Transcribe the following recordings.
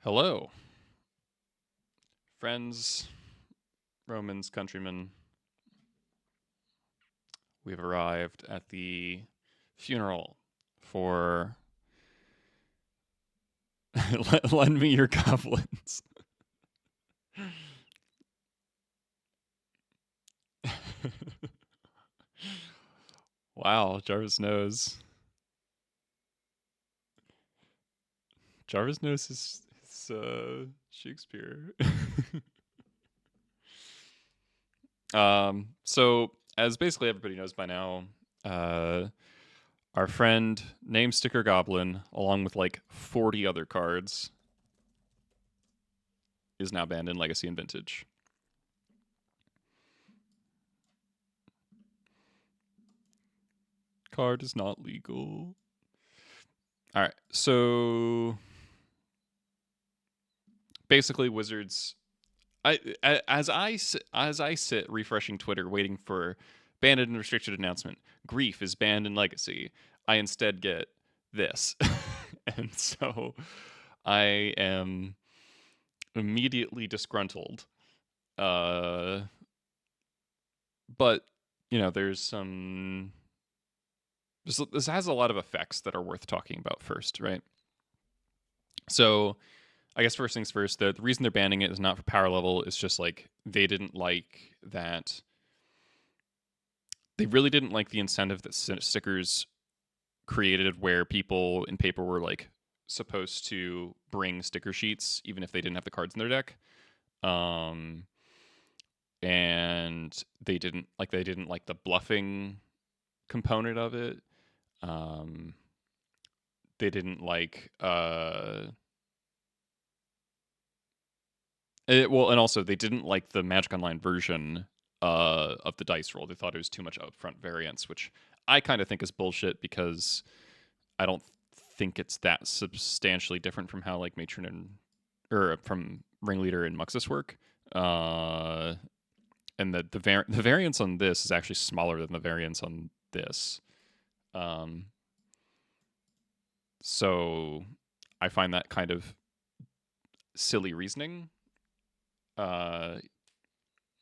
Hello, friends, Romans, countrymen. We've arrived at the funeral for Lend Me Your Goblins. Wow, Jarvis knows. Jarvis knows his Shakespeare. So as basically everybody knows by now, our friend Name Sticker Goblin, along with like 40 other cards, is now banned in Legacy and Vintage. Card is not legal. All right, so basically, Wizards. As I sit refreshing Twitter, waiting for banned and restricted announcement. Grief is banned in Legacy. I instead get this, and so I am immediately disgruntled. But there's some. This has a lot of effects that are worth talking about first, right? So I guess first things first, the reason they're banning it is not for power level. It's just like they didn't like that. They really didn't like the incentive that stickers created where people in paper were like supposed to bring sticker sheets even if they didn't have the cards in their deck. And they didn't like the bluffing component of it. They didn't like and also they didn't like the Magic Online version of the dice roll. They thought it was too much upfront variance, which I kind of think is bullshit because I don't think it's that substantially different from how like Matron or from Ringleader and Muxus work. And the variance on this is actually smaller than the variance on this. So I find that kind of silly reasoning. Though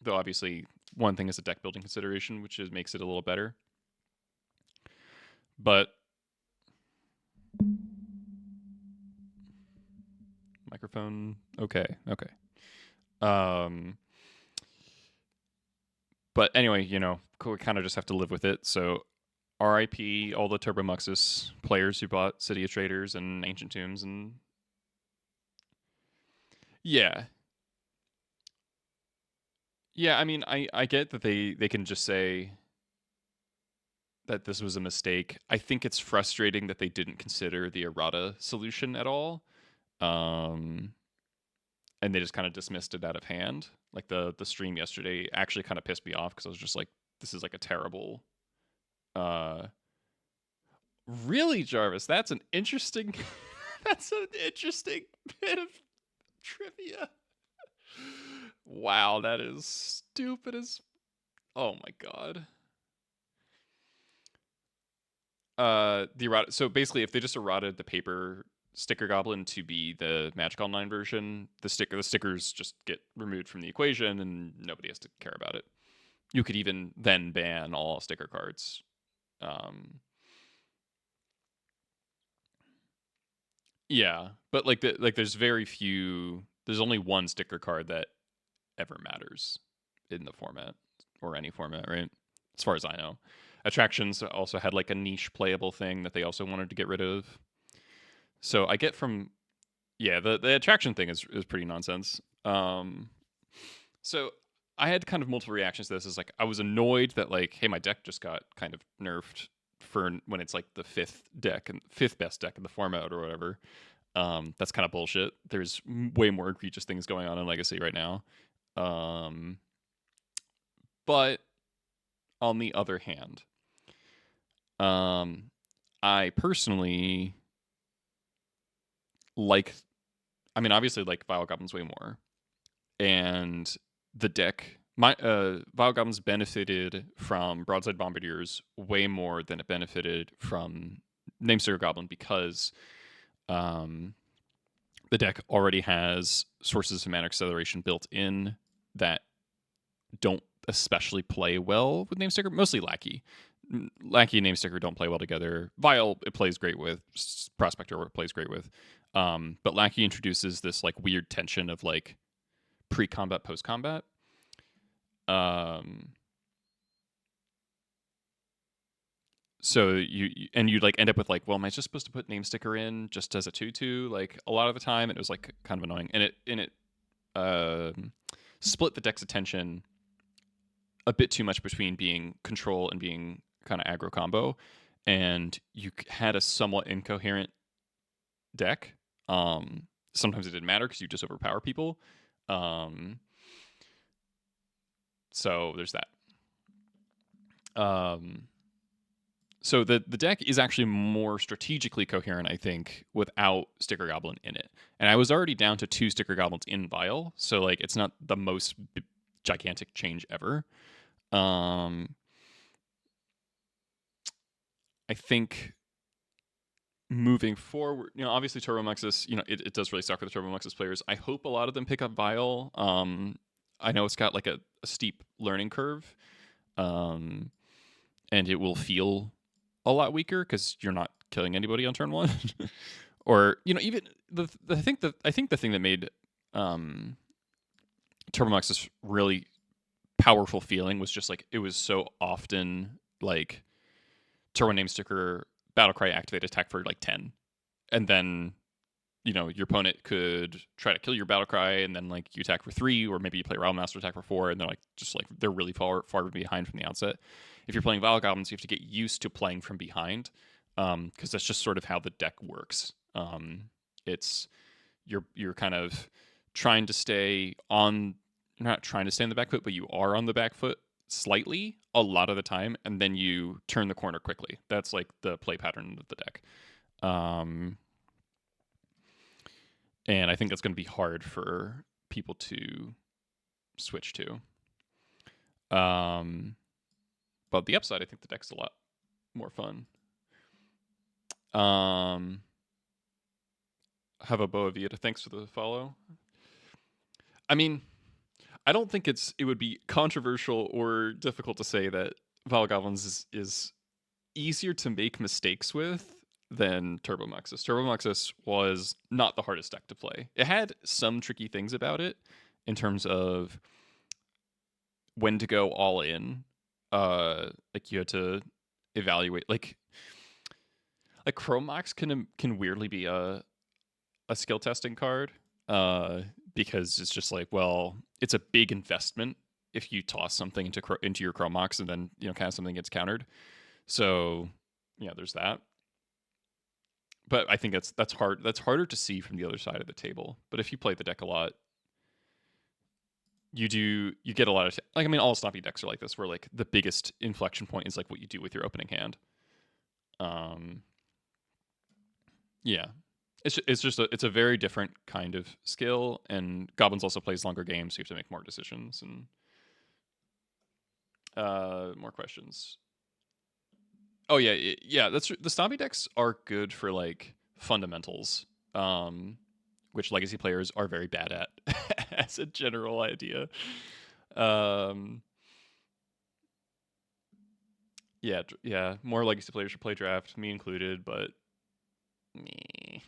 obviously one thing is a deck building consideration, which makes it a little better. But microphone, okay. But anyway, we kind of just have to live with it. So RIP all the Turbo Muxus players who bought City of Traders and Ancient Tombs and yeah. Yeah, I mean, I get that they can just say that this was a mistake. I think it's frustrating that they didn't consider the errata solution at all. And they just kind of dismissed it out of hand. Like the stream yesterday actually kind of pissed me off because I was just like, this is like a terrible really, Jarvis, that's an interesting that's an interesting bit of trivia. Wow, that is stupid as oh my god. The errata, so basically if they just errated the paper sticker goblin to be the Magic Online version, the stickers just get removed from the equation and nobody has to care about it. You could even then ban all sticker cards. Yeah, but there's very few. There's only one sticker card that ever matters in the format or any format, right? As far as I know, attractions also had like a niche playable thing that they also wanted to get rid of. So I get from the attraction thing is pretty nonsense. So I had kind of multiple reactions to this. Is like I was annoyed that like, hey, my deck just got kind of nerfed for when it's like the fifth best deck in the format or whatever. That's kind of bullshit. There's way more egregious things going on in Legacy right now. But on the other hand, I personally obviously like Vial Goblins way more. And the deck, Vial Goblins benefited from Broadside Bombardiers way more than it benefited from Namestar Goblin because the deck already has sources of mana acceleration built in that don't especially play well with Namesticker. Mostly Lackey. Lackey and Namesticker don't play well together. Vial, it plays great with. Prospector, it plays great with. But Lackey introduces this like weird tension of like pre-combat, post-combat. So you like end up with like, well, am I just supposed to put Namesticker in just as a 2/2? Like a lot of the time, it was like kind of annoying, and it split the deck's attention a bit too much between being control and being kind of aggro combo, and you had a somewhat incoherent deck. Sometimes it didn't matter because you just overpower people. So there's that. So the deck is actually more strategically coherent, I think, without Sticker Goblin in it. And I was already down to 2 Sticker Goblins in Vial, so like it's not the most gigantic change ever. I think moving forward, obviously Turbo Muxus, it does really suck for the Turbo Muxus players. I hope a lot of them pick up Vial. I know it's got like a steep learning curve, and it will feel a lot weaker because you're not killing anybody on turn 1. Or even I think the thing that made Turbo Muxus really powerful feeling was just like it was so often like Turbo Namesticker Battlecry activate attack for like 10, and then your opponent could try to kill your Battlecry, and then like you attack for 3, or maybe you play Realm Master attack for 4, and they're like they're really far behind from the outset. If you're playing Vial Goblins, you have to get used to playing from behind, because that's just sort of how the deck works. It's you're kind of trying to stay on, not trying to stay on the back foot, but you are on the back foot slightly a lot of the time, and then you turn the corner quickly. That's like the play pattern of the deck. And I think that's going to be hard for people to switch to. But the upside, I think the deck's a lot more fun. Have a Boa Vieta, thanks for the follow. I mean, I don't think it would be controversial or difficult to say that Vial Goblins is easier to make mistakes with than Turbo Muxus. Turbo Muxus was not the hardest deck to play. It had some tricky things about it in terms of when to go all in. Like you had to evaluate, like Chrome Mox can weirdly be a skill testing card, because it's just like, well, it's a big investment if you toss something into your Chrome Mox and then kind of something gets countered. So yeah, there's that. But I think that's hard. That's harder to see from the other side of the table. But if you play the deck a lot, you get a lot of all Stompy decks are like this, where like the biggest inflection point is like what you do with your opening hand. Yeah, it's a very different kind of skill, and Goblins also plays longer games, so you have to make more decisions. And more questions. Oh yeah. That's the Stompy decks are good for like fundamentals, which Legacy players are very bad at, as a general idea. Yeah. More Legacy players should play Draft, me included, but me.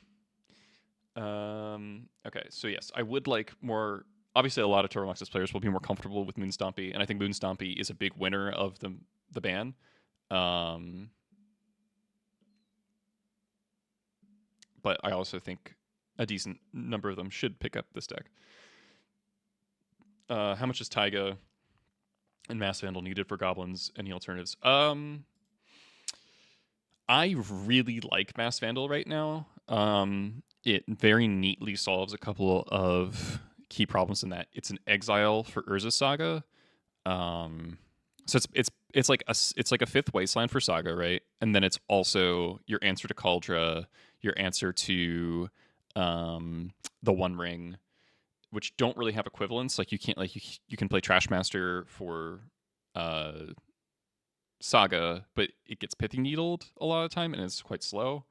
Okay, so yes, I would like more. Obviously, a lot of Turbo Muxus players will be more comfortable with Moon Stompy, and I think Moon Stompy is a big winner of the ban. But I also think a decent number of them should pick up this deck. How much is Taiga and Mass Vandal needed for Goblins? Any alternatives? I really like Mass Vandal right now. It very neatly solves a couple of key problems in that it's an exile for Urza Saga. So it's like a 5th Wasteland for Saga, right? And then it's also your answer to Kaldra, your answer to the One Ring, which don't really have equivalents. Like you can't you can play Trashmaster for Saga, but it gets Pithy Needled a lot of the time, and it's quite slow.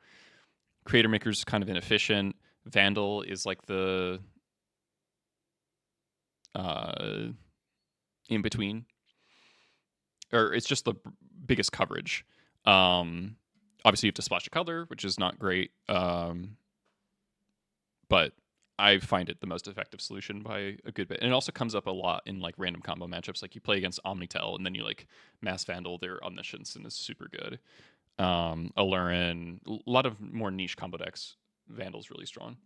Creator Maker's kind of inefficient. Vandal is like the in between, or it's just the biggest coverage. Obviously, you have to splash a color, which is not great, but I find it the most effective solution by a good bit. And it also comes up a lot in like random combo matchups. Like you play against Omnitel, and then you like mass Vandal their Omniscience, and it's super good. Alurin, a lot of more niche combo decks. Vandal's really strong.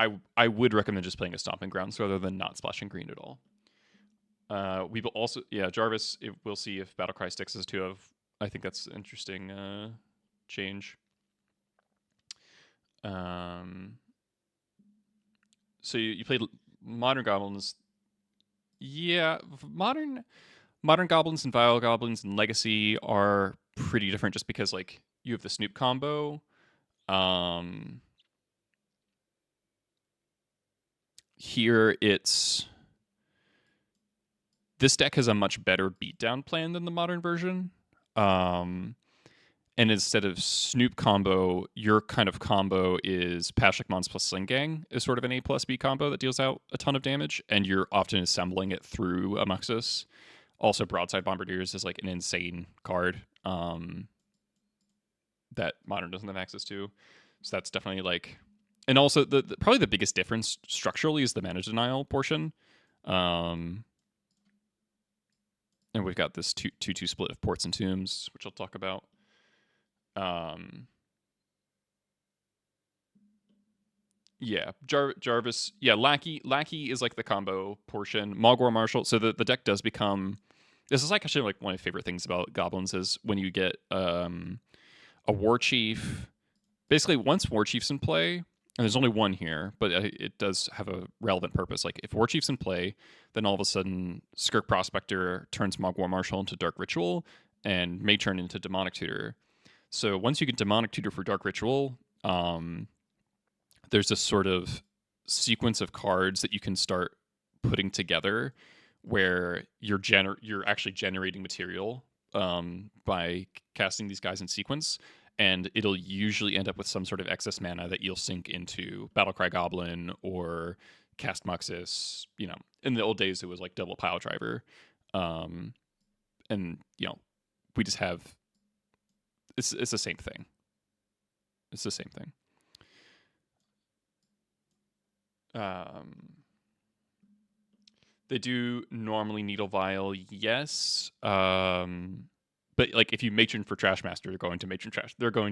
I would recommend just playing a Stomping Grounds rather than not splashing green at all. We will also, Jarvis, we'll see if Battlecry sticks as 2 of. I think that's an interesting change. So you played Modern Goblins. Yeah, Modern Goblins and Vial Goblins and Legacy are pretty different just because, like, you have the Snoop combo. Here it's... This deck has a much better beatdown plan than the modern version. And instead of Snoop combo, your kind of combo is Pashlik Mons plus Sling Gang is sort of an A plus B combo that deals out a ton of damage, and you're often assembling it through a Muxus. Also, Broadside Bombardiers is like an insane card that Modern doesn't have access to. So that's definitely like... And also, probably the biggest difference structurally is the mana denial portion. And we've got this 2-2 split of Ports and Tombs, which I'll talk about. Yeah, Jarvis. Yeah, Lackey is like the combo portion. Mogwai Marshal. So the deck does become... This is like actually like one of my favorite things about Goblins is when you get a War Chief. Basically, once War Chief's in play, and there's only one here, but it does have a relevant purpose. Like if War Chief's in play, then all of a sudden Skirk Prospector turns Mogwai Marshal into Dark Ritual and may turn into Demonic Tutor. So once you get Demonic Tutor for Dark Ritual, there's this sort of sequence of cards that you can start putting together where you're actually generating material by casting these guys in sequence, and it'll usually end up with some sort of excess mana that you'll sink into Battlecry Goblin or cast Muxus. You know, in the old days it was like double Pile Driver, and you know, we just have it's the same thing. It's the same thing. They do normally Needle Vial, yes. But like if you matron for Trash Master, they're going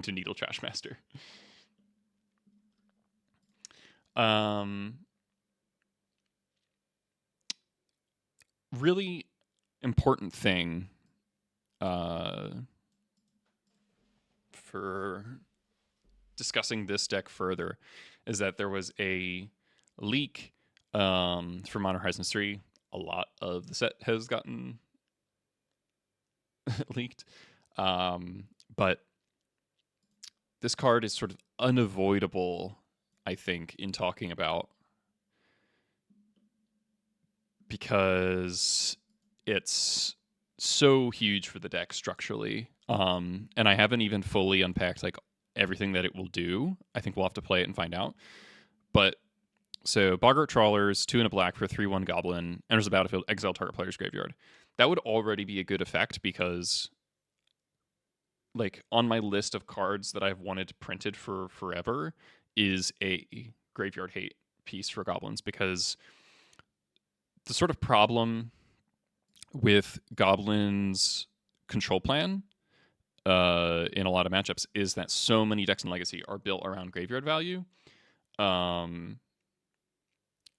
to Needle Trash Master. Really important thing for discussing this deck further is that there was a leak for Modern Horizons 3. A lot of the set has gotten leaked, but this card is sort of unavoidable, I think, in talking about, because it's so huge for the deck structurally, and I haven't even fully unpacked like everything that it will do. I think we'll have to play it and find out. But so Boggart Trawlers, 2 and a black for 3/1 Goblin, enters the battlefield, exile target player's graveyard. That would already be a good effect because, like, on my list of cards that I've wanted printed for forever is a graveyard hate piece for Goblins, because the sort of problem with Goblins' control plan in a lot of matchups is that so many decks in Legacy are built around graveyard value.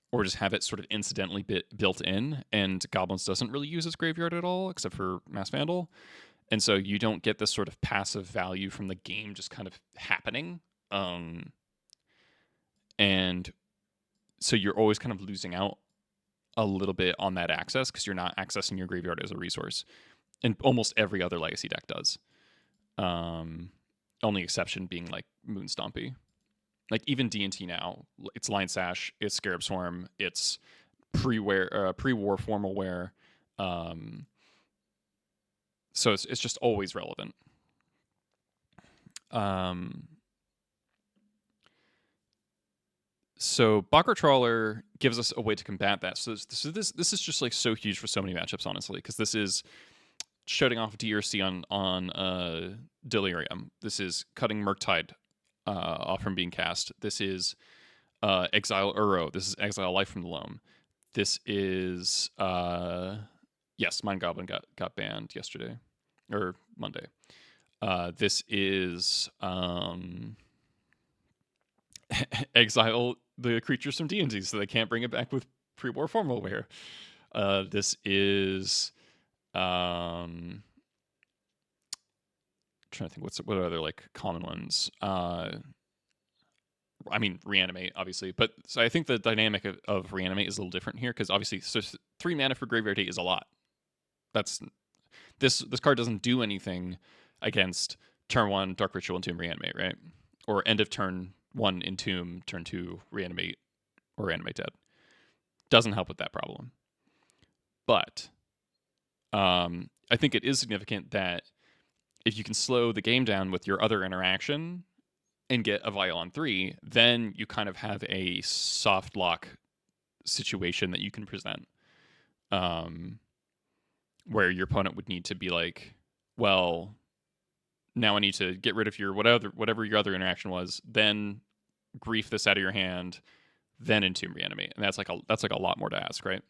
Or just have it sort of incidentally built in, and Goblins doesn't really use its graveyard at all, except for Mass Vandal. And so you don't get this sort of passive value from the game just kind of happening. And so you're always kind of losing out a little bit on that access because you're not accessing your graveyard as a resource. And almost every other Legacy deck does. Only exception being like Moonstompy. Like even D&T now, it's Lion Sash, it's Scarab Swarm, it's pre-war formal wear. So it's just always relevant. So Bog Trawler gives us a way to combat that. So this is just like so huge for so many matchups, honestly, because this is shutting off DRC on Delirium. This is cutting Murktide off from being cast. This is Exile Uro. This is Exile Life from the Loam. This is yes, Mind Goblin got banned yesterday or Monday. This is exile the creatures from D&D so they can't bring it back with pre-war formal wear. This is trying to think what other like common ones. I mean, reanimate, obviously, but so I think the dynamic of reanimate is a little different here because obviously, so 3 mana for Graveyard Hate is a lot. That's this card doesn't do anything against turn 1 Dark Ritual Entomb Reanimate, right? Or end of turn 1 Entomb, turn 2 Reanimate or Reanimate Dead. Doesn't help with that problem. But I think it is significant that if you can slow the game down with your other interaction and get a Vial on 3, then you kind of have a soft lock situation that you can present. Where your opponent would need to be like, well, now I need to get rid of your whatever your other interaction was, then grief this out of your hand, then Entomb Reanimate. And that's like a lot more to ask, right?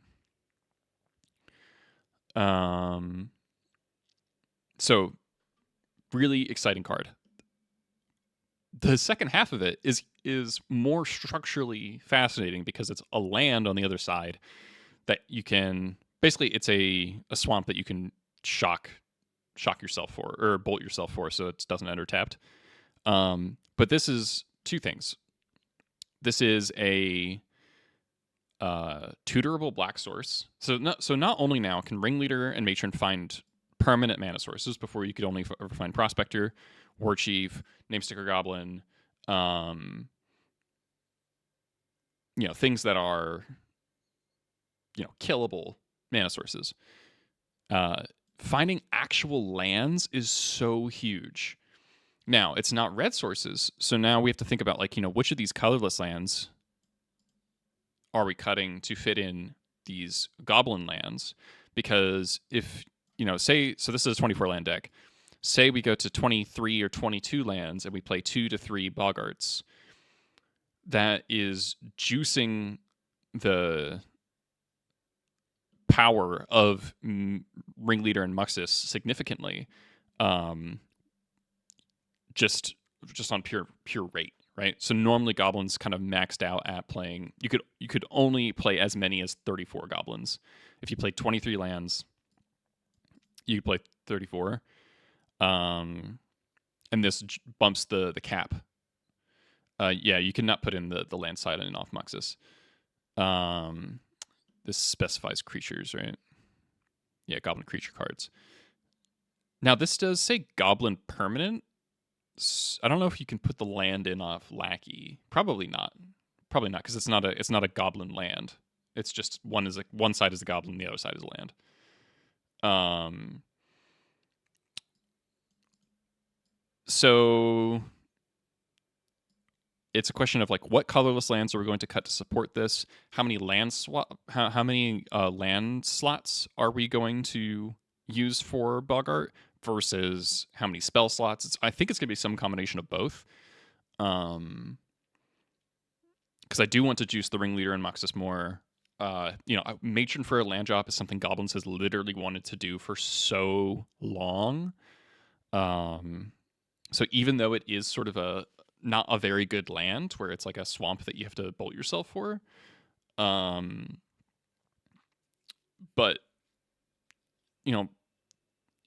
So really exciting card. The second half of it is more structurally fascinating because it's a land on the other side that you can basically it's a swamp that you can shock yourself for or bolt yourself for so it doesn't enter tapped. But this is 2 things. This is a tutorable black source. So not only now can Ringleader and Matron find permanent mana sources before you could only ever find Prospector, War Chief, Namesticker Goblin, things that are killable mana sources. Finding actual lands is so huge. Now, it's not red sources, so now we have to think about which of these colorless lands are we cutting to fit in these goblin lands? Because if, say, so this is a 24 land deck. Say we go to 23 or 22 lands and we play 2 to 3 Boggarts. That is juicing the power of Ringleader and Muxus significantly, just on pure rate, right? So normally goblins kind of maxed out at playing. You could only play as many as 34 goblins. If you play 23 lands, you play 34, and this bumps the cap. You cannot put in the land side and off Muxus. This specifies creatures, right? Yeah, goblin creature cards. Now, this does say goblin permanent. I don't know if you can put the land in off Lackey. Probably not, because it's not a goblin land. It's just one side is a goblin, the other side is land. So it's a question of what colorless lands are we going to cut to support this? How many land land slots are we going to use for Boggart versus how many spell slots? I think it's going to be some combination of both. Because I do want to juice the Ringleader and Muxus more. Matron for a land drop is something Goblins has literally wanted to do for so long. So even though it is sort of not a very good land where it's like a swamp that you have to bolt yourself for, but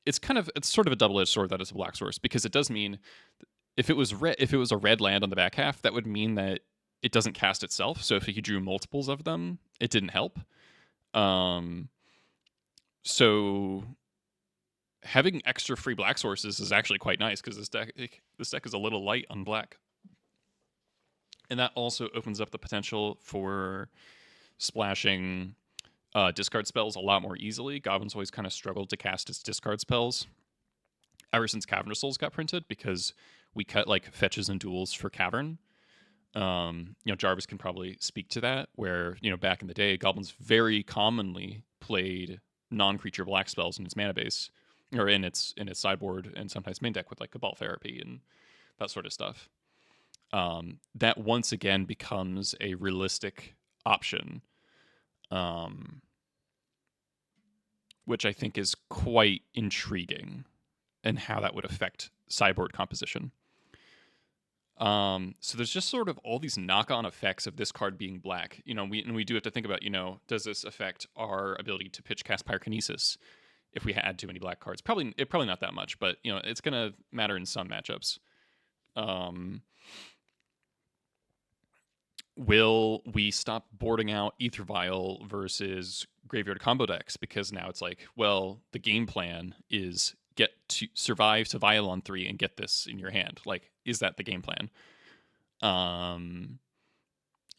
it's sort of a double-edged sword that it's a black source, because it does mean if it was a red land on the back half, that would mean that it doesn't cast itself. So if you drew multiples of them, it didn't help. So having extra free black sources is actually quite nice, because this deck is a little light on black. And that also opens up the potential for splashing discard spells a lot more easily. Goblin's always kind of struggled to cast its discard spells ever since Cavern of Souls got printed, because we cut like fetches and duels for Cavern. Jarvis can probably speak to that, where, back in the day, Goblins very commonly played non-creature black spells in its mana base, or in its sideboard, and sometimes main deck with like Cabal Therapy and that sort of stuff. That once again becomes a realistic option, which I think is quite intriguing, and how that would affect sideboard composition. So there's just sort of all these knock-on effects of this card being black. We do have to think about, does this affect our ability to pitch cast Pyrokinesis if we had too many black cards? Probably not that much, but it's gonna matter in some matchups. Will we stop boarding out Aether Vial versus Graveyard combo decks? Because now it's like, well, the game plan is get to survive to Vial on 3 and get this in your hand. Like, is that the game plan?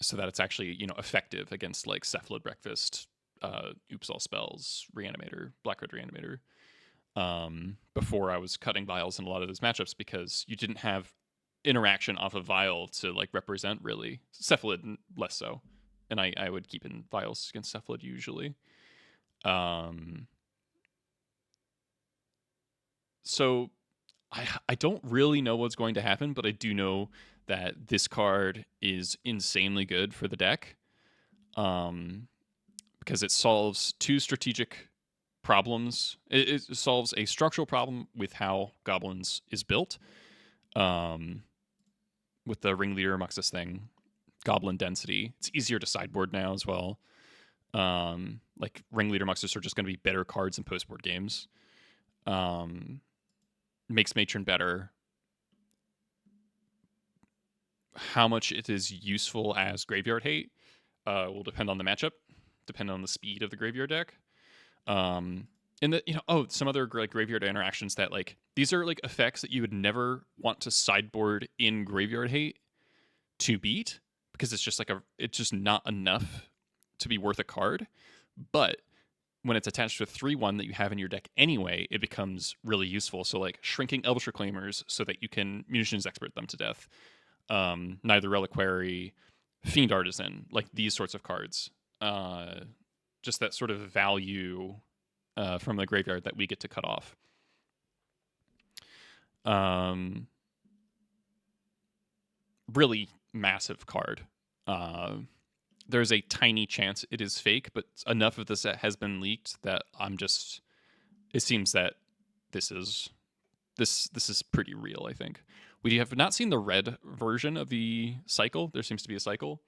So that it's actually, effective against like Cephalid Breakfast, Oops All Spells, Reanimator, Black Red Reanimator. Before I was cutting Vials in a lot of those matchups because you didn't have interaction off of Vial to like represent really. Cephalid less so, and I would keep in Vials against Cephalid usually. So I don't really know what's going to happen, but I do know that this card is insanely good for the deck, because it solves two strategic problems. It solves a structural problem with how Goblins is built, with the Ringleader Muxus thing, Goblin density. It's easier to sideboard now as well. Like Ringleader Muxus are just going to be better cards in post-board games. Makes Matron better. How much it is useful as graveyard hate will depend on the matchup, depend on the speed of the graveyard deck. And some other graveyard interactions that like these are like effects that you would never want to sideboard in graveyard hate to beat, because it's just not enough to be worth a card. But when it's attached to a 3/1 that you have in your deck anyway, it becomes really useful. So like shrinking Elvish Reclaimers so that you can Munitions Expert them to death. Neither Reliquary, Fiend Artisan, like these sorts of cards. Just that sort of value from the graveyard that we get to cut off. Really massive card. There's a tiny chance it is fake, but enough of the set has been leaked that it seems that this is pretty real, I think. We have not seen the red version of the cycle. There seems to be a cycle.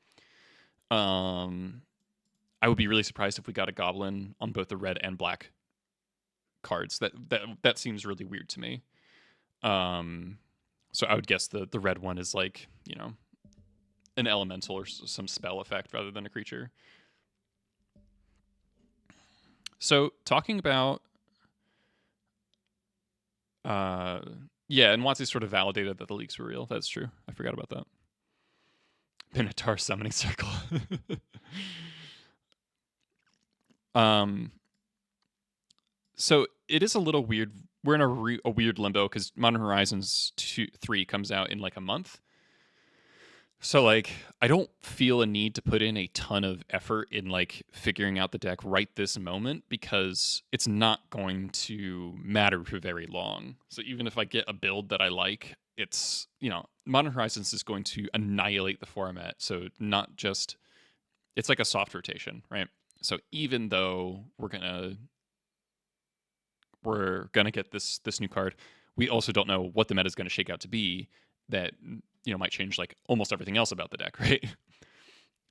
I would be really surprised if we got a Goblin on both the red and black cards. That seems really weird to me. So I would guess the red one is like, an elemental or some spell effect rather than a creature. So talking about and Watsy sort of validated that the leaks were real. That's true. I forgot about that. Minotaur Summoning Circle. So it is a little weird. We're in a weird limbo because Modern Horizons 3 comes out in like a month. So like I don't feel a need to put in a ton of effort in like figuring out the deck right this moment, because it's not going to matter for very long. So even if I get a build that I like, it's, Modern Horizons is going to annihilate the format. So it's like a soft rotation, right? So even though we're gonna get this new card, we also don't know what the meta is going to shake out to be. That might change like almost everything else about the deck, right?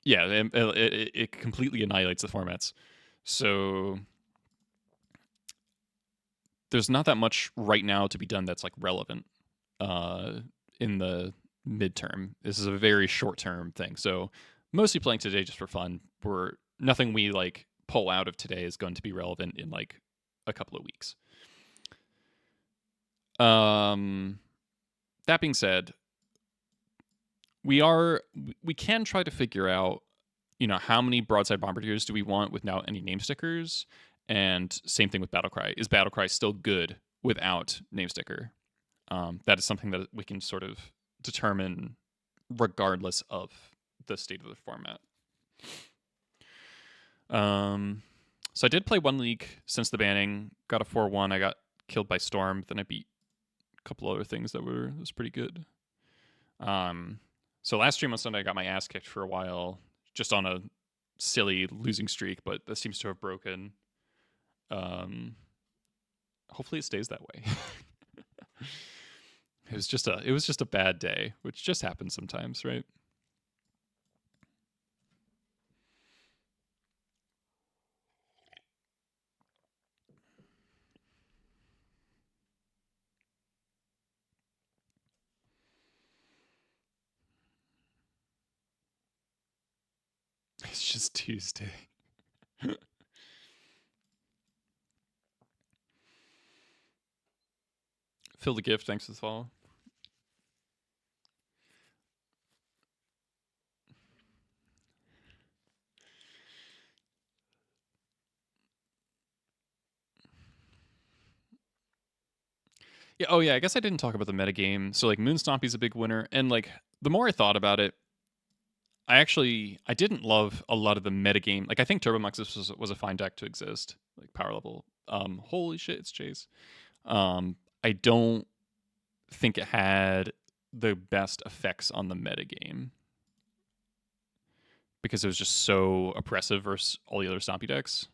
Yeah, it completely annihilates the formats. So there's not that much right now to be done that's like relevant in the midterm. This is a very short-term thing. So mostly playing today just for fun. Nothing we like pull out of today is going to be relevant in like a couple of weeks. That being said, we can try to figure out, how many Broadside Bombardiers do we want without any name stickers, and same thing with Battlecry. Is Battlecry still good without name sticker? that is something that we can sort of determine regardless of the state of the format. So I did play one league since the banning, got a 4-1. I got killed by Storm, then I beat a couple other things that was pretty good. So last stream on Sunday I got my ass kicked for a while, just on a silly losing streak, but that seems to have broken. Hopefully it stays that way. It was just a bad day, which just happens sometimes, right? It's just Tuesday. Phil the Gift, thanks for the follow. Yeah, oh yeah, I guess I didn't talk about the metagame. So like Moonstompy's a big winner, and like the more I thought about it, I didn't love a lot of the metagame. Like I think Turbo Muxus was a fine deck to exist, like power level. Holy shit, it's Chase. I don't think it had the best effects on the metagame because it was just so oppressive versus all the other Stompy decks.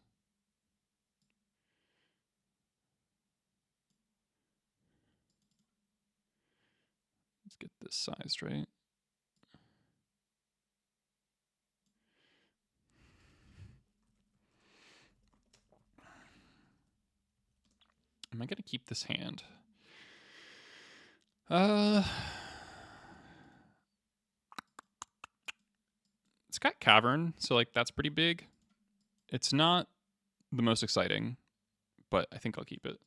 Let's get this sized right. Am I going to keep this hand? It's got Cavern, so like that's pretty big. It's not the most exciting, but I think I'll keep it.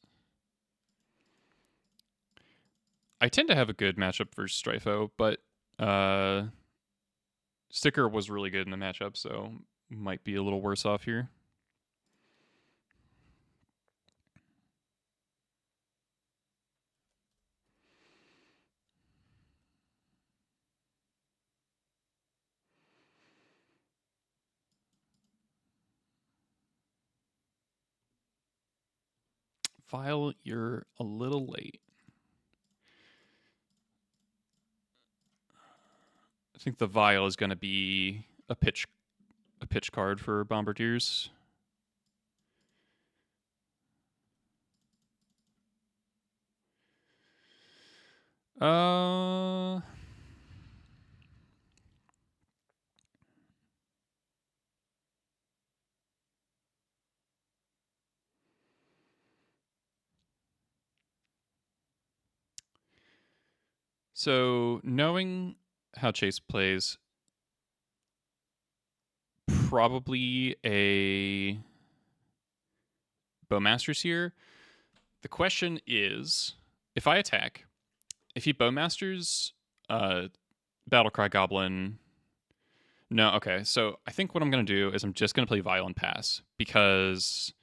I tend to have a good matchup versus Stryfo, but Sticker was really good in the matchup, so might be a little worse off here. Vial, you're a little late. I think the Vial is going to be a pitch card for Bombardiers. So knowing how Chase plays, probably a Bowmasters here. The question is, if I attack, if he Bowmasters Battlecry Goblin. No, okay. So I think what I'm gonna do is I'm just gonna play Violent Pass because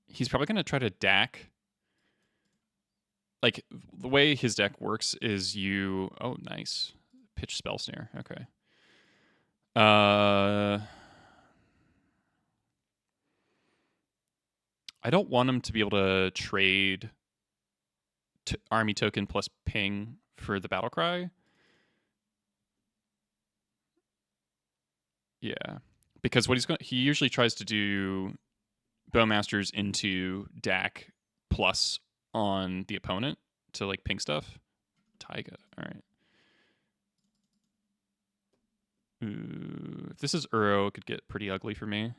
he's probably gonna try to DAC. Like the way his deck works is oh nice. Pitch Spell Snare. Okay. I don't want him to be able to trade army token plus ping for the battle cry. Yeah, because what he usually tries to do Bowmasters into DAC plus on the opponent to like ping stuff. Taiga, all right. Ooh, if this is Uro, it could get pretty ugly for me.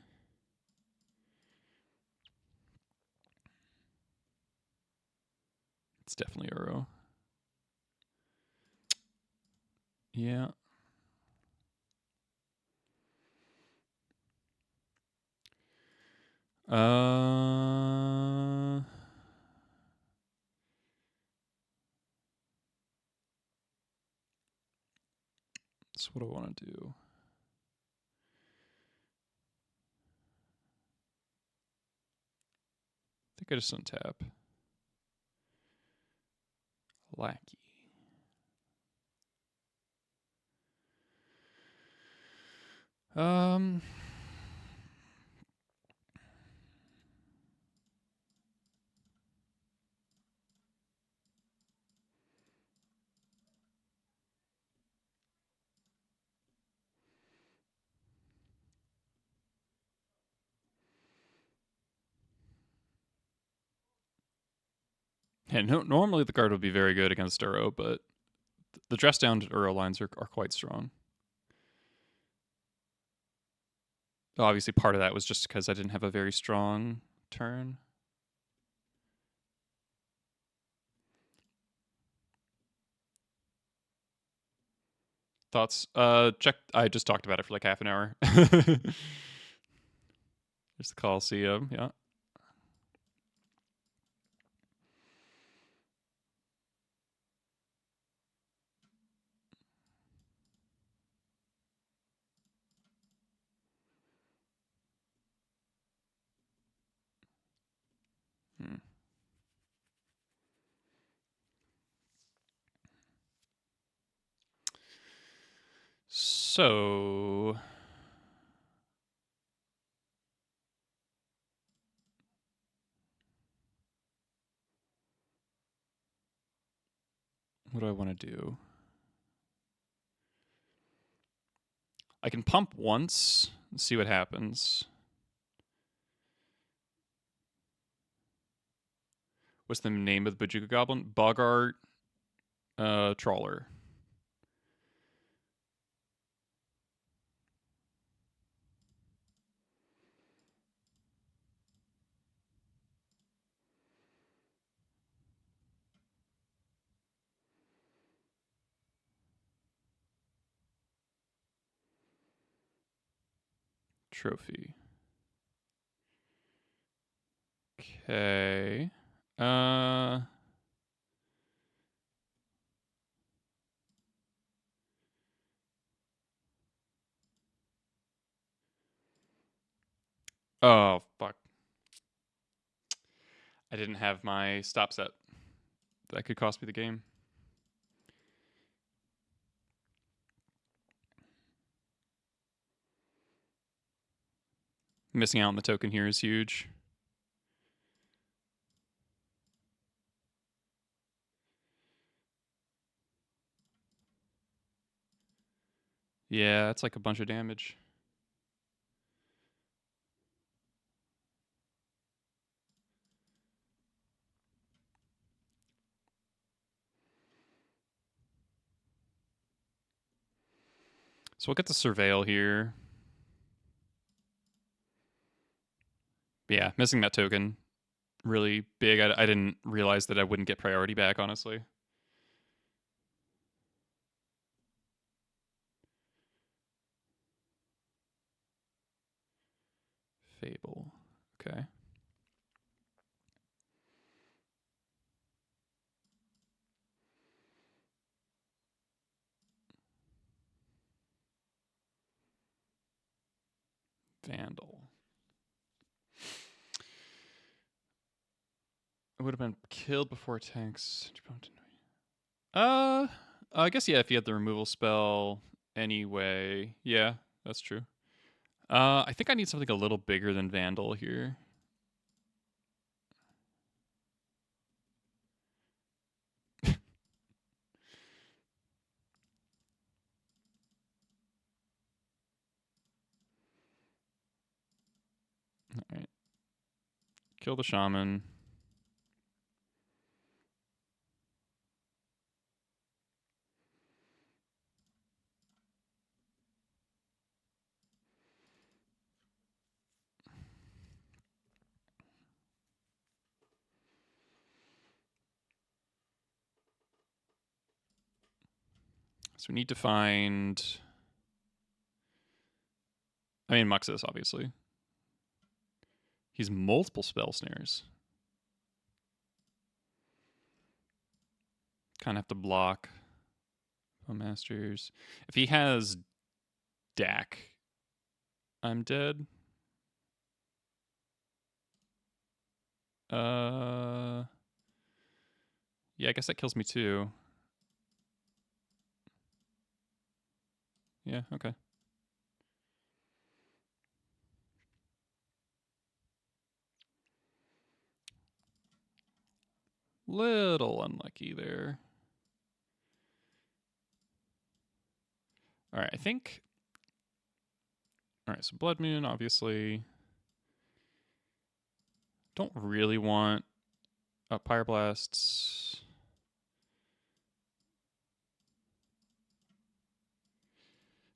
It's definitely Uro. Yeah. That's what I want to do. I think I just untap. Lackey. And normally the card would be very good against Uro, but the dress down Uro lines are quite strong. Obviously, part of that was just because I didn't have a very strong turn. Thoughts? Check. I just talked about it for like half an hour. There's the Coliseum. Yeah. So, what do I want to do? I can pump once and see what happens. What's the name of the Bojuka Goblin? Bogart Trawler. Trophy. Okay. Oh, fuck. I didn't have my stop set. That could cost me the game. Missing out on the token here is huge. Yeah, it's like a bunch of damage. So we'll get the Surveil here. Yeah, missing that token. Really big. I didn't realize that I wouldn't get priority back, honestly. Fable. Okay. Vandal. It would have been killed before tanks. I guess yeah, if you had the removal spell anyway. Yeah, that's true. I think I need something a little bigger than Vandal here. Alright. Kill the shaman. So we need to find... I mean, Muxus, obviously. He's multiple spell snares. Kind of have to block. Masters. If he has Dak, I'm dead. Yeah, I guess that kills me too. Yeah, okay. Little unlucky there. All right, I think. All right, so Blood Moon, obviously. Don't really want Pyroblasts.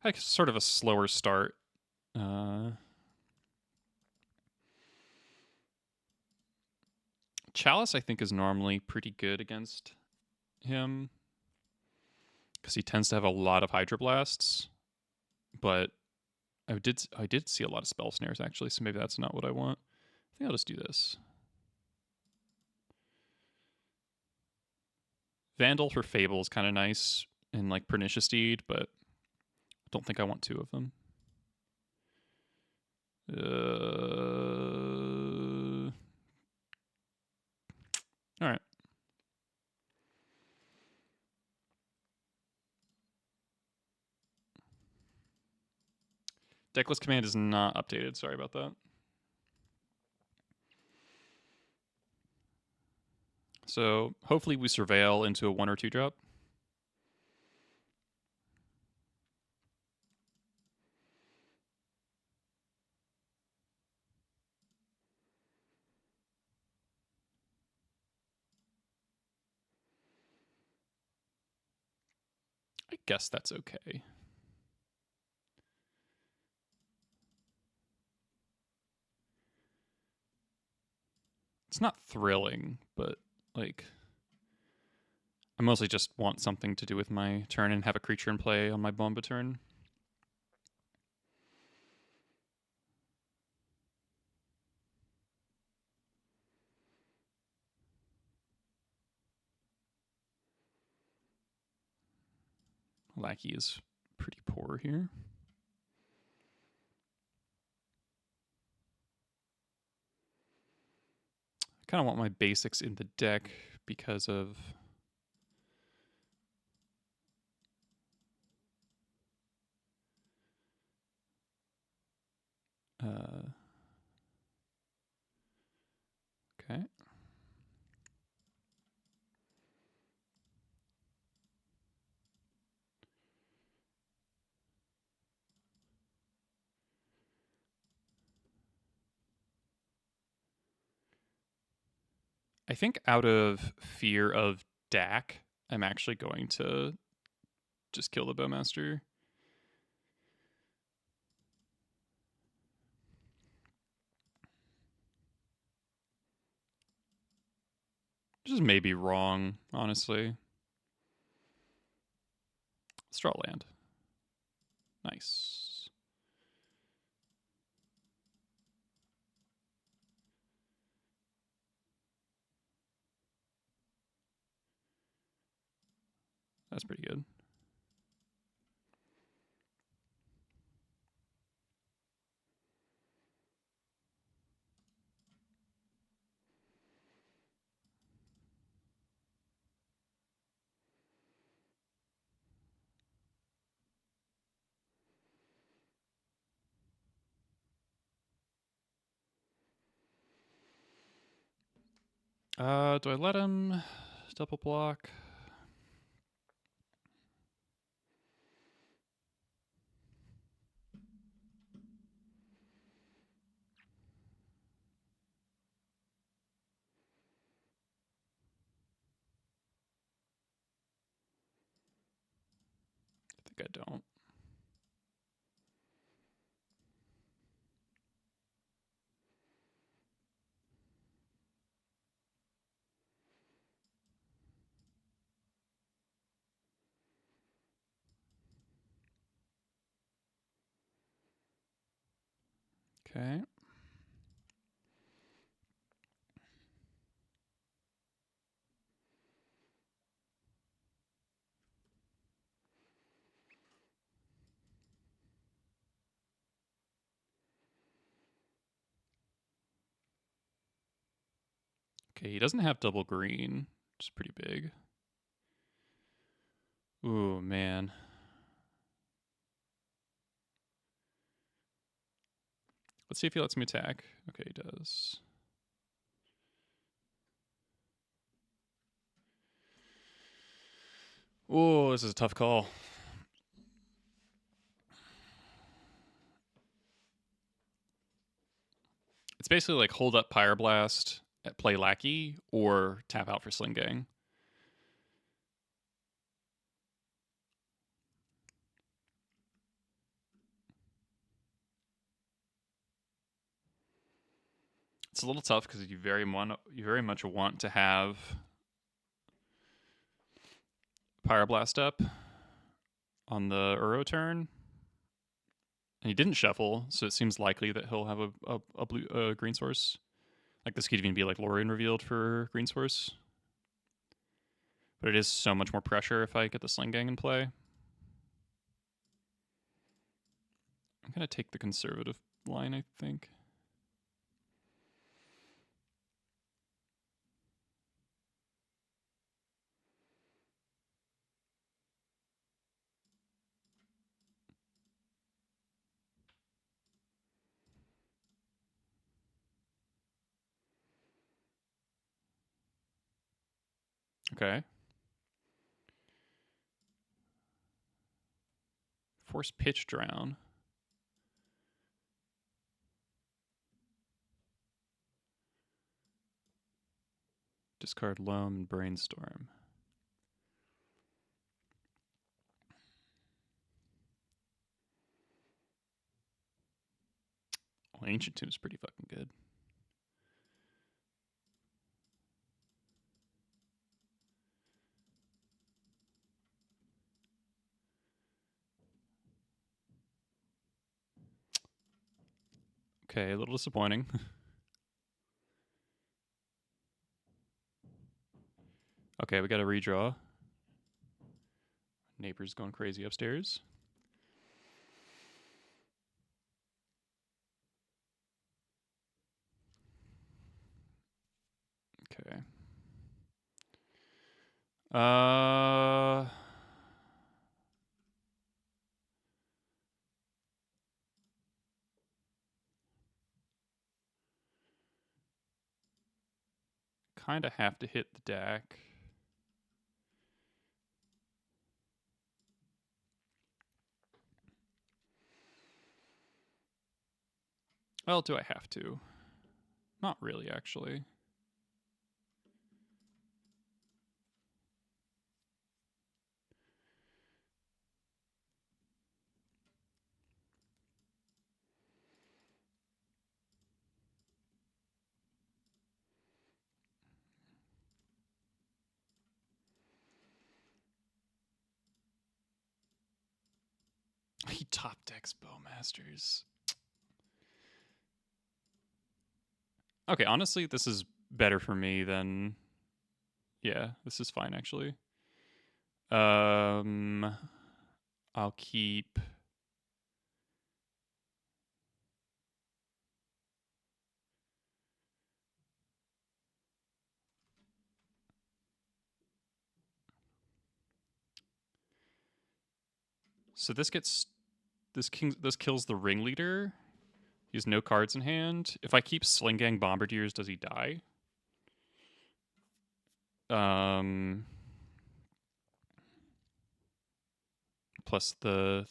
Had sort of a slower start. Chalice, I think, is normally pretty good against him because he tends to have a lot of Hydroblasts. But I did see a lot of Spell Snares actually, so maybe that's not what I want. I think I'll just do this. Vandal for Fable is kind of nice in like Pernicious Deed, but I don't think I want two of them. All right. Deckless Command is not updated. Sorry about that. So hopefully we Surveil into a 1 or 2 drop. I guess that's okay. It's not thrilling, but like I mostly just want something to do with my turn and have a creature in play on my Bomba turn. Lackey is pretty poor here. I kind of want my basics in the deck because of okay. I think out of fear of Dak, I'm actually going to just kill the Bowmaster. Which is maybe wrong, honestly. Let's draw land. Nice. That's pretty good. Do I let him double block? I think I don't. Okay. Okay, he doesn't have double green, which is pretty big. Ooh, man. Let's see if he lets me attack. Okay, he does. Oh, this is a tough call. It's basically like hold up Pyroblast, play Lackey, or tap out for Sling Gang. It's a little tough because you very much want to have Pyroblast up on the Uro turn. And he didn't shuffle, so it seems likely that he'll have a green source. Like this could even be like Lorien revealed for green source. But it is so much more pressure if I get the Sling Gang in play. I'm going to take the conservative line, I think. Okay. Force Pitch Drown. Discard Loam and Brainstorm. Well, Ancient Tomb is pretty fucking good. Okay, a little disappointing. Okay, we got a redraw. Neighbor's going crazy upstairs. Okay. Kind of have to hit the deck. Well, do I have to? Not really, actually. He top decks Bowmasters. Okay, honestly, this is better for me than... Yeah, this is fine, actually. I'll keep... So this gets... This kills the ringleader. He has no cards in hand. If I keep Sling Gang Bombardiers, does he die? Plus the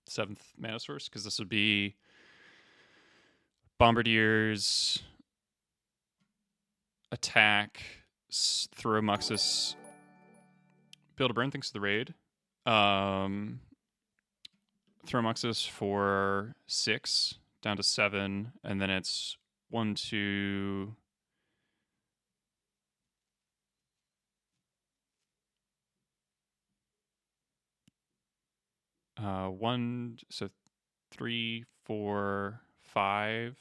7th mana source, because this would be Bombardiers, attack, throw Muxus, be able to burn things to the raid. Throw Muxus for 6 down to 7, and then it's 1, 2. So 3, 4, 5.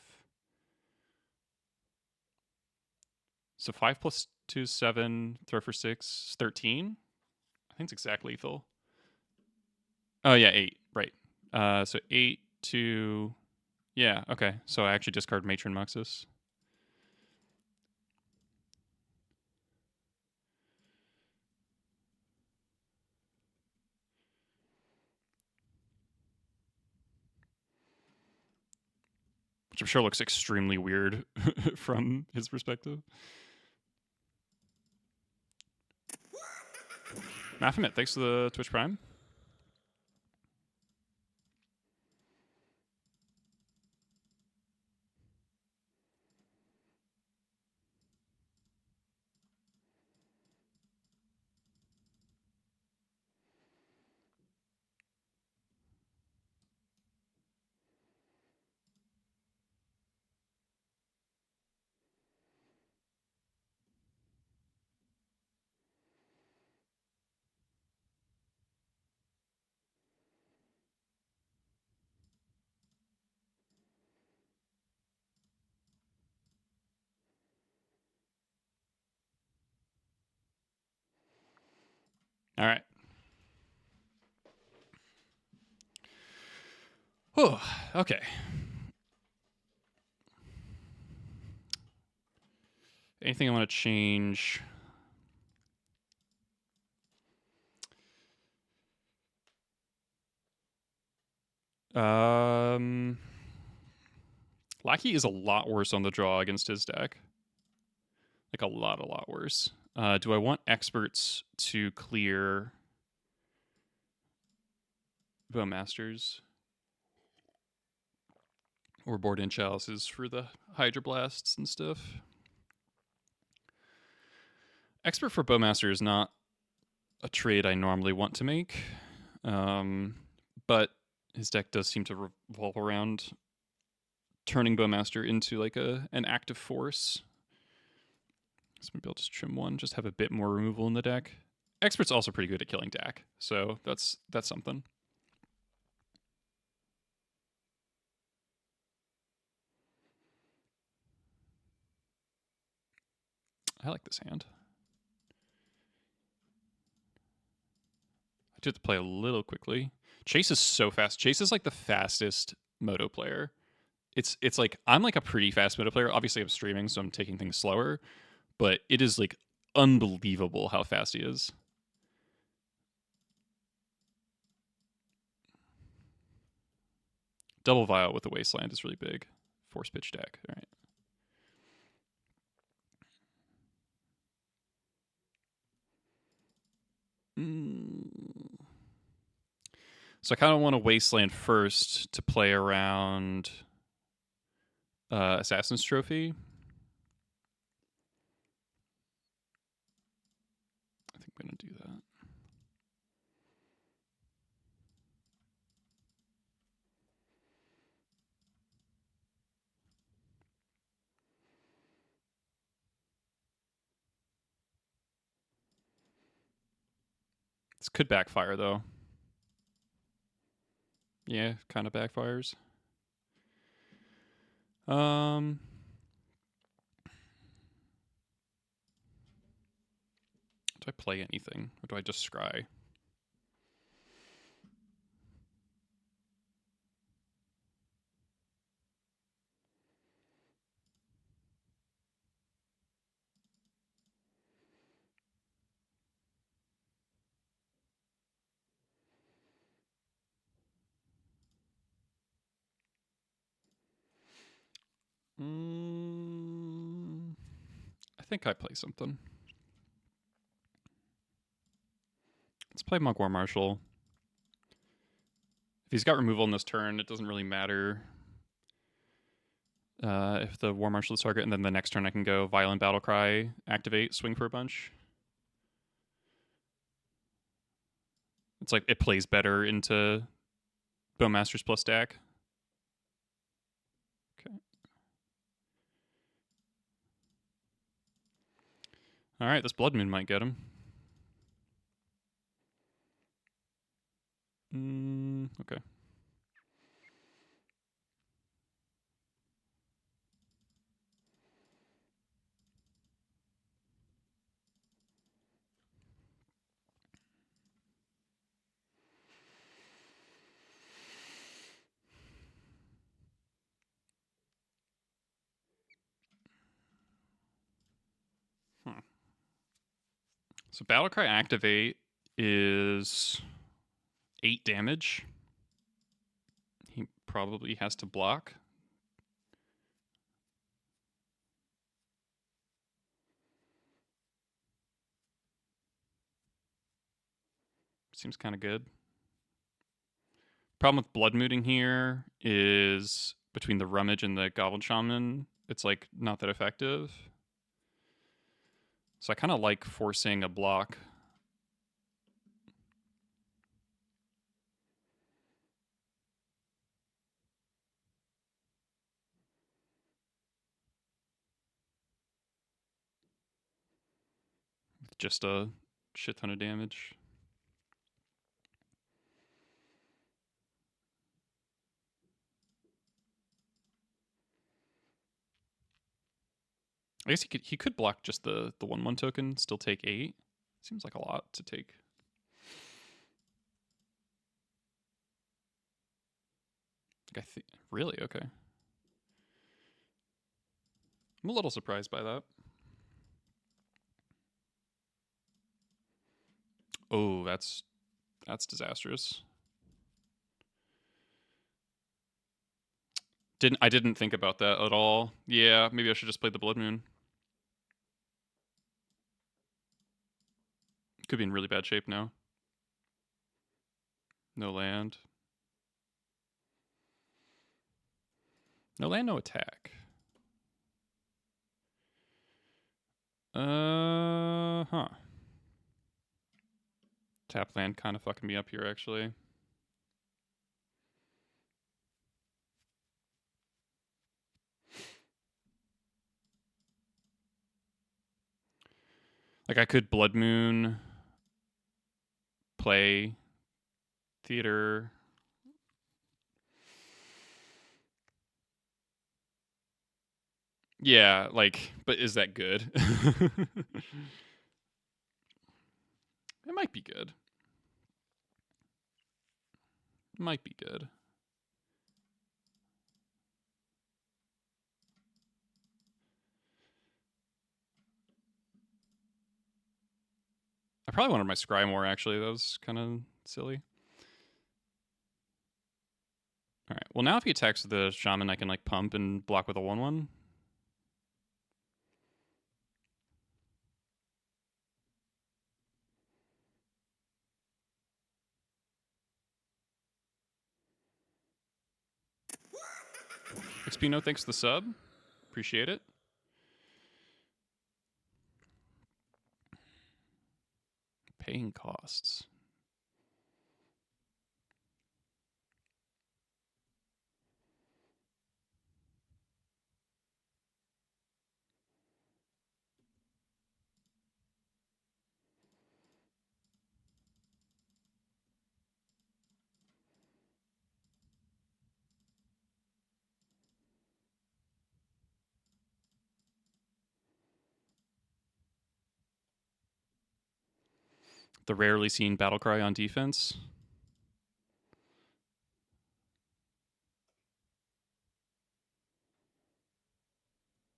So 5 plus 2 is 7. Throw for 6, 13. I think it's exactly lethal. Oh yeah, 8. Right. So 8 to... Yeah, okay. So I actually discard Matron Muxus. which I'm sure looks extremely weird from his perspective. Maphamit, thanks for the Twitch Prime. All right. Whew, okay. Anything I want to change? Lackey is a lot worse on the draw against his deck. Like a lot worse. Do I want experts to clear Bowmasters? Or board in chalices for the Hydroblasts and stuff? Expert for Bowmaster is not a trade I normally want to make. But his deck does seem to revolve around turning Bowmaster into like an active force. So maybe I'll just trim one, just have a bit more removal in the deck. Expert's also pretty good at killing Dak, so that's something. I like this hand. I do have to play a little quickly. Chase is so fast. Chase is like the fastest Moto player. It's like I'm like a pretty fast Moto player. Obviously, I'm streaming, so I'm taking things slower. But it is like unbelievable how fast he is. Double Vial with the Wasteland is really big. Force pitch deck. All right. So I kind of want to Wasteland first to play around Assassin's Trophy. I think I'm going to do that. This could backfire, though. Yeah, kind of backfires. Do I play anything, or do I just scry? I think I play something. Let's play Monk War Marshal. If he's got removal in this turn, it doesn't really matter if the War Marshal is target, and then the next turn I can go Violent Battlecry, activate, swing for a bunch. It's like it plays better into Bowmasters plus stack. Okay. All right, this Blood Moon might get him. Okay. So Battlecry activate is 8 damage. He probably has to block. seems kind of good. Problem with Blood Mooting here is between the Rummage and the Goblin Shaman, it's like not that effective. So I kind of like forcing a block. With just a shit ton of damage. I guess he could block just the 1/1 token, still take 8. Seems like a lot to take. Really? Okay. I'm a little surprised by that. Oh, that's disastrous. I didn't think about that at all. Yeah, maybe I should just play the Blood Moon. Could be in really bad shape now. No land. No land, no attack. Huh. Tap land kind of fucking me up here, actually. Like, I could Blood Moon, play Theater. Yeah, like, but is that good? It might be good. It might be good. I probably wanted my Scry more, actually. That was kind of silly. All right. Well, now if he attacks the Shaman, I can, like, pump and block with a 1/1. Xpino, thanks for the sub. Appreciate it. Paying costs. The rarely seen Battlecry on defense.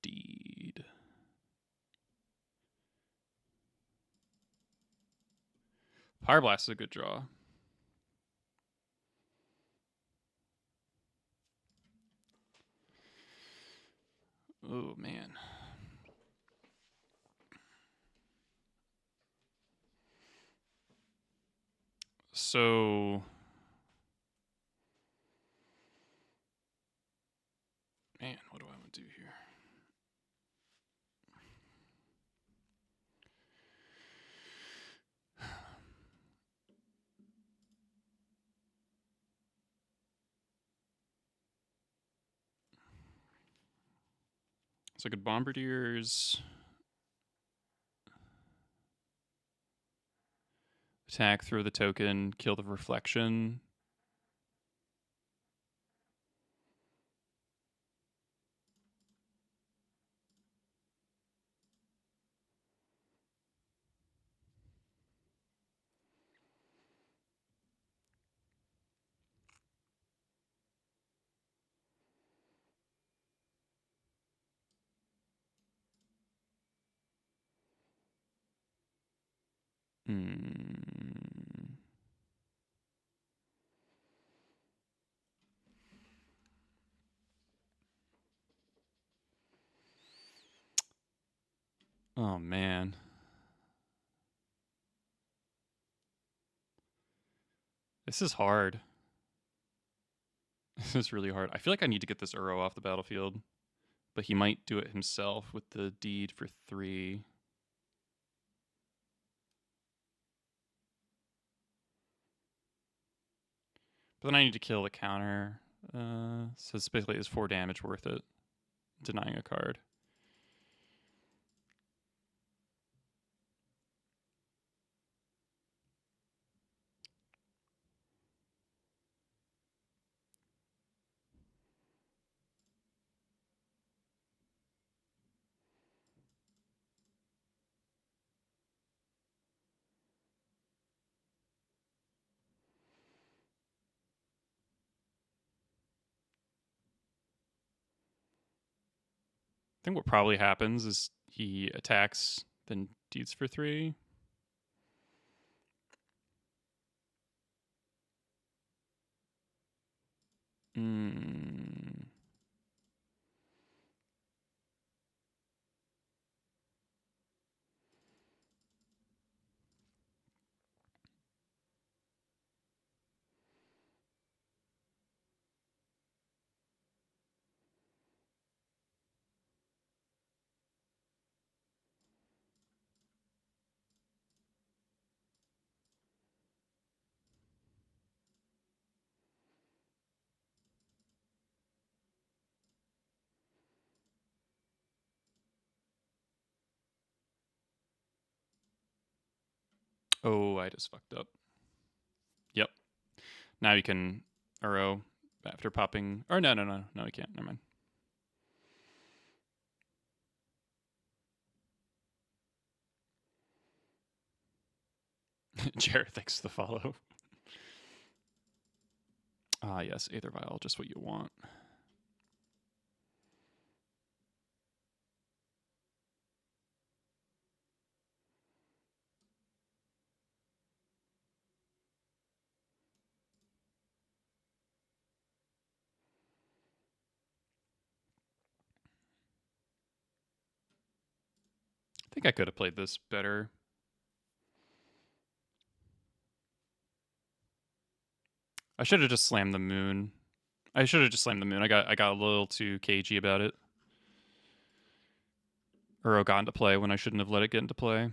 Deed. Fire Blast is a good draw. Oh, man. So, man, what do I want to do here? So I could Bombardiers, attack, throw the token, kill the reflection. Oh, man. This is hard. This is really hard. I feel like I need to get this Uro off the battlefield, but he might do it himself with the deed for 3. But then I need to kill the counter. So it's basically is 4 damage worth it, denying a card. I think what probably happens is he attacks, then deeds for 3. Oh, I just fucked up. Yep. Now you can Uro after popping. Or no, you can't. Never mind. Jared, thanks for the follow. Ah, yes, Aether Vial, just what you want. I think I could have played this better. I should have just slammed the moon. I got a little too cagey about it. Uro got into play when I shouldn't have let it get into play.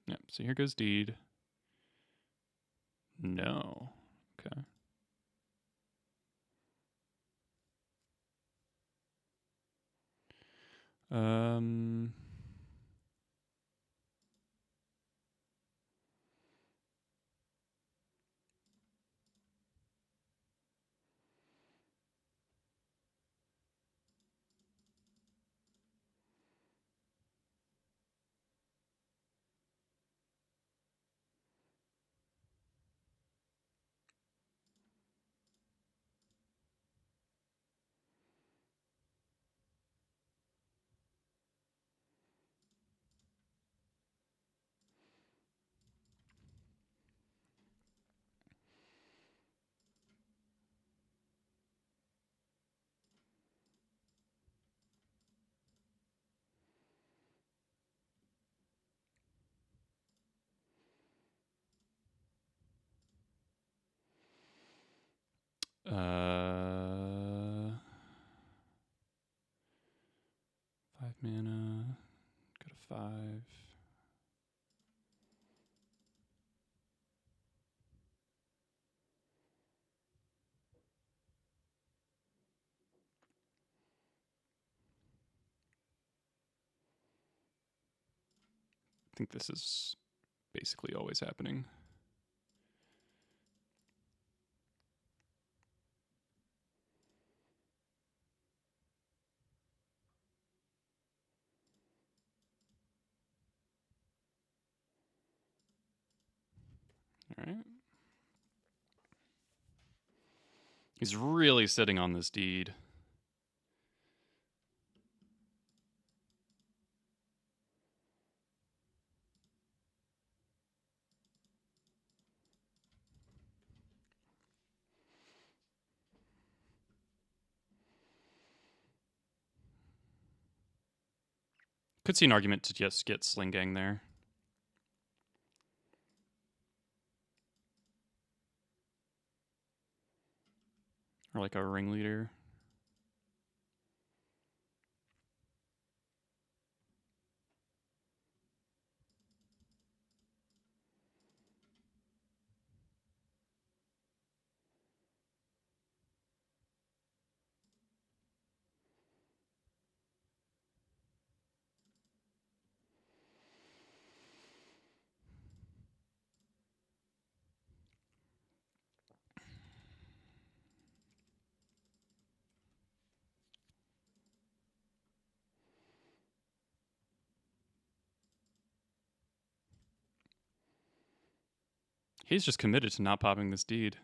Yep, so here goes deed. No. Okay. Uh, 5 mana. Go to 5. I think this is basically always happening. All right. He's really sitting on this deed. Could see an argument to just get Sling Gang there. Or like a ringleader. He's just committed to not popping this deed.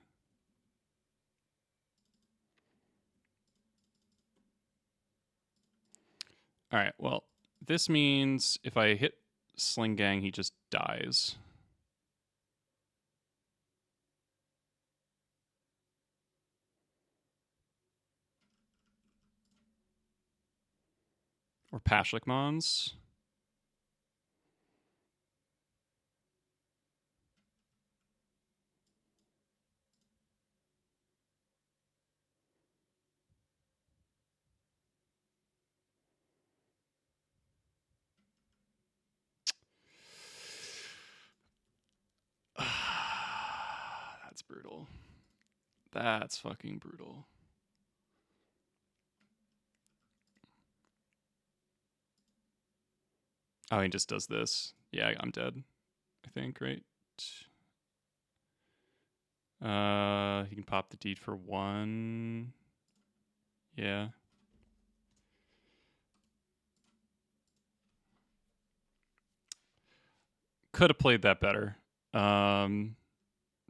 All right, well, this means if I hit Sling Gang, he just dies. Or Pashlik Mons. That's brutal. That's fucking brutal. Oh, he just does this. Yeah, I'm dead. I think, right? He can pop the deed for 1. Yeah. Could have played that better.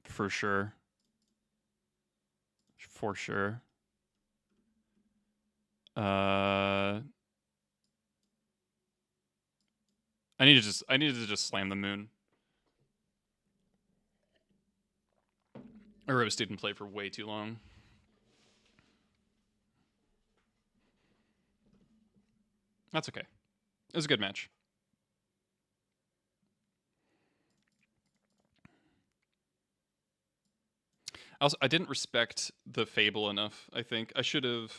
For sure. For sure. I needed to just slam the moon. I roasted and played for way too long. That's okay. It was a good match. Also, I didn't respect the Fable enough. I think I should have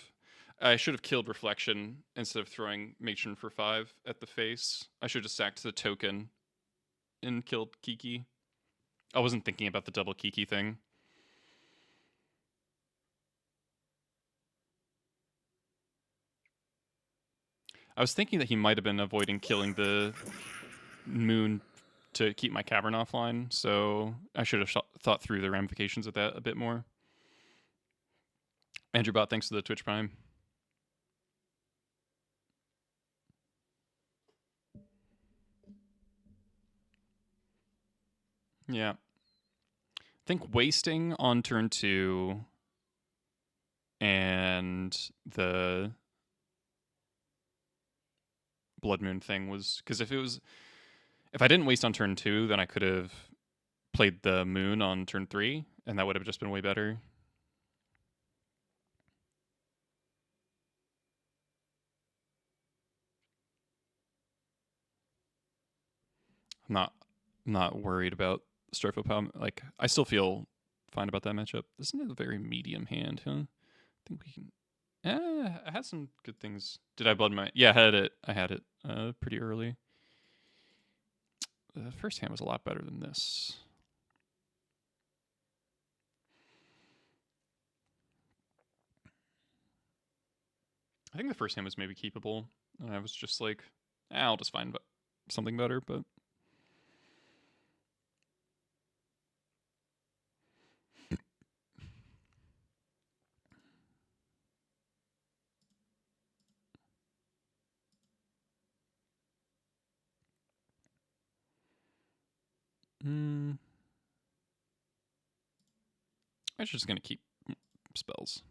killed Reflection instead of throwing Matron for 5 at the face. I should have sacked the token and killed Kiki. I wasn't thinking about the double Kiki thing. I was thinking that he might have been avoiding killing the moon to keep my cavern offline, so I should have thought through the ramifications of that a bit more. Andrew Bot, thanks for the Twitch Prime. Yeah. I think wasting on turn 2 and the Blood Moon thing was... Because if I didn't waste on turn 2, then I could have played the moon on turn 3, and that would have just been way better. I'm not worried about Stryfo Power. Like, I still feel fine about that matchup. This is a very medium hand, huh? I think we can... I had some good things. Did I blood my... Yeah, I had it pretty early. The first hand was a lot better than this. I think the first hand was maybe keepable. And I was just like, I'll just find something better, but... I'm just going to keep spells.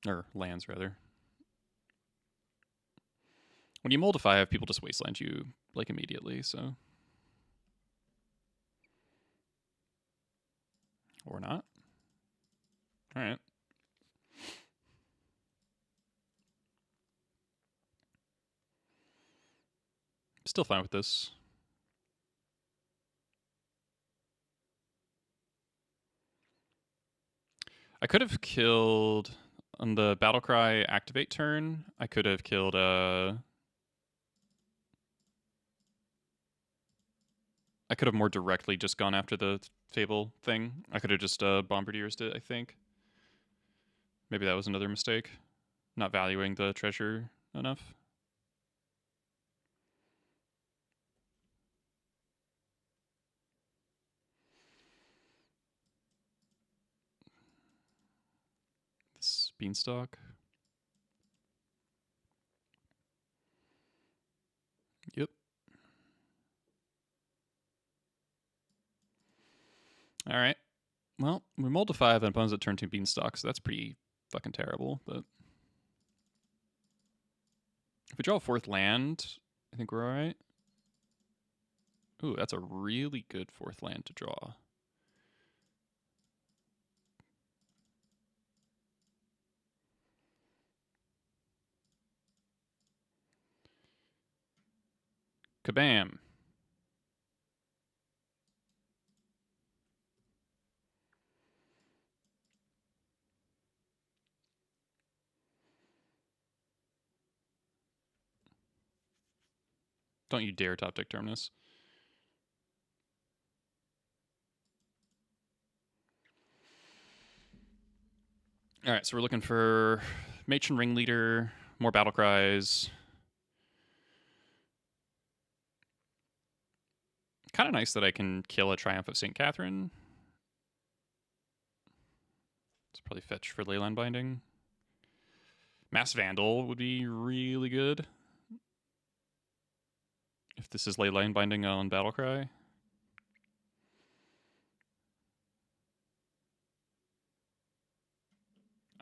Or lands, rather. When you Moldify, people just wasteland you like immediately, so. Or not. All right. Still fine with this. I could have killed on the Battlecry activate turn. I could have killed I could have more directly just gone after the Fable thing. I could have just Bombardiersed it, I think. Maybe that was another mistake. Not valuing the treasure enough. This Beanstalk. Yep. All right. Well, we mulled to 5 and opponents that turn 2 Beanstalk, so that's pretty fucking terrible. But if we draw a 4th land, I think we're all right. Ooh, that's a really good 4th land to draw. Kabam. Don't you dare top deck Terminus. All right, so we're looking for Matron Ringleader, more battle cries. Kind of nice that I can kill a Triumph of St. Catherine. It's probably fetch for Leyline Binding. Mass Vandal would be really good. If this is Leyline Binding on Battlecry.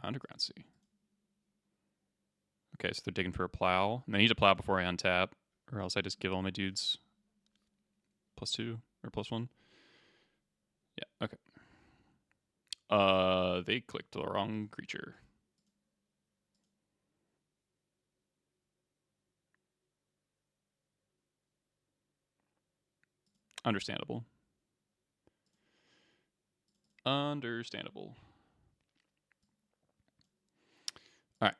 Underground Sea. Okay, so they're digging for a plow. And they need to plow before I untap, or else I just give all my dudes +2 or +1. Yeah, okay. They clicked the wrong creature. Understandable. Understandable. All right.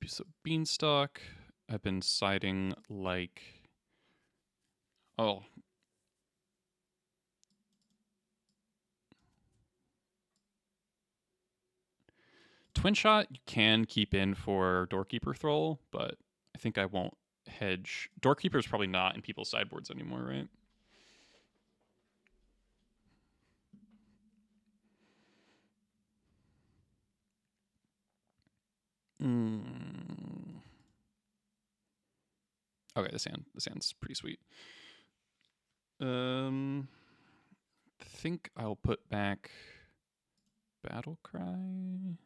So Beanstalk, I've been siding like, oh. Twin Shot you can keep in for Doorkeeper Thrall, but I think I won't hedge. Doorkeeper is probably not in people's sideboards anymore, right? Okay, the sand's pretty sweet. I think I'll put back Battlecry.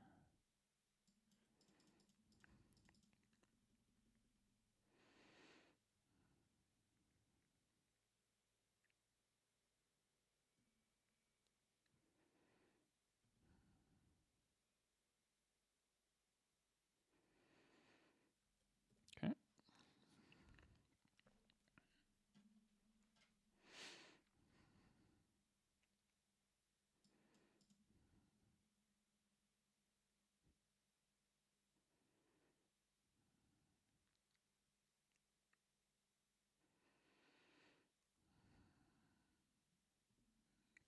Okay.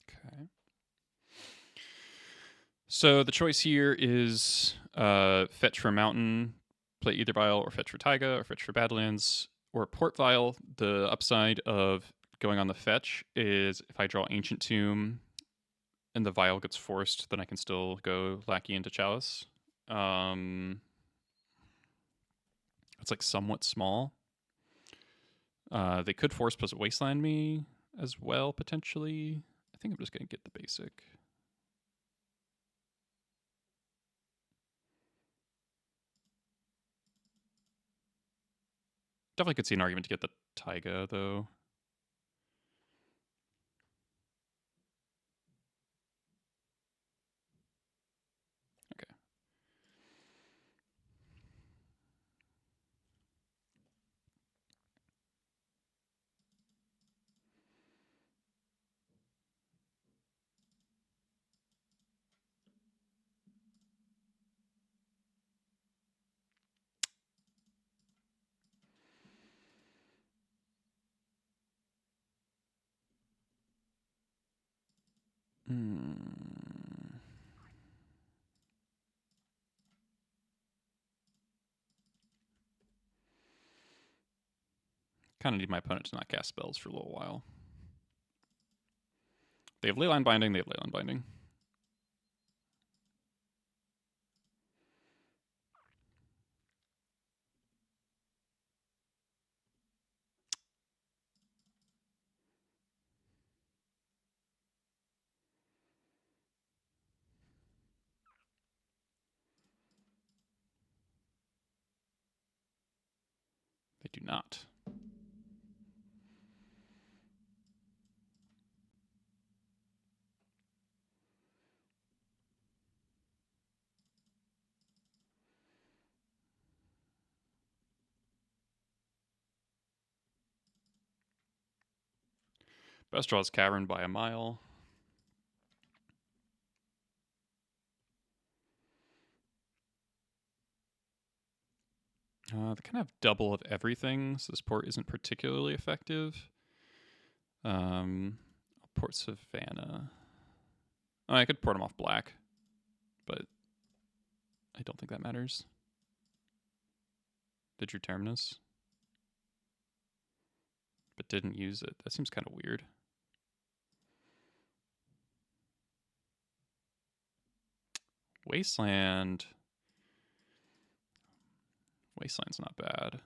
Okay. So the choice here is fetch for Mountain, play either Vial, or fetch for Taiga, or fetch for Badlands, or Port Vial. The upside of going on the fetch is if I draw Ancient Tomb and the Vial gets forced, then I can still go Lackey into Chalice. It's like somewhat small. They could force plus Wasteland me as well, potentially. I think I'm just going to get the basic. Definitely could see an argument to get the Taiga, though. Okay. Kind of need my opponent to not cast spells for a little while. They have Leyline Binding, they have Leyline Binding. They do not. Best draws Cavern by a mile. They kind of have double of everything, so this port isn't particularly effective. Port Savannah. Oh, I could port him off black, but I don't think that matters. Did you Terminus? But didn't use it. That seems kind of weird. Wasteland. Wasteland's not bad.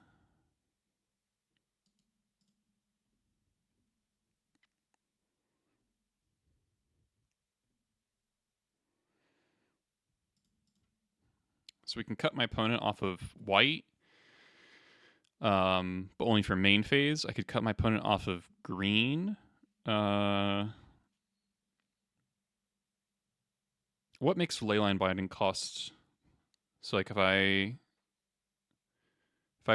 So we can cut my opponent off of white, but only for main phase. I could cut my opponent off of green. What makes Leyline Binding cost? So like if I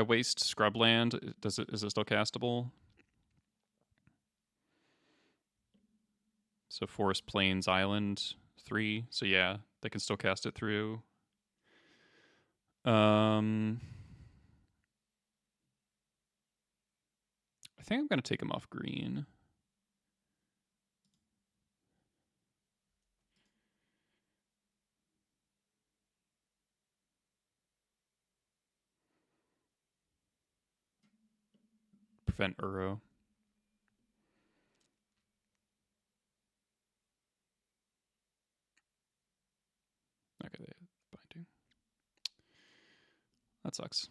waste Scrubland, is it still castable? So Forest Plains Island 3. So yeah, they can still cast it through. I think I'm gonna take him off green. Prevent Uro. Okay, they have binding. That sucks.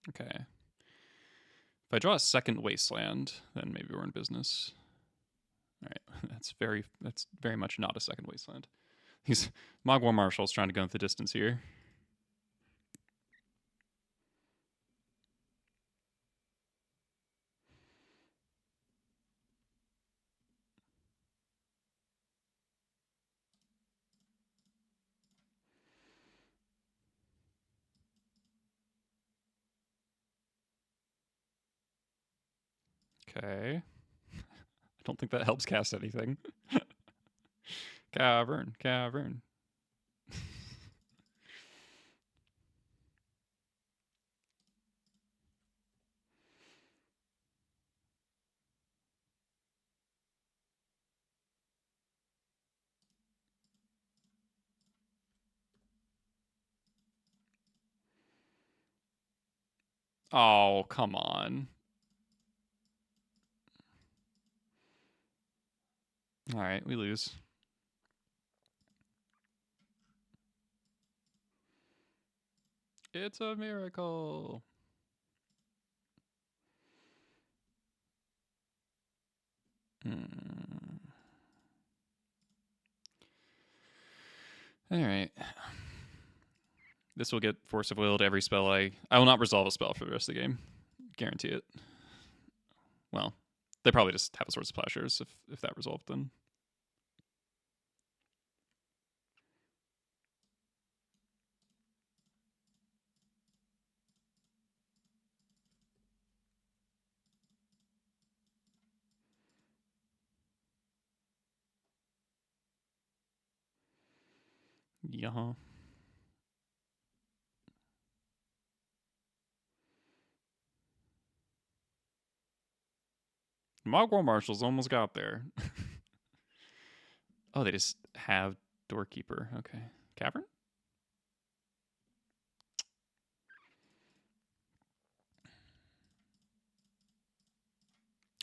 Okay. If I draw a second Wasteland, then maybe we're in business. All right, that's very much not a second Wasteland. He's Mogwai Marshall's trying to go into the distance here. Okay. I don't think that helps cast anything. Cavern. Oh, come on. All right, we lose. It's a miracle. All right. This will get Force of Will to every spell I will not resolve a spell for the rest of the game. Guarantee it. Well, they probably just have a Swords of Plowshares if that resolved then. Yeah. Mogwai Marshals almost got there. Oh, they just have Doorkeeper. Okay. Cavern?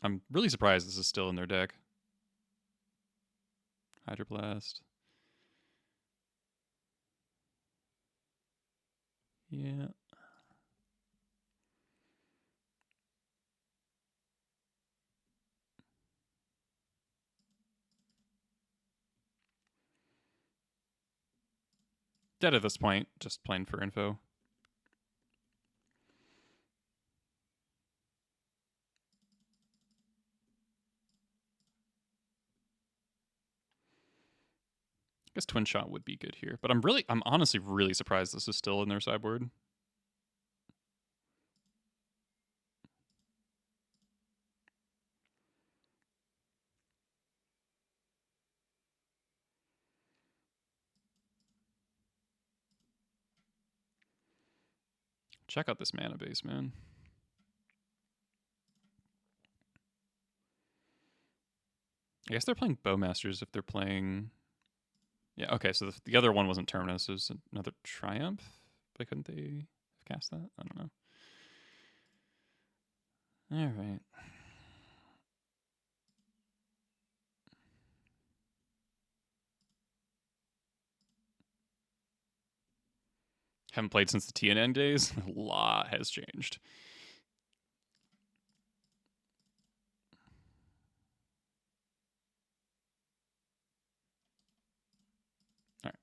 I'm really surprised this is still in their deck. Hydroblast. Yeah. Dead at this point, just playing for info. I guess Twin Shot would be good here, but I'm honestly really surprised this is still in their sideboard. Check out this mana base, man. I guess they're playing Bowmasters if they're playing... Yeah, okay, so the other one wasn't Terminus. It was another Triumph. Why couldn't they have cast that? I don't know. All right. Haven't played since the TNN days. A lot has changed. All right.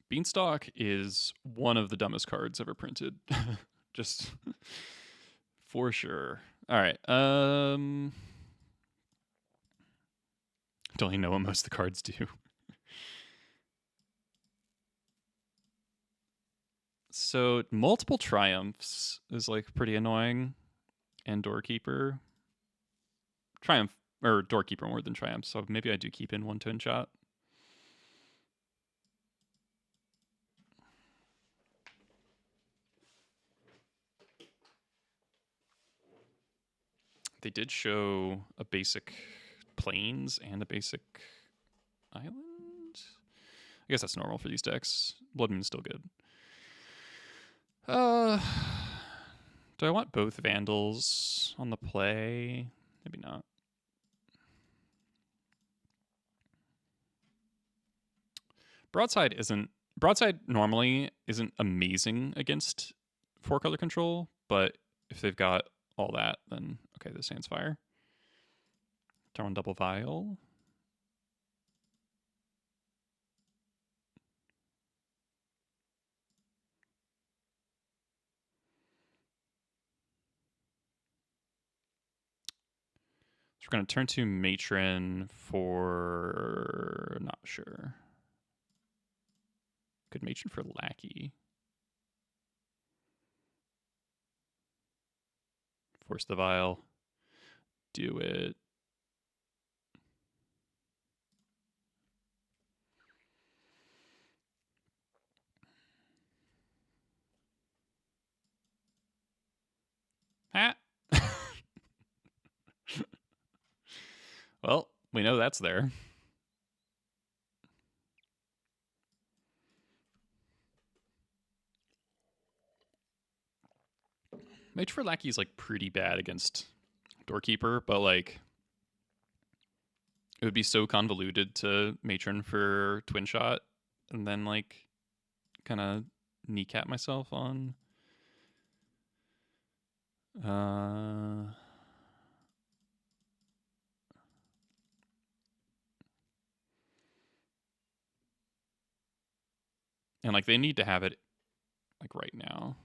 Beanstalk is one of the dumbest cards ever printed. Just for sure. All right. Don't even know what most of the cards do. So multiple Triumphs is like pretty annoying, and Doorkeeper. Triumph or Doorkeeper more than Triumph, so maybe I do keep in one Twin Shot. They did show a basic Plains and a basic Island. I guess that's normal for these decks. Blood Moon's still good. Do I want both Vandals on the play? Maybe not. Broadside normally isn't amazing against 4-color control, but if they've got all that, then okay, this hand's fire. Turn on double vial. So we're going to turn to Matron for... not sure. Good Matron for Lackey. Force the Vial. Do it. Ah. Well, we know that's there. Mage for Lackey is like pretty bad against Doorkeeper, but like it would be so convoluted to matron for twin shot and then like kind of kneecap myself on and like they need to have it like right now.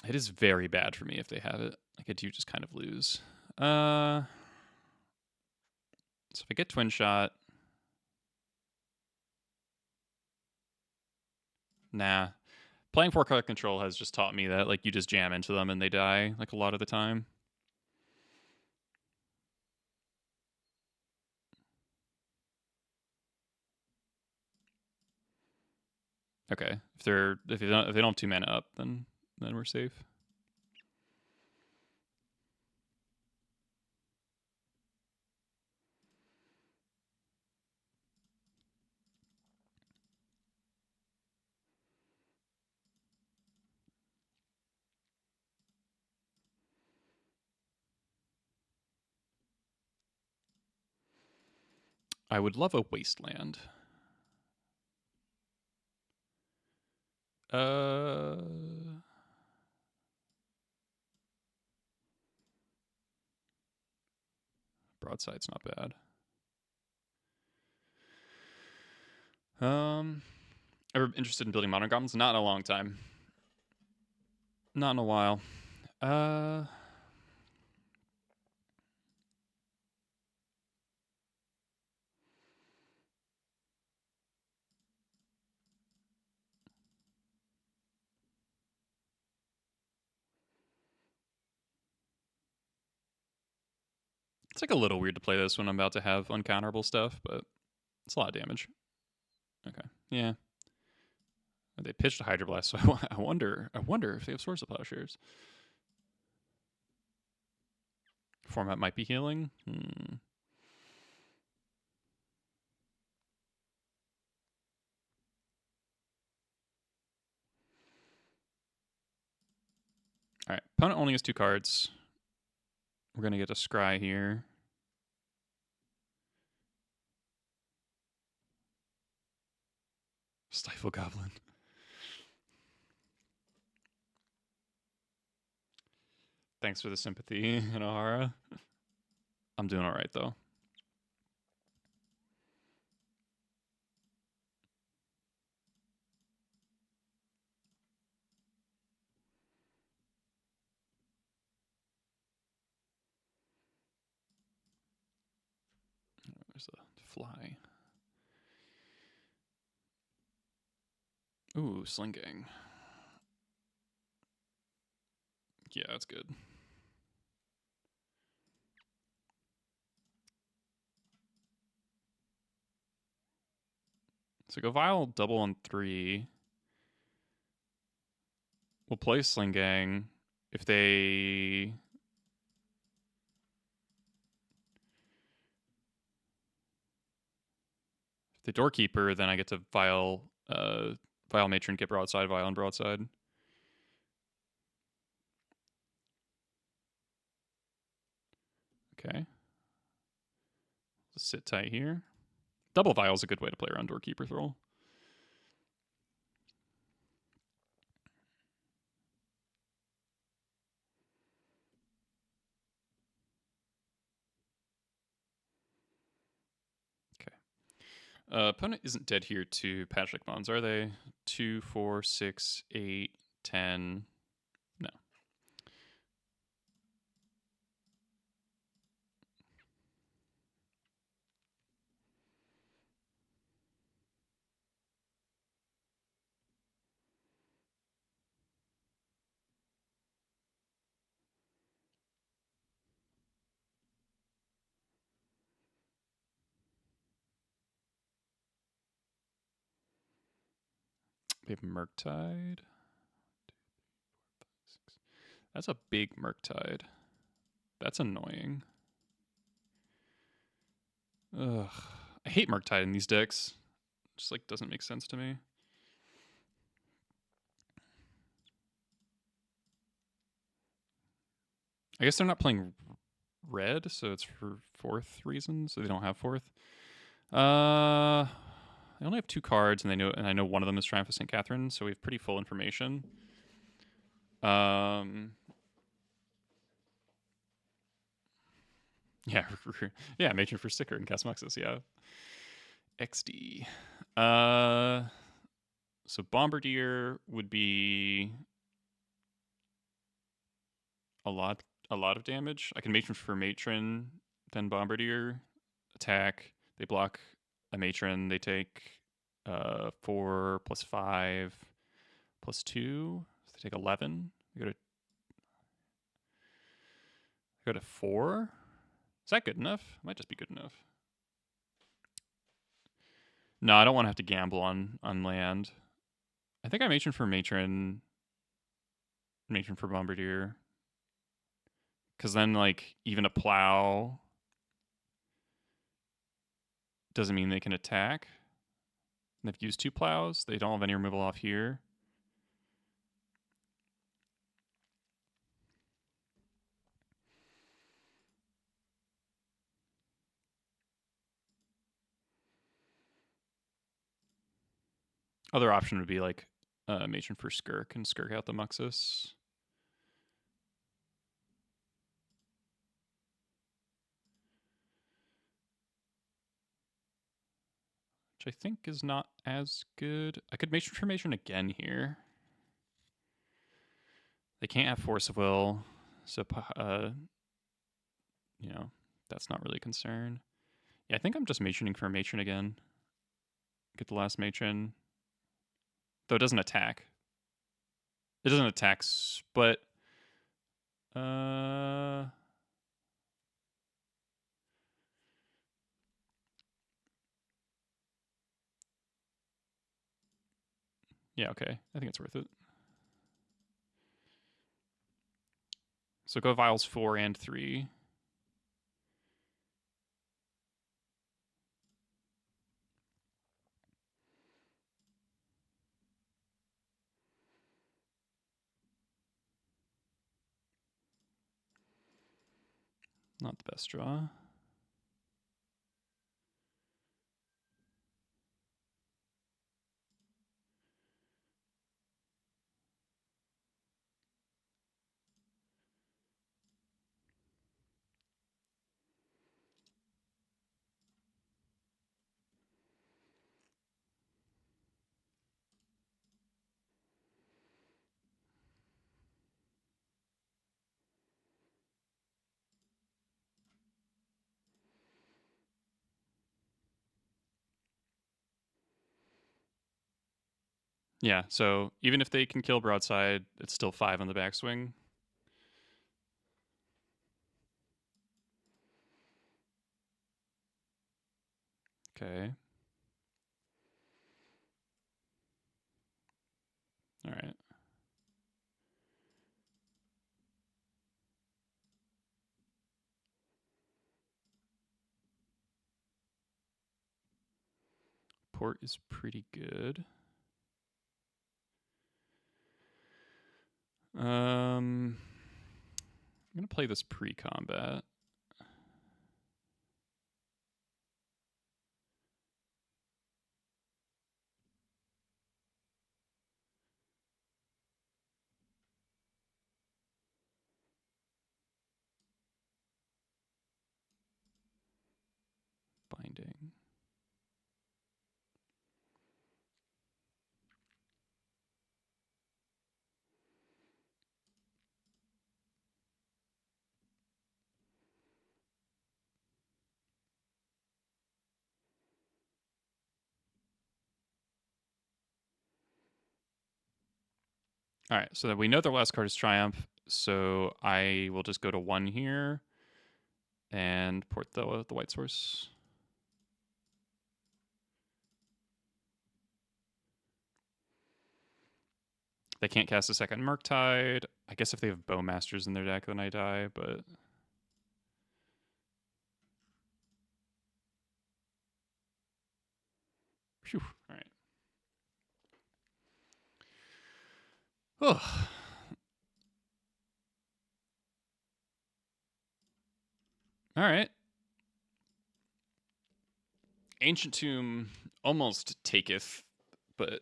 It is very bad for me if they have it. Like I do just kind of lose. So if I get twin shot, nah. Playing 4-card control has just taught me that like you just jam into them and they die like a lot of the time. Okay, if they don't have 2 mana up, then we're safe. I would love a wasteland. Broadside's not bad. Ever interested in building modern goblins? Not in a long time. Not in a while. It's like a little weird to play this when I'm about to have uncounterable stuff, but it's a lot of damage. Okay, yeah. They pitched a Hydroblast, so I wonder if they have Swords of Plowshares. Format might be healing. All right, opponent only has 2 cards. We're gonna get a Scry here. Stryfo Goblin. Thanks for the sympathy, Inohara. I'm doing all right though. There's a fly. Ooh, Sling Gang. Yeah, that's good. So go Vial double on 3. We'll play Sling Gang. If they Doorkeeper, then I get to Vial Matron, get Broadside, Vial, and Broadside. Okay. Just sit tight here. Double Vial is a good way to play around Doorkeeper's role. Opponent isn't dead here to Patchlick Bonds, are they? 2, 4, 6, 8, 10. No. We have Murktide. That's a big Murktide. That's annoying. Ugh. I hate Murktide in these decks. Just like doesn't make sense to me. I guess they're not playing red, so it's for fourth reasons. So they don't have fourth. They only have 2 cards, and I know one of them is Triumph of St. Catherine, so we have pretty full information. Yeah, yeah, Matron for sticker and cast Muxus, yeah. XD. So Bombardier would be a lot of damage. I can Matron for Matron, then Bombardier, attack. They block a Matron. They take 4 plus 5 plus 2. So they take 11. They go to 4. Is that good enough? It might just be good enough. No, I don't want to have to gamble on land. I think I Matron for Matron for Bombardier. Because then, like, even a plow doesn't mean they can attack. They've used 2 plows. They don't have any removal off here. Other option would be like Matron for Skirk and Skirk out the Muxus. Which I think is not as good. I could Matron for Matron again here. They can't have Force of Will, so you know, that's not really a concern. Yeah, I think I'm just Matroning for Matron again. Get the last Matron. Though it doesn't attack. It doesn't attack, but yeah, okay. I think it's worth it. So go Vials 4 and 3. Not the best draw. Yeah, so even if they can kill Broadside, it's still 5 on the backswing. Okay. All right. Port is pretty good. I'm going to play this pre-combat. Binding. All right, so we know their last card is Triumph, so I will just go to 1 here and port the white source. They can't cast a second Murktide. I guess if they have Bowmasters in their deck, then I die, but... Phew, all right. Oh. All right. Ancient Tomb almost taketh, but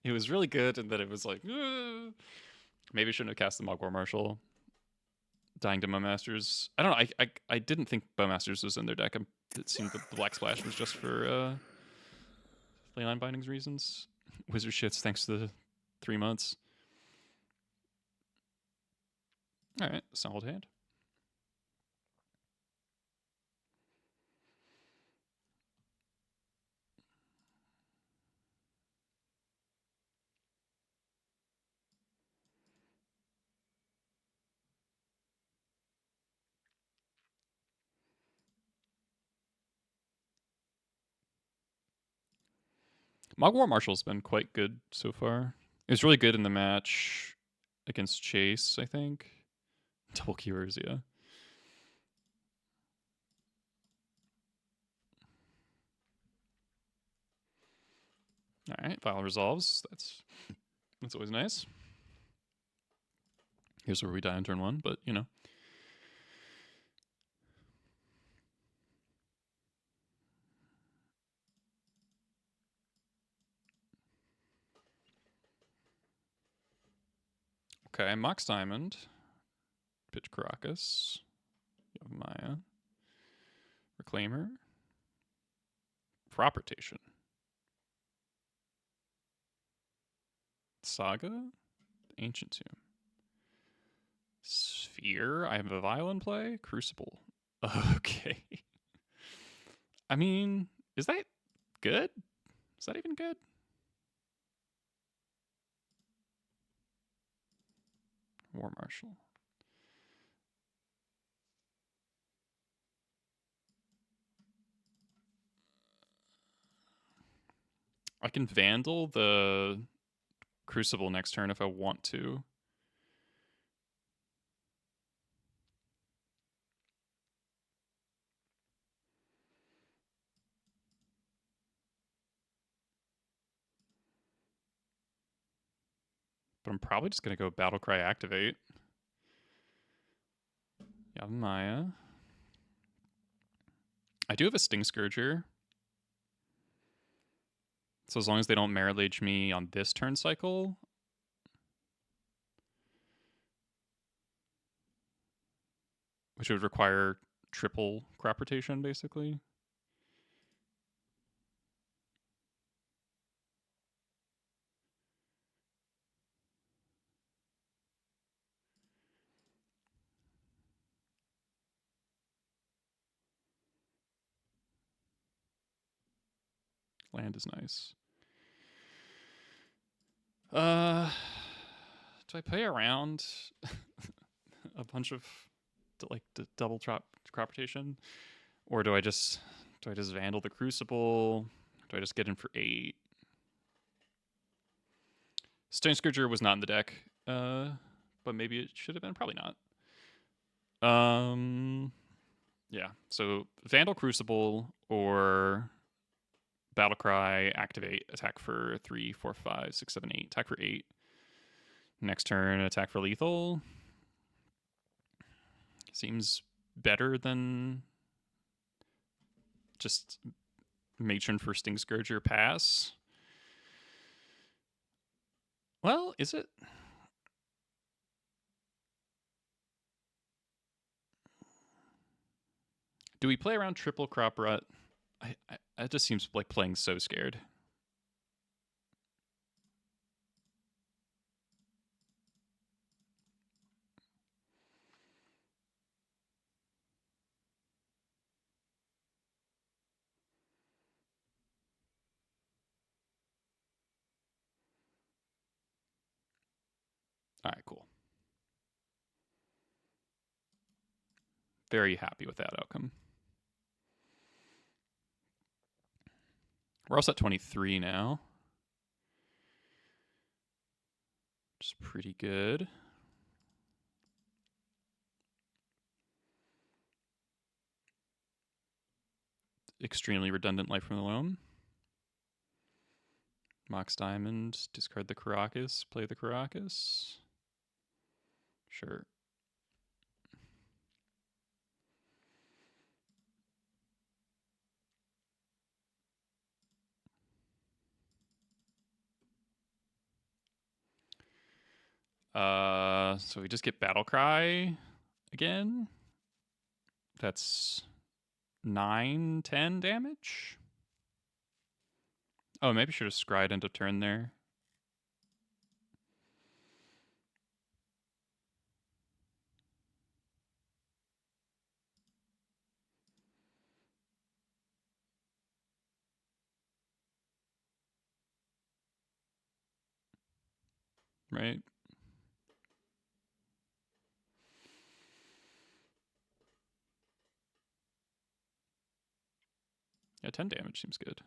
it was really good, and then it was like, maybe I shouldn't have cast the Mogwai Marshal. Dying to Bowmasters. I don't know. I didn't think Bowmasters was in their deck. It seemed the Black Splash was just for Leyline Bindings reasons. Wizard shits thanks to the 3 months. All right, solid hand. Mogwai Marshal's been quite good so far. It was really good in the match against Chase, I think. Double Cures, yeah. All right, Vial resolves. That's always nice. Here's where we die on turn 1, but you know. Okay, Mox Diamond. Pitch Caracas. You have Maya. Reclaimer. Propertation. Saga. Ancient Tomb. Sphere. I have a Vial in play. Crucible. Okay. I mean, is that good? Is that even good? War Marshal. I can Vandal the Crucible next turn if I want to. But I'm probably just going to go Battlecry activate. Yeah, Maya. I do have a Sting Scourger. So as long as they don't Merit Lage me on this turn cycle. Which would require triple crop rotation, basically. Land is nice. Do I play around a bunch of double crop rotation, or do I just Vandal the Crucible? Do I just get in for 8? Stone Scourger was not in the deck, but maybe it should have been. Probably not. Yeah. So Vandal Crucible or Battlecry activate, attack for 3, 4, 5, 6, 7, 8. Attack for 8. Next turn, attack for lethal. Seems better than just Matron for Sting Scourger pass. Well, is it? Do we play around triple crop rut? It just seems like playing so scared. All right, cool. Very happy with that outcome. We're also at 23 now. Which is pretty good. Extremely redundant Life from the Loam. Mox Diamond, discard the Caracas, play the Caracas. Sure. So we just get Battle Cry again. That's 9, 10 damage. Oh, maybe should have scryed into turn there. Right? Yeah, 10 damage seems good.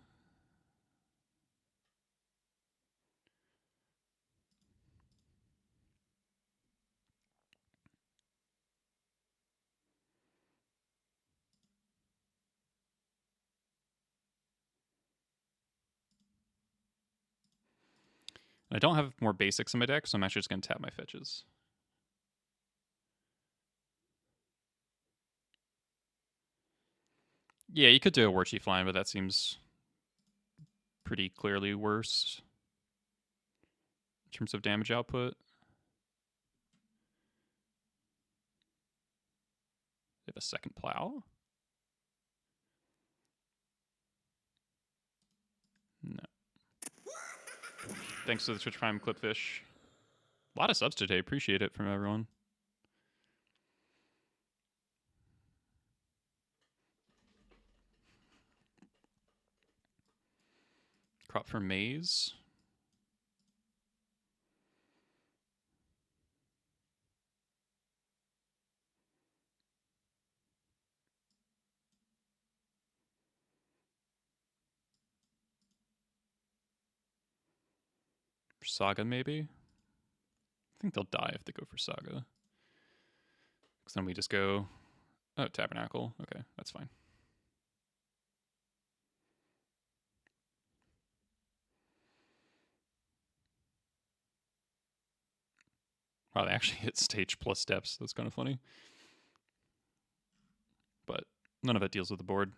I don't have more basics in my deck, so I'm actually just going to tap my fetches. Yeah, you could do a War Chief line, but that seems pretty clearly worse in terms of damage output. They have a second plow? No. Thanks to the Twitch Prime Clipfish. A lot of subs today. Appreciate it from everyone. Crop for Maze. Saga, maybe? I think they'll die if they go for Saga. Because then we just go... Oh, Tabernacle. Okay, that's fine. Wow, they actually hit stage plus steps. That's kind of funny. But none of it deals with the board.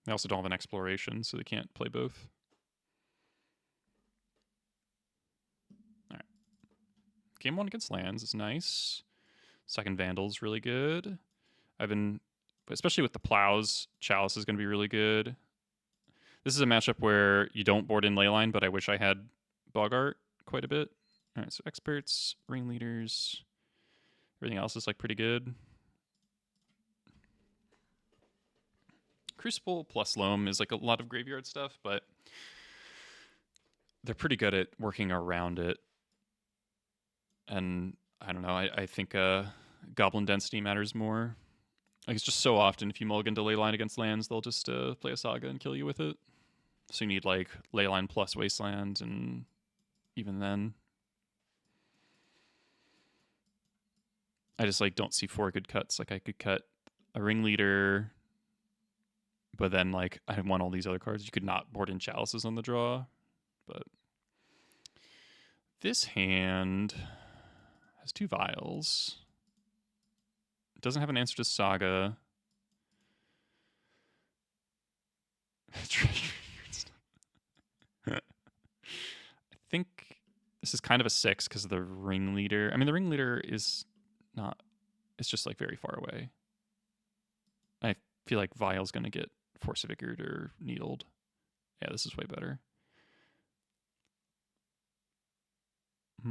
They also don't have an exploration, so they can't play both. Alright. Game 1 against lands is nice. Second Vandal's really good. Especially with the plows, Chalice is going to be really good. This is a matchup where you don't board in Leyline, but I wish I had Bogart quite a bit. Alright, so experts, ringleaders, everything else is like pretty good. Crucible plus Loam is like a lot of graveyard stuff, but they're pretty good at working around it. And I don't know, I think Goblin density matters more. Like, it's just so often if you mulligan to Leyline against lands, they'll just play a Saga and kill you with it. So you need like Leyline plus Wasteland, and even then, I just like don't see 4 good cuts. Like, I could cut a Ringleader, but then like I want all these other cards. You could not board in Chalices on the draw, but this hand has 2 Vials. It doesn't have an answer to Saga. I think this is kind of a 6 because of the Ringleader. I mean, the Ringleader is not... It's just like very far away. I feel like Vial's going to get Force of Vigor or Needled. Yeah, this is way better. I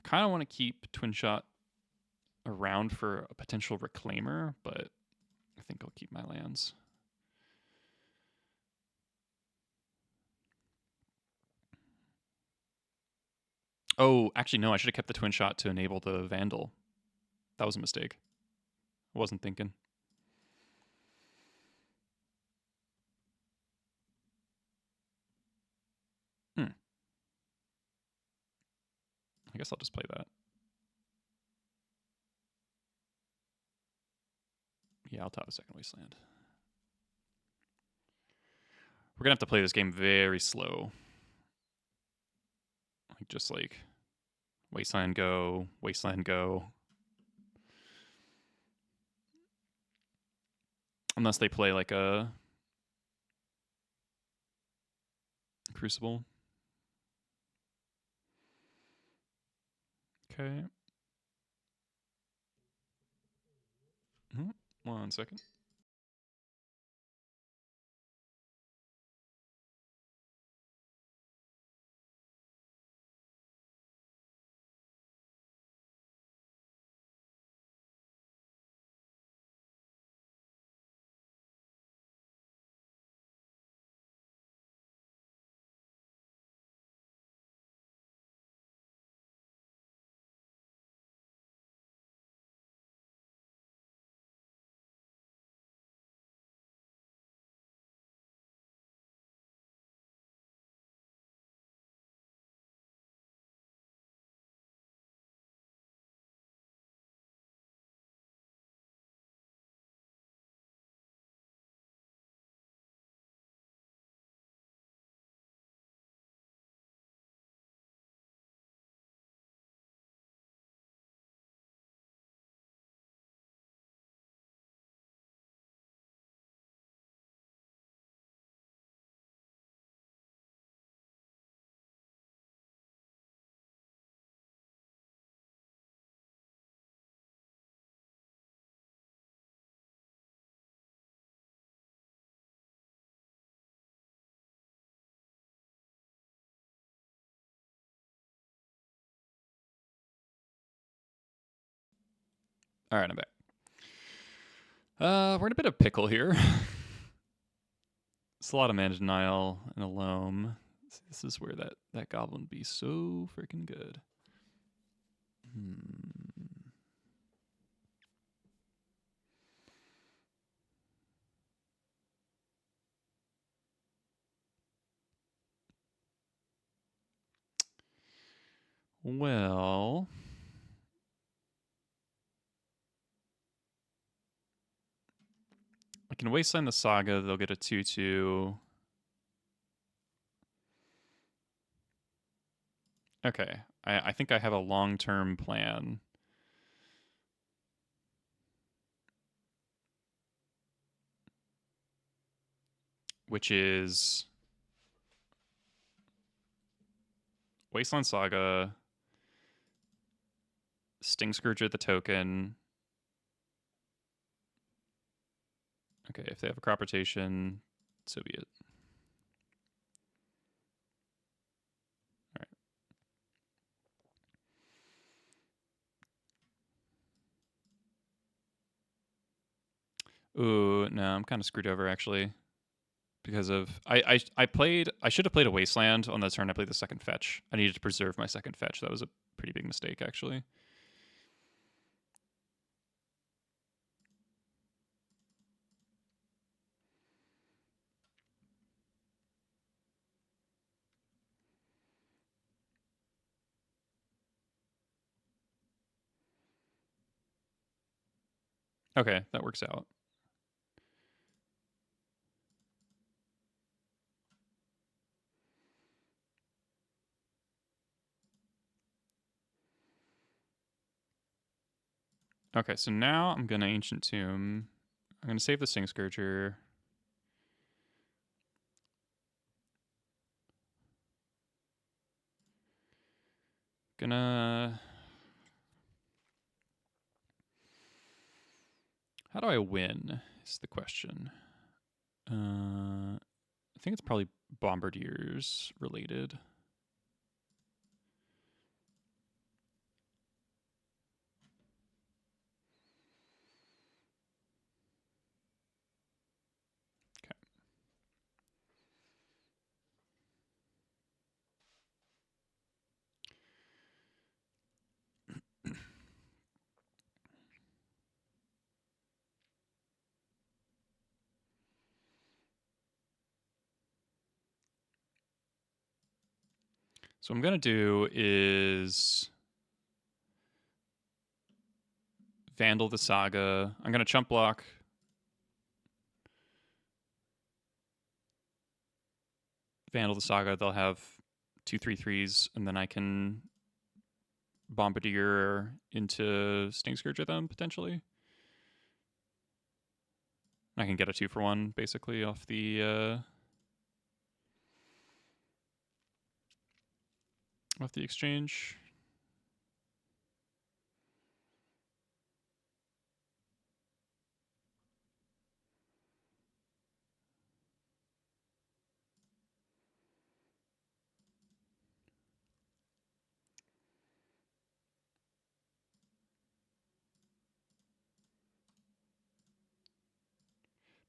kind of want to keep Twin Shot around for a potential Reclaimer, but I think I'll keep my lands. Oh, actually, no, I should have kept the Twin Shot to enable the Vandal. That was a mistake. I wasn't thinking. I guess I'll just play that. Yeah, I'll top a second Wasteland. We're going to have to play this game very slow. Like, just like Wasteland go, Wasteland go. Unless they play like a Crucible. Okay. 1 second. All right, I'm back. We're in a bit of pickle here. It's a lot of mana denial and a loam. This is where that goblin would be so freaking good. Well, I can Wasteland the Saga. They'll get a 2/2. Okay, I think I have a long-term plan. Which is Wasteland Saga, Sting Scourge at the token. Okay, if they have a crop rotation, so be it. All right. Ooh, no, I'm kind of screwed over actually. Because of I should have played a Wasteland on the turn I played the second fetch. I needed to preserve my second fetch. That was a pretty big mistake actually. Okay, that works out. Okay, so now I'm gonna Ancient Tomb. I'm gonna save the Sting Scourger. Gonna... How do I win is the question. I think it's probably Bombardiers related. Okay. So what I'm gonna do is Vandal the Saga. I'm gonna chump block. Vandal the Saga. They'll have 2/3/3s, and then I can Bombardier into Sting Scourge at them potentially. I can get a 2-for-1 basically off the off the exchange.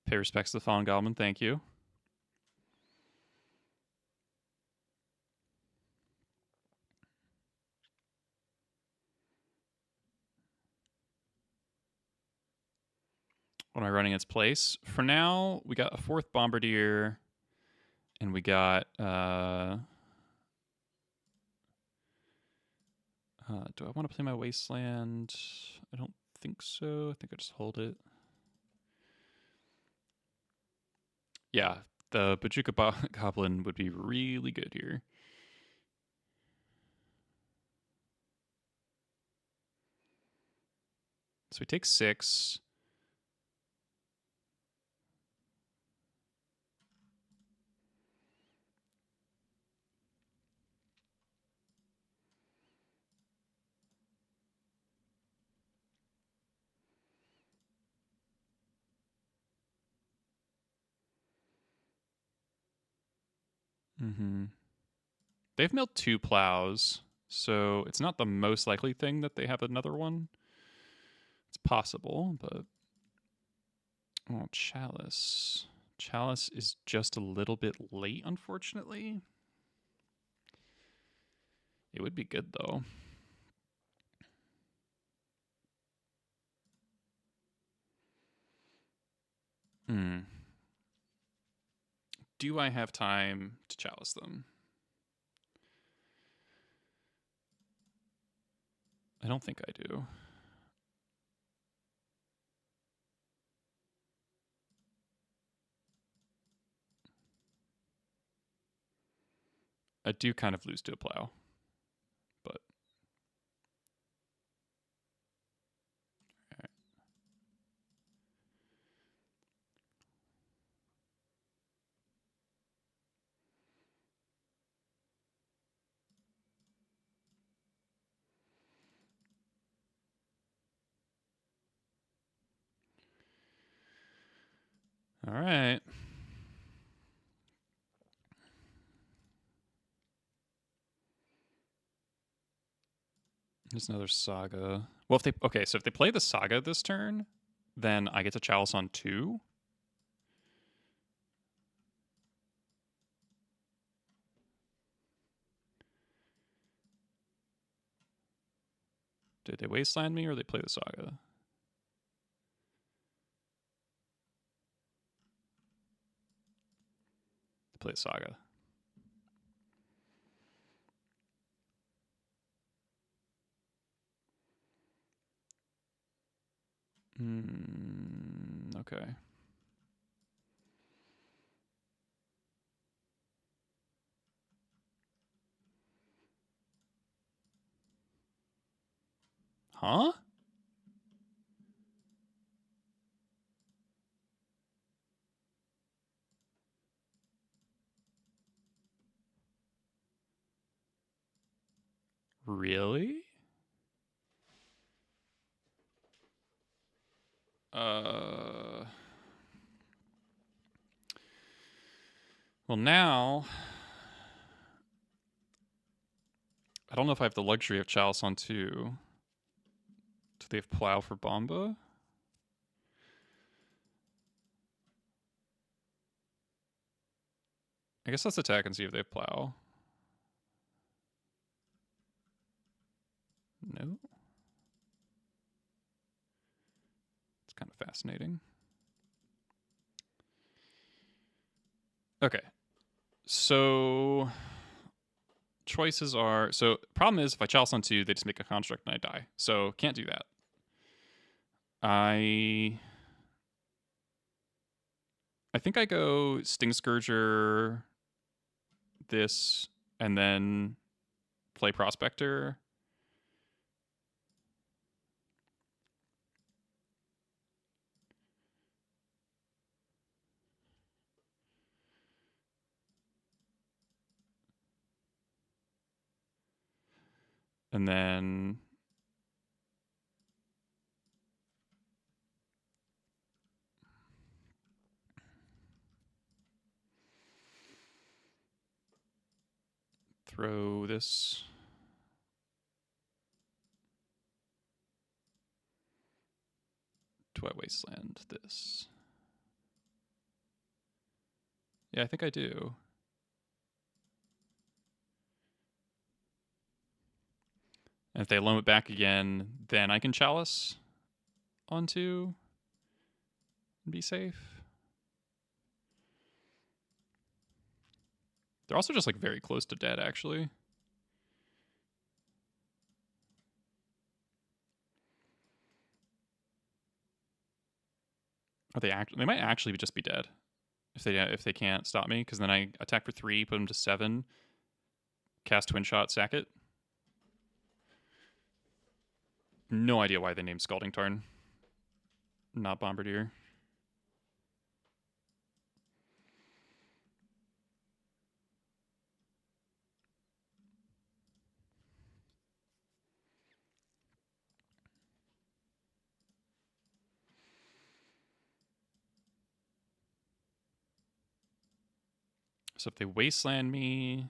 Pay respects to the fallen goblin. Thank you. What am I running its place? For now, we got a 4th Bombardier, and we got... do I want to play my Wasteland? I don't think so. I think I just hold it. Yeah, the Bog Goblin would be really good here. So we take 6. They've milled 2 plows, so it's not the most likely thing that they have another one. It's possible, but... Oh, Chalice. Chalice is just a little bit late, unfortunately. It would be good, though. Do I have time to Chalice them? I don't think I do. I do kind of lose to a plow, but... All right. There's another Saga. Well, if they... Okay, so if they play the Saga this turn, then I get to Chalice on 2. Did they Wasteland me or they play the Saga? They play the Saga. Okay. Huh? Really? Well, now... I don't know if I have the luxury of Chalice on 2. Do they have Plow for Bomba? I guess let's attack and see if they have Plow. No. It's kind of fascinating. Okay. So... choices are... So, problem is, if I Chalice on 2, they just make a construct and I die. So, can't do that. I think I go Sting Scourger this and then play Prospector. And then throw this. Do I wasteland this? Yeah, I think I do. And if they loam it back again, then I can chalice onto and be safe. They're also just like very close to dead, actually. Are they they might actually just be dead if they can't stop me, because then I attack for 3, put them to 7, cast Twin Shot, sack it. No idea why they named Scalding Tarn, not Bombardier. So if they wasteland me,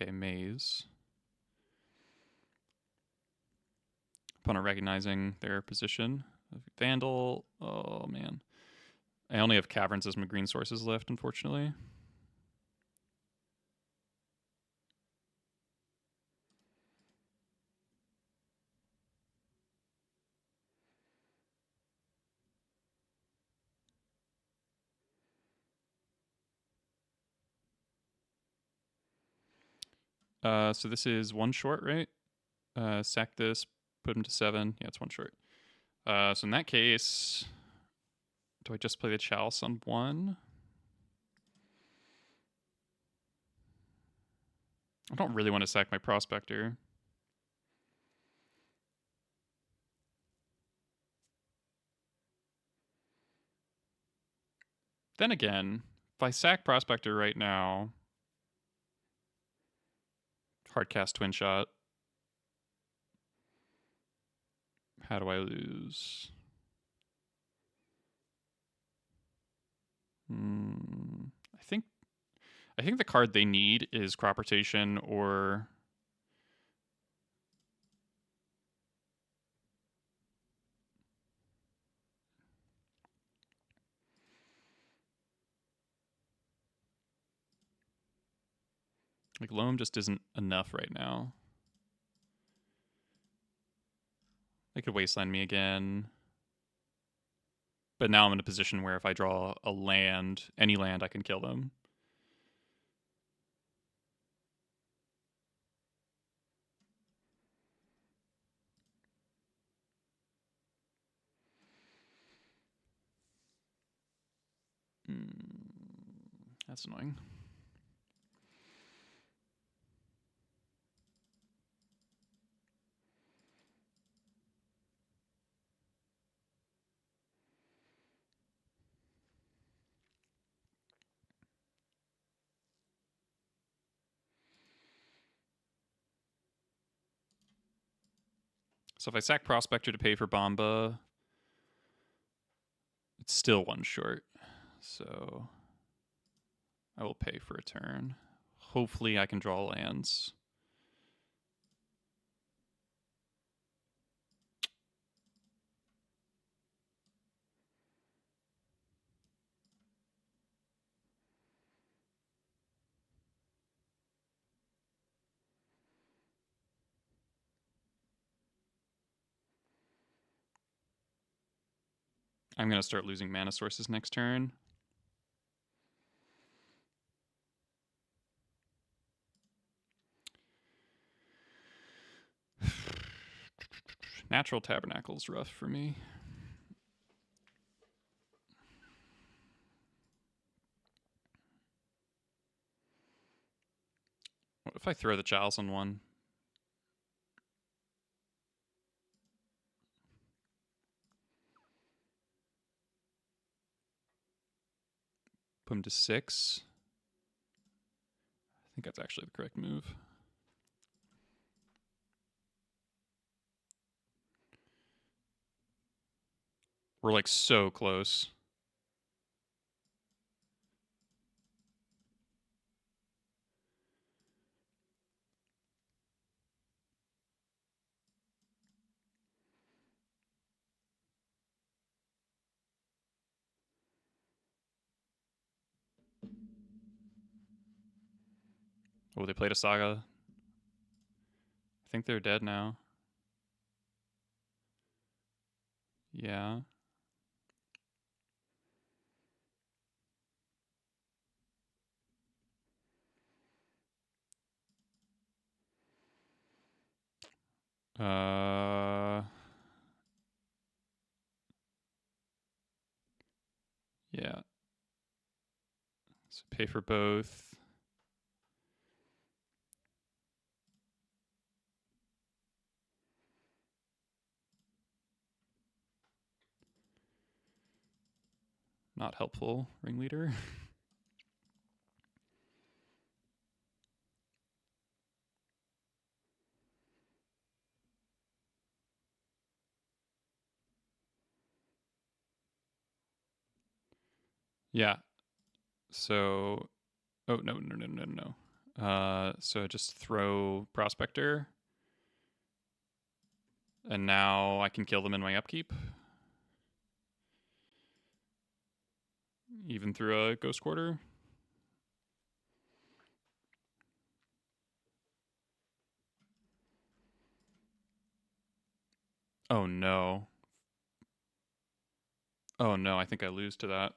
okay, maze. Opponent recognizing their position. Vandal, oh man. I only have caverns as my green sources left, unfortunately. So this is 1 short, right? Sack this, put him to 7. Yeah, it's 1 short. So in that case, do I just play the Chalice on 1? I don't really want to sack my Prospector. Then again, if I sack Prospector right now, hardcast Twin Shot. How do I lose? I think the card they need is Crop Rotation or like Loam just isn't enough right now. They could wasteland me again. But now I'm in a position where if I draw a land, any land, I can kill them. That's annoying. So if I sack Prospector to pay for Bomba, it's still 1 short. So I will pay for a turn. Hopefully I can draw lands. I'm going to start losing mana sources next turn. Natural Tabernacle's rough for me. What if I throw the Chalice on 1? Put him to 6. I think that's actually the correct move. We're like so close. Oh, they played a Saga. I think they're dead now. Yeah. Yeah. So pay for both. Not helpful, ringleader. Yeah. So, oh, no. So just throw Prospector. And now I can kill them in my upkeep. Even through a Ghost Quarter. Oh no. Oh no, I think I lose to that.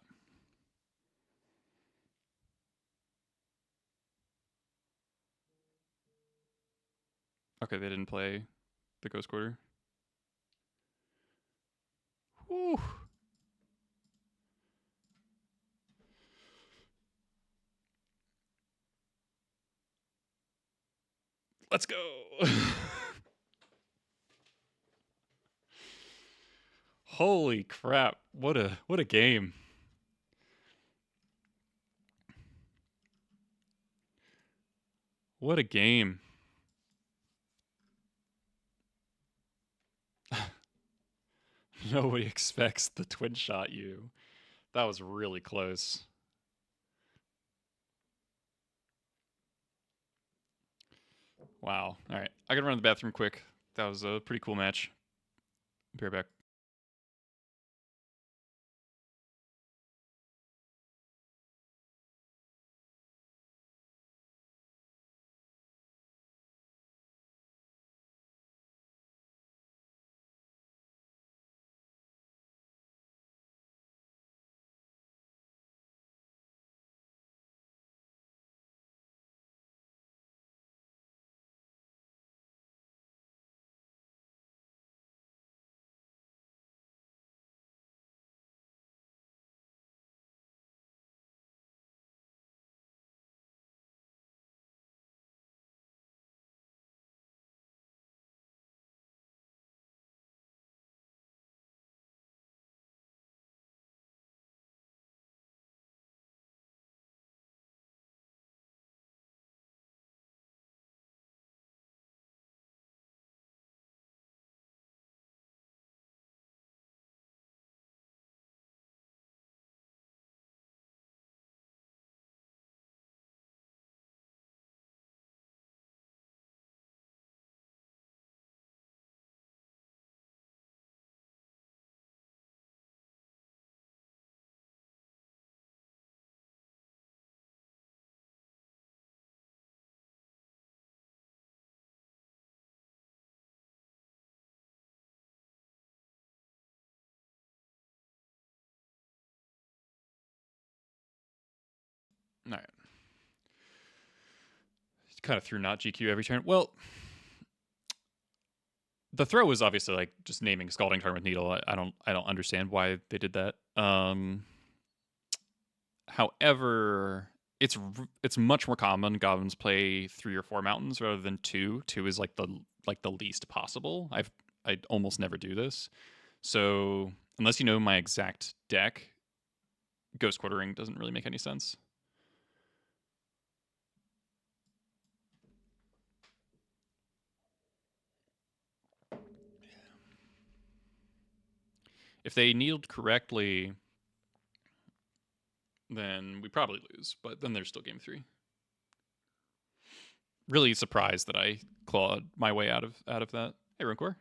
Okay, they didn't play the Ghost Quarter. Whew. Let's go. Holy crap. What a game. What a game. Nobody expects the twin shot you. That was really close. Wow. All right. I gotta run to the bathroom quick. That was a pretty cool match. Be right back. All right. Kind of threw not GQ every turn. Well, the throw was obviously like just naming Scalding Tarn with Needle. I don't understand why they did that. However, it's much more common goblins play 3 or 4 mountains rather than 2. 2 is like the least possible. I almost never do this. So unless you know my exact deck, Ghost Quartering doesn't really make any sense. If they needled correctly, then we probably lose, but then there's still game 3. Really surprised that I clawed my way out of that. Hey, Runkor.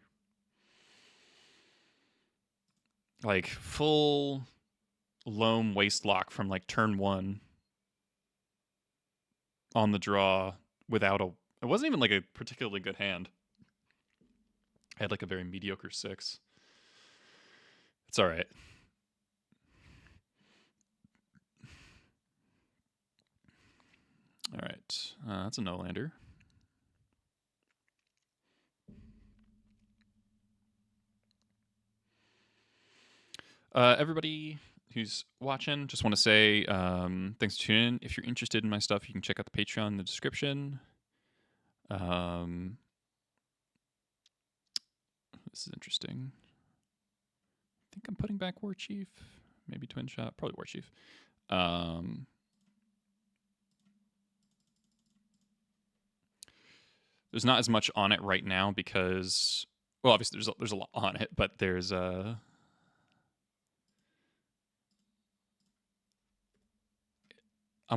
Like full loam waste lock from like turn 1 on the draw without a. It wasn't even like a particularly good hand. I had like a very mediocre 6. It's all right. All right, that's a no-lander. Everybody who's watching, just want to say thanks for tuning in. If you're interested in my stuff, you can check out the Patreon in the description. This is interesting. I think I'm putting back War Chief. Maybe Twin Shot. Probably War Chief. There's not as much on it right now because, well, obviously there's a lot on it, but there's I'm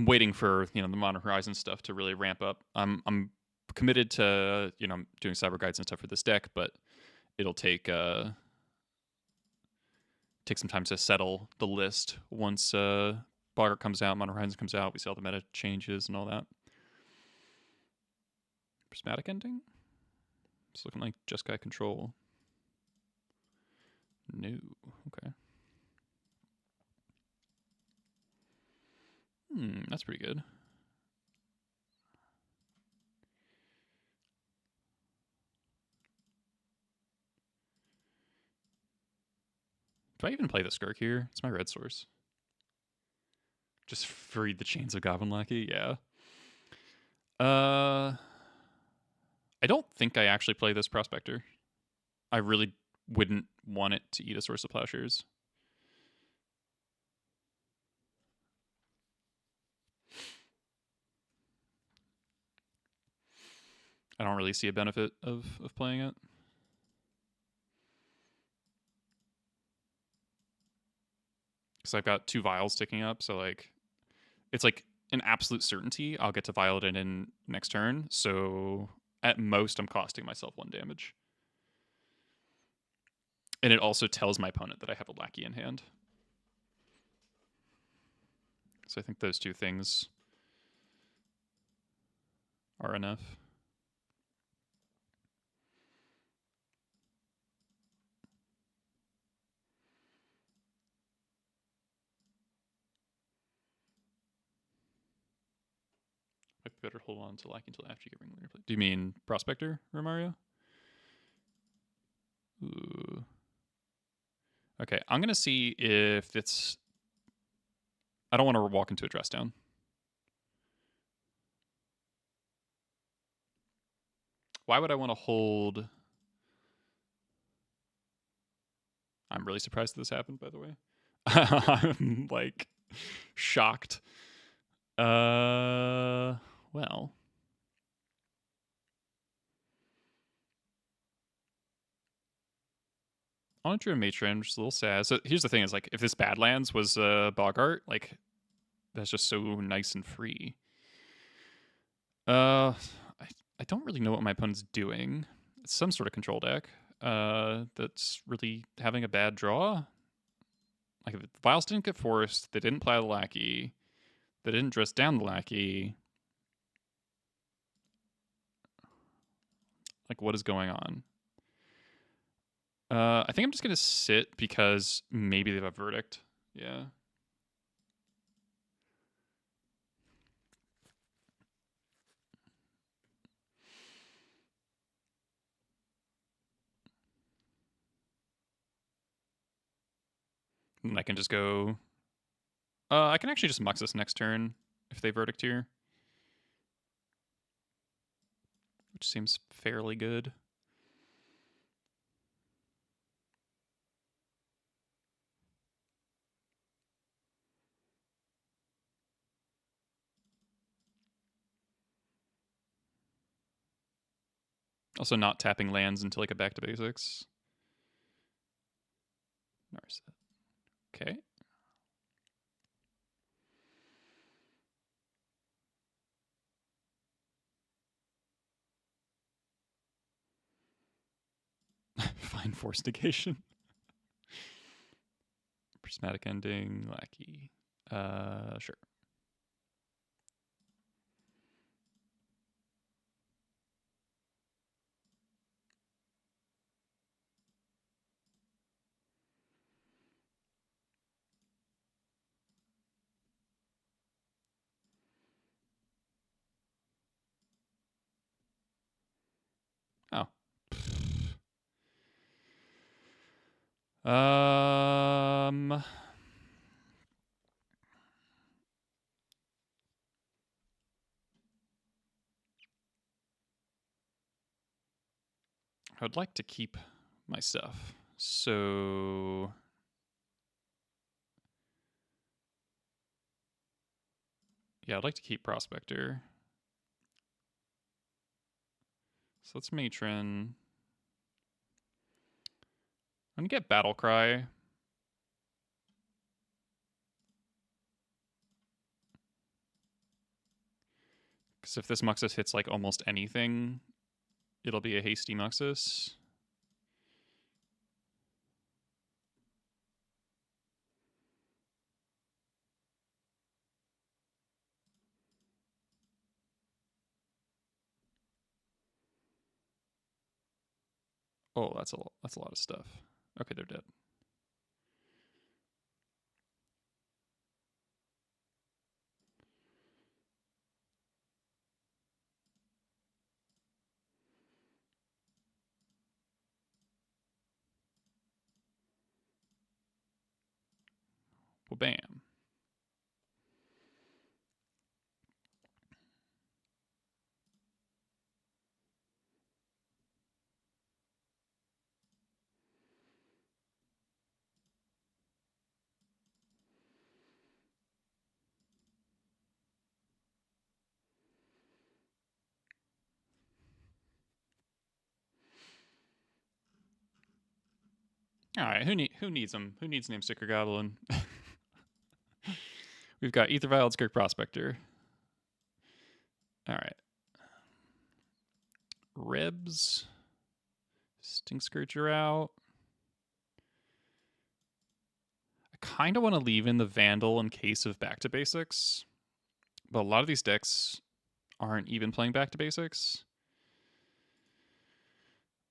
waiting for the Modern Horizons stuff to really ramp up. I'm committed to doing cyber guides and stuff for this deck, but it'll take some time to settle the list once Boggart comes out, Modern Horizons comes out. We see all the meta changes and all that. Prismatic ending. It's looking like Jeskai Control. No. Okay. That's pretty good. Do I even play the Skirk here? It's my red source. Just freed the Chains of Goblin Lackey? Yeah. I don't think I actually play this Prospector. I really wouldn't want it to eat a Source of Plowshares. I don't really see a benefit of playing it. Because I've got 2 vials sticking up, so like it's like an absolute certainty I'll get to vial it in next turn. So at most I'm costing myself 1 damage. And it also tells my opponent that I have a Lackey in hand. So I think those 2 things are enough. I better hold on to Lackey until after you get Ring Leader. Do you mean Prospector, Romario? Ooh. Okay, I'm going to see if it's... I don't want to walk into a dress down. Why would I want to hold... I'm really surprised that this happened, by the way. I'm, like, shocked. Well... I want to do a Matron, which is a little sad. So here's the thing: is like if this Badlands was Boggart, like that's just so nice and free. I don't really know what my opponent's doing. It's some sort of control deck that's really having a bad draw. Like if the Vials didn't get forced, they didn't play the Lackey, they didn't dress down the Lackey. Like what is going on? I think I'm just gonna sit because maybe they have a verdict. Yeah. And I can just go... I can actually just Muxus next turn if they verdict here. Which seems fairly good. Also not tapping lands until I get back to basics. Narset. Okay. Fine Force Negation. Prismatic Ending, Lackey. Sure. Oh. I would like to keep my stuff. So yeah, I'd like to keep Prospector. So let's Matron. I'm gonna get Battle Cry. Because if this Muxus hits like almost anything, it'll be a hasty Muxus. Oh, that's a lot of stuff. Okay, they're dead. Well, bam. All right, who needs them? Who needs Namesticker Goblin? We've got Ether Vial, Skirk Prospector. All right. Ribs. Stink Scourger out. I kind of want to leave in the Vandal in case of back to basics, but a lot of these decks aren't even playing back to basics.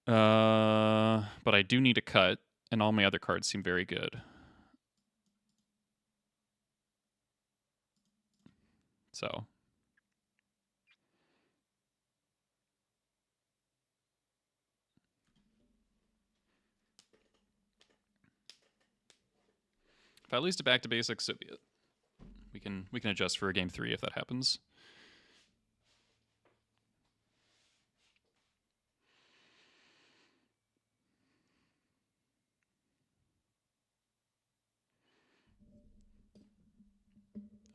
But I do need a cut, and all my other cards seem very good. So if I lose to back to basics, so be it. We can adjust for a game 3 if that happens.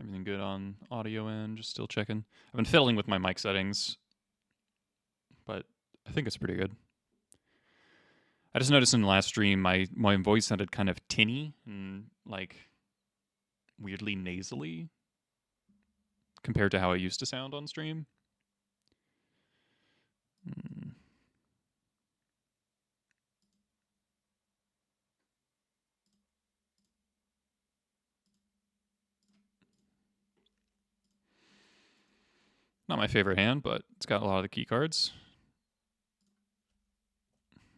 Everything good on audio end, just still checking. I've been fiddling with my mic settings, but I think it's pretty good. I just noticed in the last stream my voice sounded kind of tinny and like weirdly nasally compared to how it used to sound on stream. Not my favorite hand, but it's got a lot of the key cards.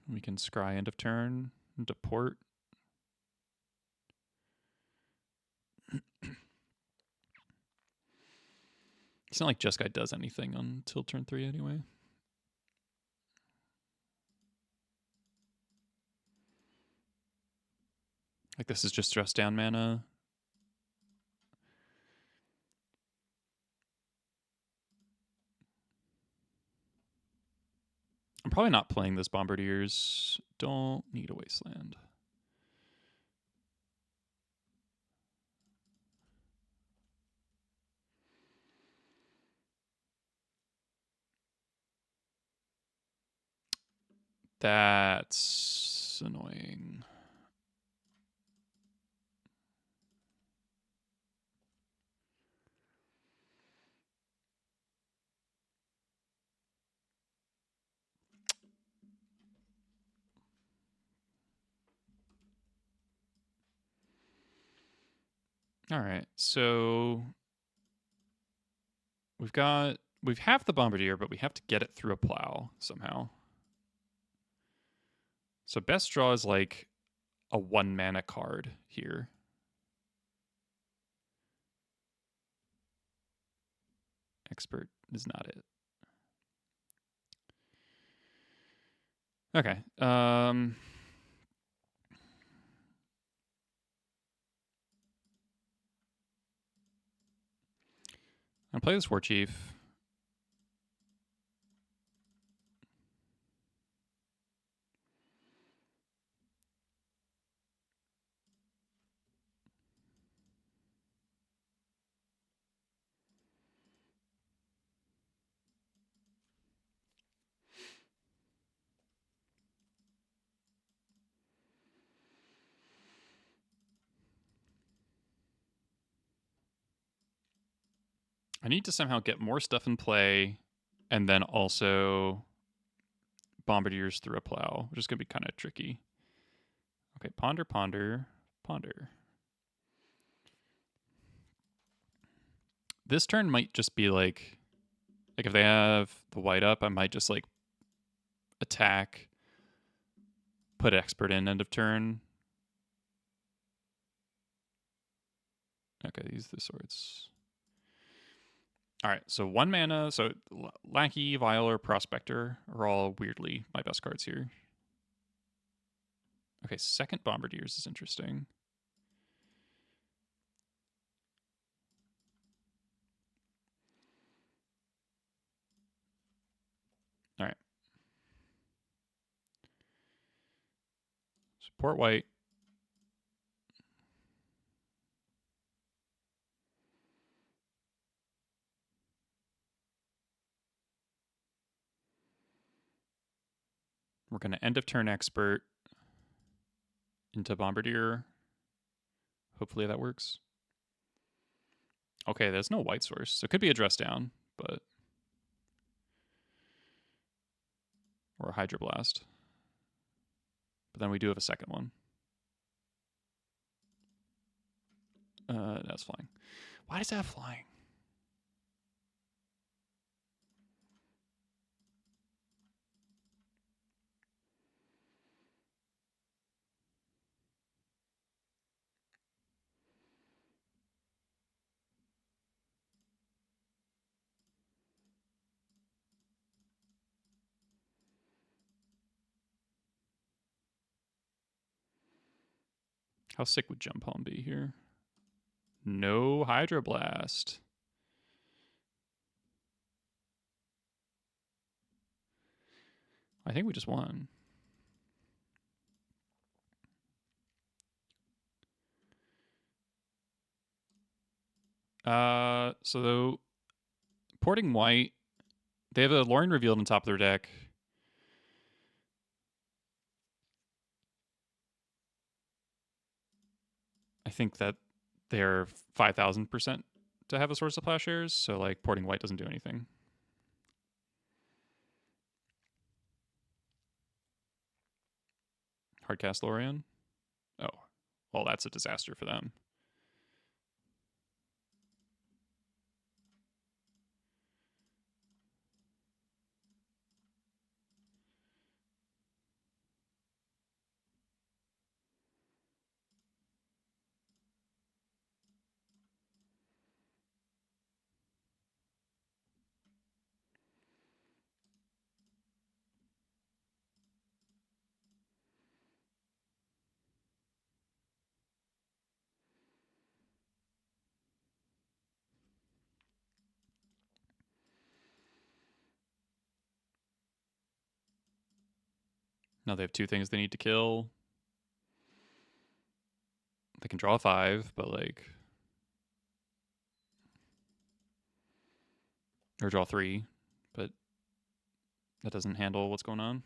We can scry end of turn into port. It's not like Jeskai does anything until turn 3 anyway. Like this is just stress down mana. I'm probably not playing this Bombardiers. Don't need a Wasteland. That's annoying. All right, so we've half the Bombardier, but we have to get it through a plow somehow. So best draw is like a 1 mana card here. Expert is not it. Okay. I'll play this War Chief. I need to somehow get more stuff in play and then also Bombardiers through a plow, which is going to be kind of tricky. Okay, ponder, ponder, ponder. This turn might just be like if they have the white up, I might just like attack, put expert in end of turn. Okay, these are the swords. All right, so 1 mana. So Lackey, Violer, Prospector are all weirdly my best cards here. Okay, second Bombardiers is interesting. All right. Support white. We're going to end of turn expert into Bombardier. Hopefully that works. Okay, there's no white source, so it could be a dress down, but or a Hydroblast. But then we do have a second one. That's flying. Why does that have flying? How sick would Jump Home be here? No Hydroblast. I think we just won. So porting white, they have a Lorien revealed on top of their deck. I think that they're 5,000% to have a source of plowshares, so like porting white doesn't do anything. Hardcast Lorien. Oh, well, that's a disaster for them. Now they have 2 things they need to kill. They can draw 5, but like... Or draw 3, but that doesn't handle what's going on.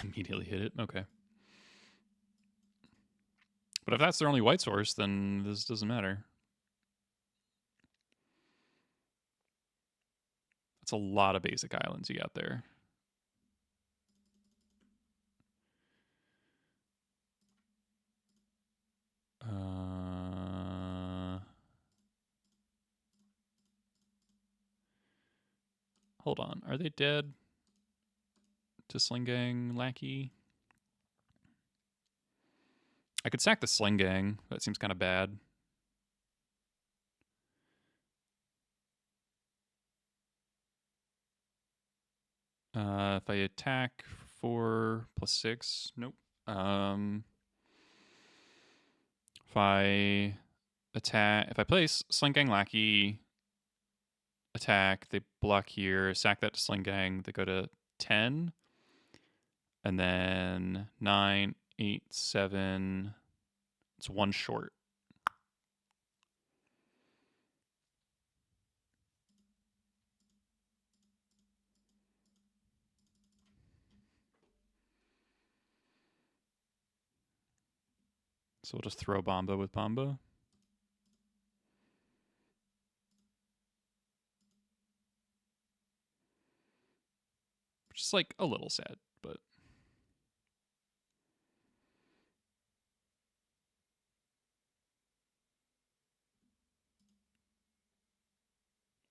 Immediately hit it. Okay. But if that's their only white source, then this doesn't matter. That's a lot of basic islands you got there. Hold on. Are they dead to Sling Gang Lackey? I could sack the Sling Gang. That seems kind of bad. If I attack 4 plus 6, nope. If I place Sling Gang Lackey, attack, they block here, sack that to Sling Gang, they go to 10, and then 9, 8, 7. It's 1 short. So we'll just throw Bomba with Bomba. Which is like a little sad, but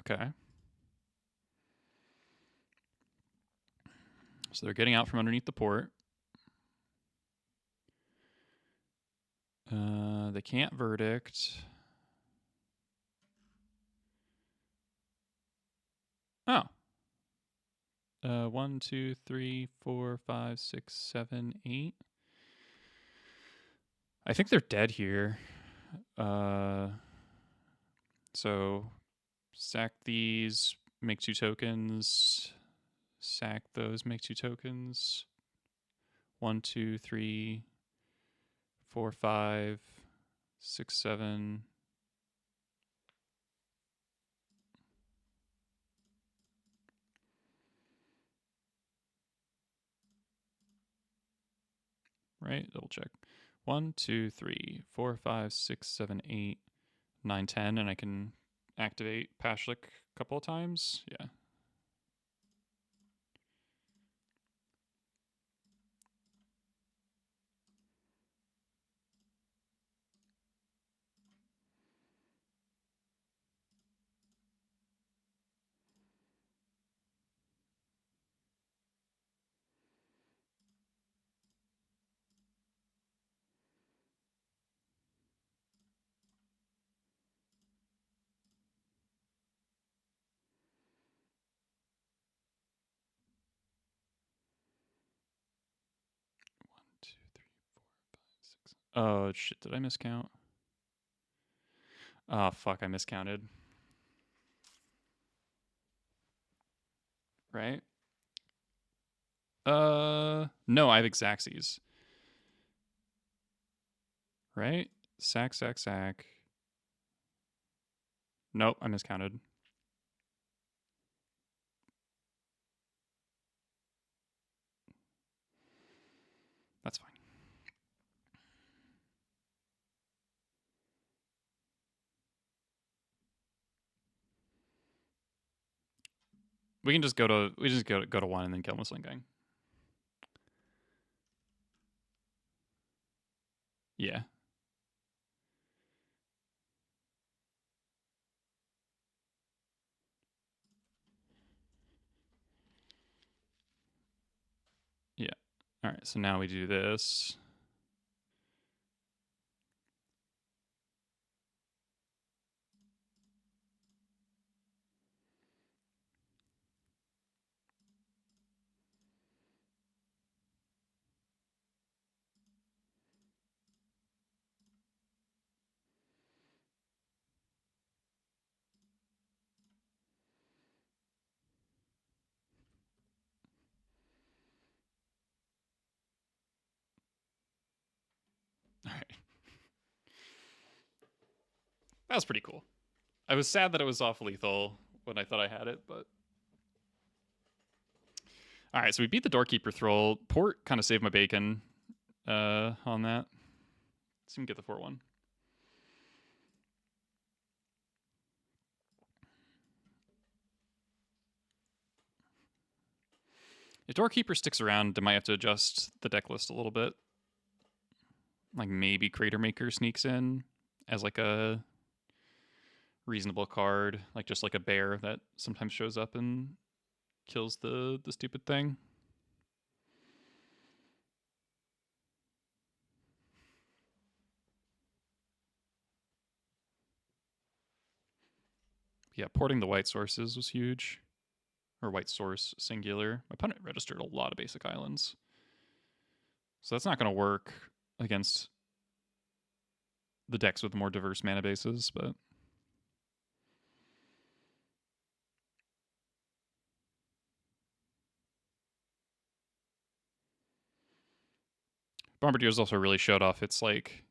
okay. So they're getting out from underneath the port. They can't verdict. Oh. 1, 2, 3, 4, 5, 6, 7, 8. I think they're dead here. So sack these, make 2 tokens. Sack those, make 2 tokens. 1, 2, 3, 4, 5, 6, 7. Right? Double check. 1, 2, 3, 4, 5, 6, 7, 8, 9, 10, and I can activate Pashlik a couple of times. Yeah. Oh, shit, did I miscount? Oh, fuck, I miscounted. Right? No, I have Exacxies. Right? Sack, sack, sack. Nope, I miscounted. That's fine. We can just go to go to 1 and then kill him with Sling Gang. Yeah. Yeah. All right, so now we do this. All right. That was pretty cool. I was sad that it was off lethal when I thought I had it, but All right, so we beat the Doorkeeper Thrall. Port kind of saved my bacon on that. Let's even get the 4-1. If Doorkeeper sticks around, I might have to adjust the deck list a little bit. Like maybe Crater Maker sneaks in as like a reasonable card, like just like a bear that sometimes shows up and kills the stupid thing. Yeah, porting the white sources was huge. Or white source singular. My opponent registered a lot of basic islands. So that's not going to work against the decks with more diverse mana bases, but Bombardier's also really showed off its like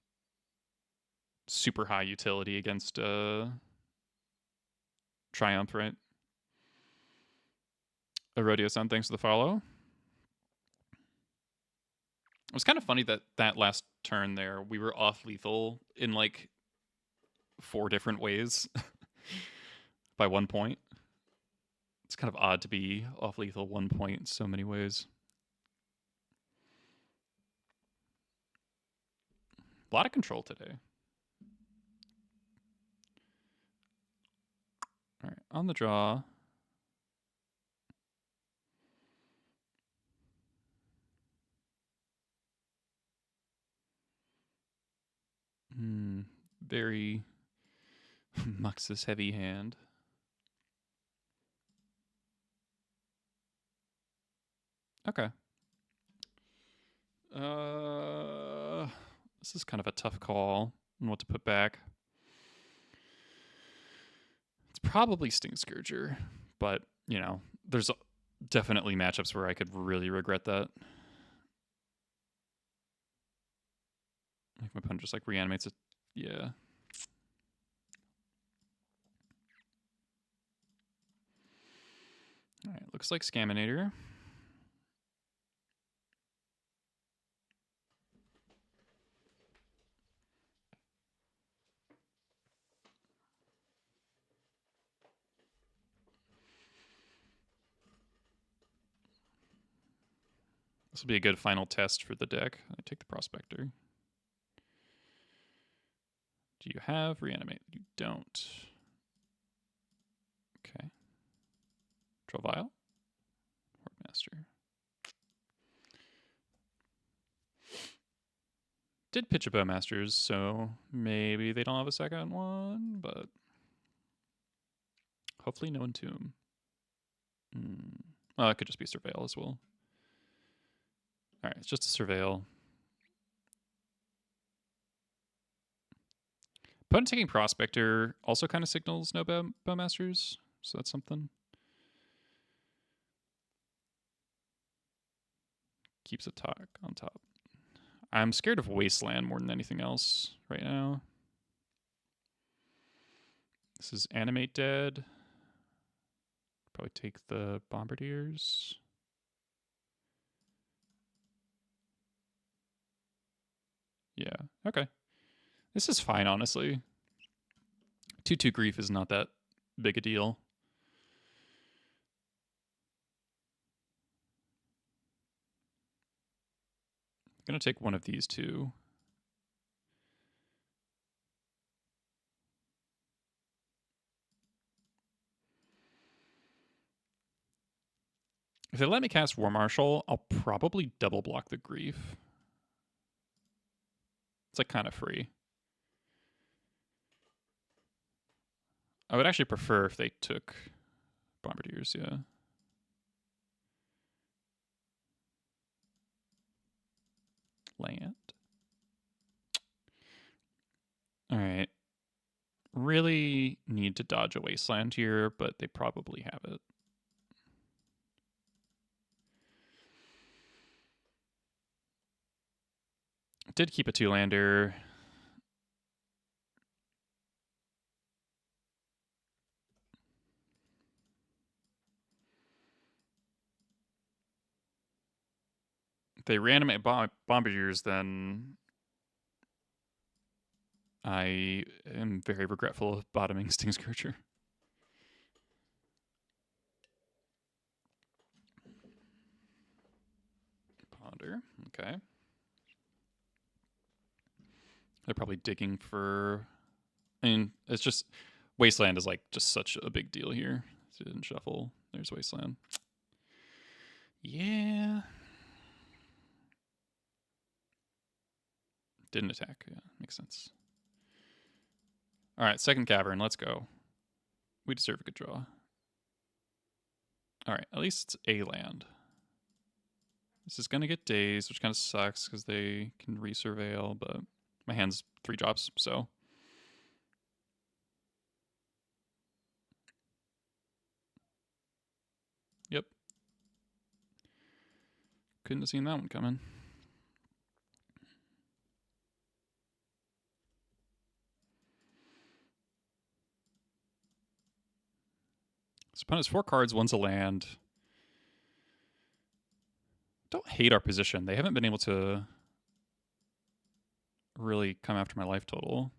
super high utility against Triumph, right? A Rodeo Sun, thanks for the follow. It was kind of funny that last turn there, we were off lethal in like 4 different ways by 1 point. It's kind of odd to be off lethal 1 point in so many ways. A lot of control today. All right, on the draw. Very Muxus heavy hand. Okay. This is kind of a tough call on what to put back. It's probably Sting Scourger, but, you know, there's definitely matchups where I could really regret that. Like my opponent just like reanimates it. Yeah. All right, looks like Scaminator. This will be a good final test for the deck. I take the Prospector. Do you have Reanimate? You don't. Okay. Control Vial. Hordemaster. Did pitch a Bowmasters, so maybe they don't have a second one, but hopefully no Entomb. Oh, it could just be Surveil as well. All right, it's just a Surveil. Opponent taking Prospector also kind of signals no Bowmasters, so that's something. Keeps it on top. I'm scared of Wasteland more than anything else right now. This is Animate Dead. Probably take the Bombardiers. Yeah, okay. This is fine, honestly. 2/2 Grief is not that big a deal. I'm going to take one of these two. If they let me cast War Marshal, I'll probably double block the Grief. It's like kind of free. I would actually prefer if they took Bombardiers, yeah. Land. All right. Really need to dodge a Wasteland here, but they probably have it. Did keep a 2-lander. they reanimate Bombardiers, then I am very regretful of bottoming Sting Scourger. Ponder, okay. They're probably digging for... I mean, it's just... Wasteland is like just such a big deal here. So it didn't shuffle. There's Wasteland. Yeah. Didn't attack. Yeah, makes sense. All right, second cavern. Let's go. We deserve a good draw. All right, at least it's a land. This is going to get dazed, which kind of sucks because they can resurveil, but my hand's 3 drops, so... Yep. Couldn't have seen that one coming. This opponent's 4 cards, 1's a land. Don't hate our position. They haven't been able to really come after my life total.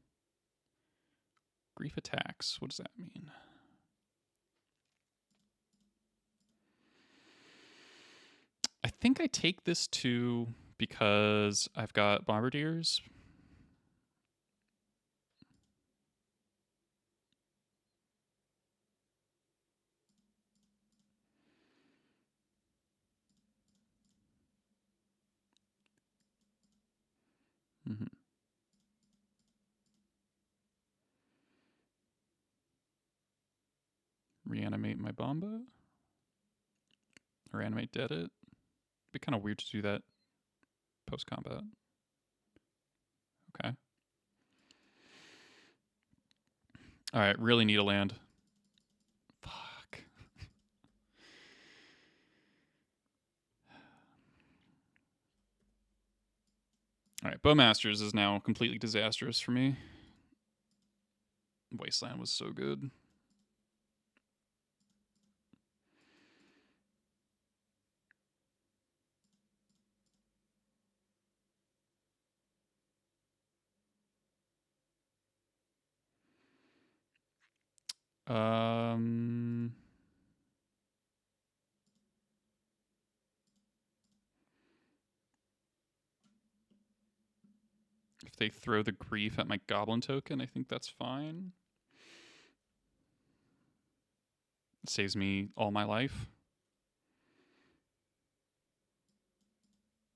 Grief attacks. What does that mean? I think I take this too because I've got Bombardiers. Mm-hmm. Reanimate my Bomba. Or animate dead it. It'd be kind of weird to do that post-combat. Okay. Alright, really need a land. Fuck. Alright, Bowmasters is now completely disastrous for me. Wasteland was so good. If they throw the grief at my goblin token, I think that's fine. It saves me all my life.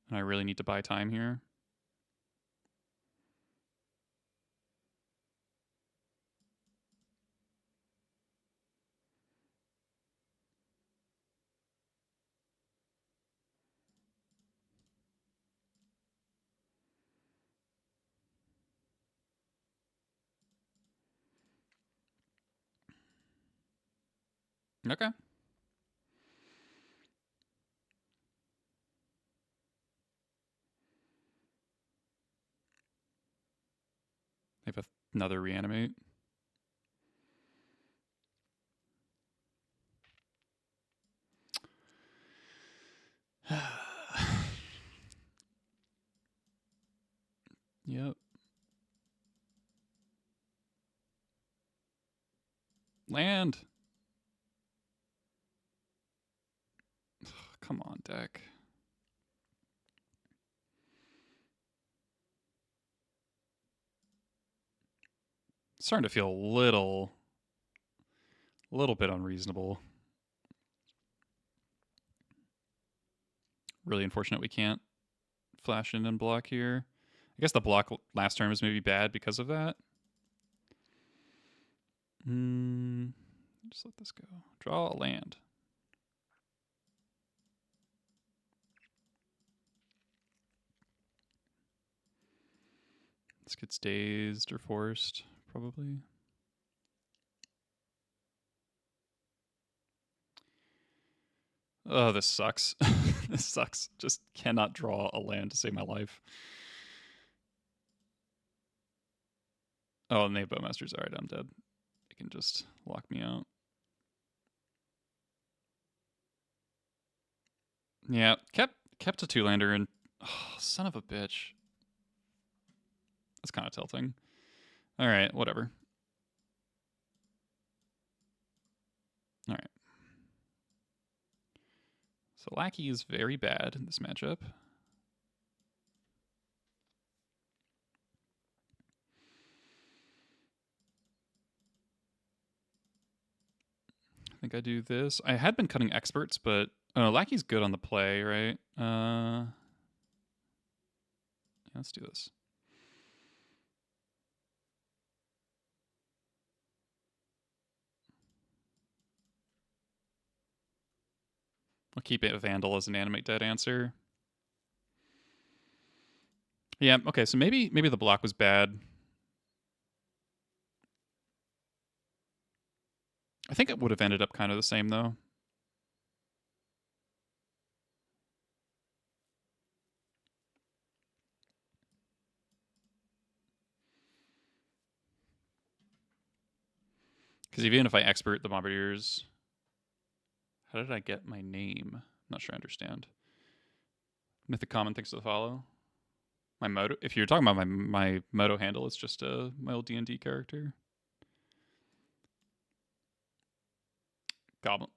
And I really need to buy time here. Okay. They have another reanimate. Yep. Land. Come on, deck. Starting to feel a little bit unreasonable. Really unfortunate we can't flash in and block here. I guess the block last turn was maybe bad because of that. Just let this go. Draw a land. This gets dazed or forced, probably. Oh, this sucks. This sucks. Just cannot draw a land to save my life. Oh, and they have Bowmasters. Alright, I'm dead. They can just lock me out. Yeah, kept a 2-lander and Oh, son of a bitch. That's kind of tilting. All right, whatever. All right. So Lackey is very bad in this matchup. I think I do this. I had been cutting experts, but Lackey's good on the play, right? Yeah, let's do this. I'll keep it Vandal as an animate dead answer. Yeah, okay, so maybe the block was bad. I think it would have ended up kind of the same, though. Because even if I expert the Bombardiers... How did I get my name? I'm not sure I understand. Mythic Common thinks to the follow. My moto... If you're talking about my moto handle, it's just my old D&D character. Goblin.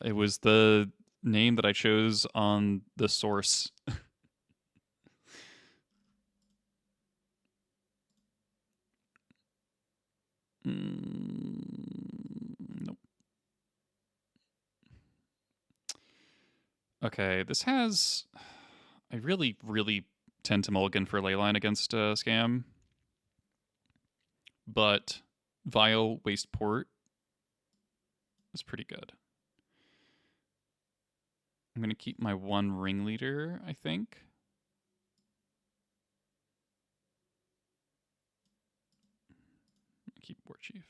It was the name that I chose on the source. Nope. Okay, this has... I really, really tend to mulligan for Leyline against Scam. But Vial Waste Port is pretty good. I'm going to keep my one ringleader, I think. Keep War Chief.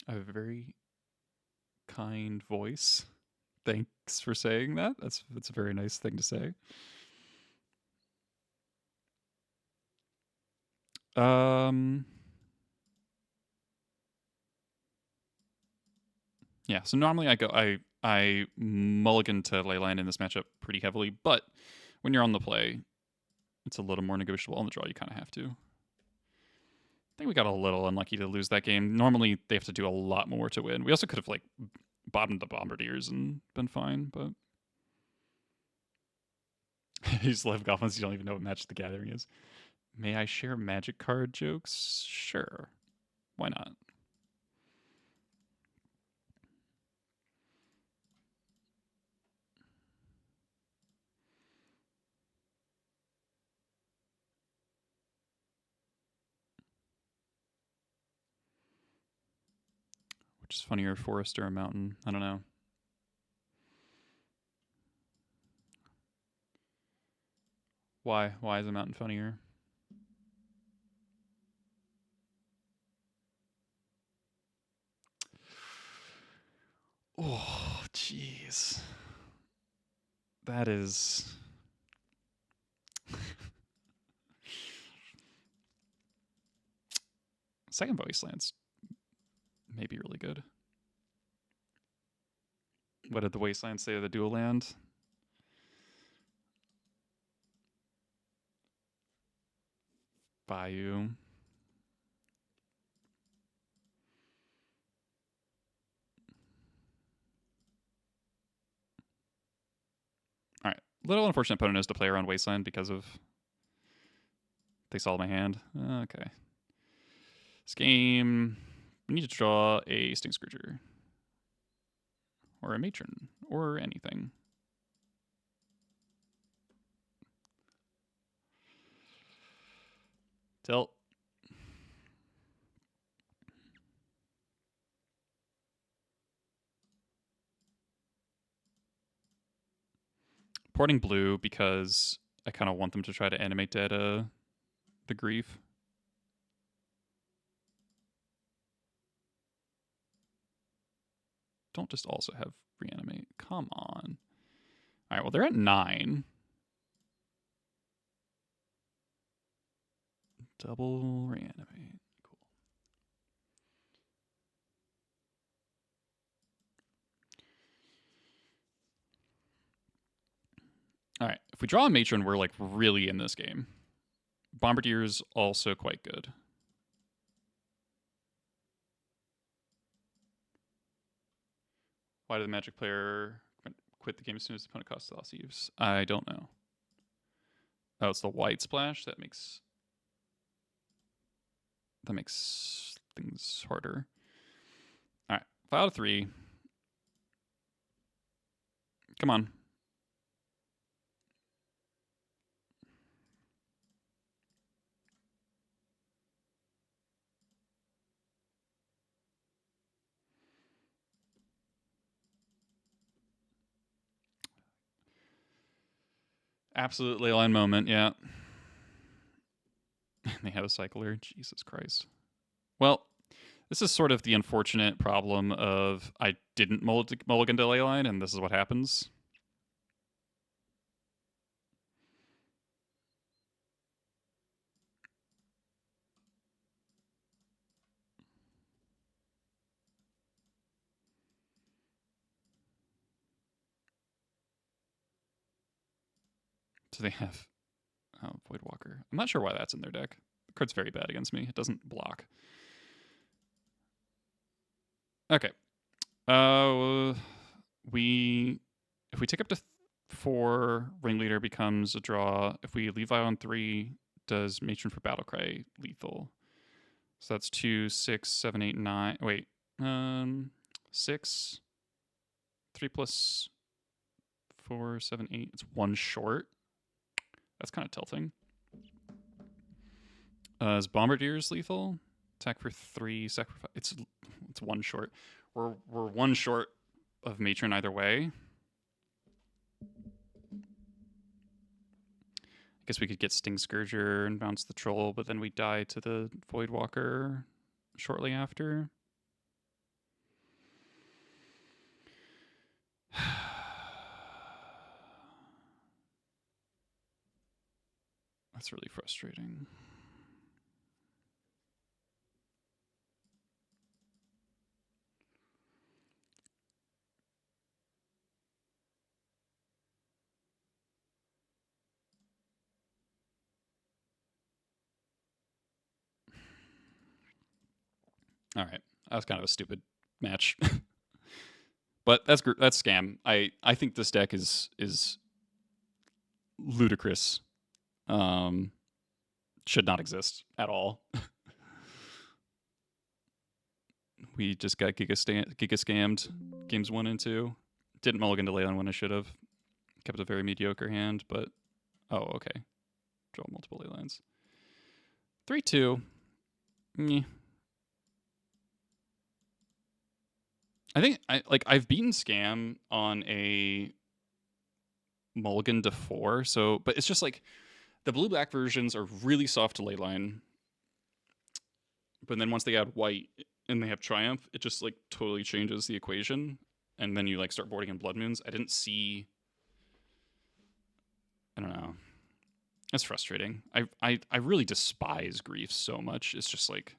I have a very kind voice. Thanks for saying that. That's a very nice thing to say. Yeah, so normally I mulligan to Leyline in this matchup pretty heavily, but when you're on the play, it's a little more negotiable. On the draw, you kind of have to. I think we got a little unlucky to lose that game. Normally, they have to do a lot more to win. We also could have, like, bottomed the Bombardiers and been fine, but... You just love Goblins, you don't even know what Magic the Gathering is. May I share Magic card jokes? Sure. Why not? Which is funnier, forest or a mountain? I don't know. Why? Why is a mountain funnier? Oh, jeez. That is... Second Wastelands may be really good. What did the Wastelands say of the dual land? Bayou. All right. Little unfortunate opponent is to play around Wasteland because of they saw my hand. Okay. This game, we need to draw a Sting Scourger. Or a Matron. Or anything. Tilt. Porting blue because I kind of want them to try to animate dead the grief. Don't just also have reanimate. Come on. All right, well, they're at 9. Double reanimate. Cool. All right, if we draw a Matron, we're like really in this game. Bombardier's also quite good. Why did the Magic player quit the game as soon as the opponent costs the loss of use? I don't know. Oh, it's the white splash that makes things harder. All right, file to 3. Come on. Absolute ley line moment, yeah. They have a cycler. Jesus Christ. Well, this is sort of the unfortunate problem of I didn't mulligan to ley line, and this is what happens. So they have Voidwalker. I'm not sure why that's in their deck. The card's very bad against me. It doesn't block. Okay. If we take up to 4, Ringleader becomes a draw. If we leave Vial on 3, does Matron for Battlecry lethal. So that's 2, 6, 7, 8, 9. Wait. 6. 3 plus 4, 7, 8. It's 1 short. That's kind of tilting. Is Bombardier's lethal? Attack for 3, sacrifice. It's 1 short. We're 1 short of Matron either way. I guess we could get Sting Scourger and bounce the Troll, but then we die to the Voidwalker shortly after. That's really frustrating. All right, that was kind of a stupid match, but that's scam. I think this deck is ludicrous. Should not exist at all. We just got giga scammed games 1 and 2. Didn't mulligan to ley on when I should have. Kept a very mediocre hand, but oh, okay. Draw multiple ley lines. 3-2. Meh. I think I've beaten Scam on a mulligan to 4, so but it's just like the blue-black versions are really soft to ley line. But then once they add white and they have Triumph, it just like totally changes the equation. And then you like start boarding in Blood Moons. I didn't see. I don't know. That's frustrating. I really despise Grief so much. It's just like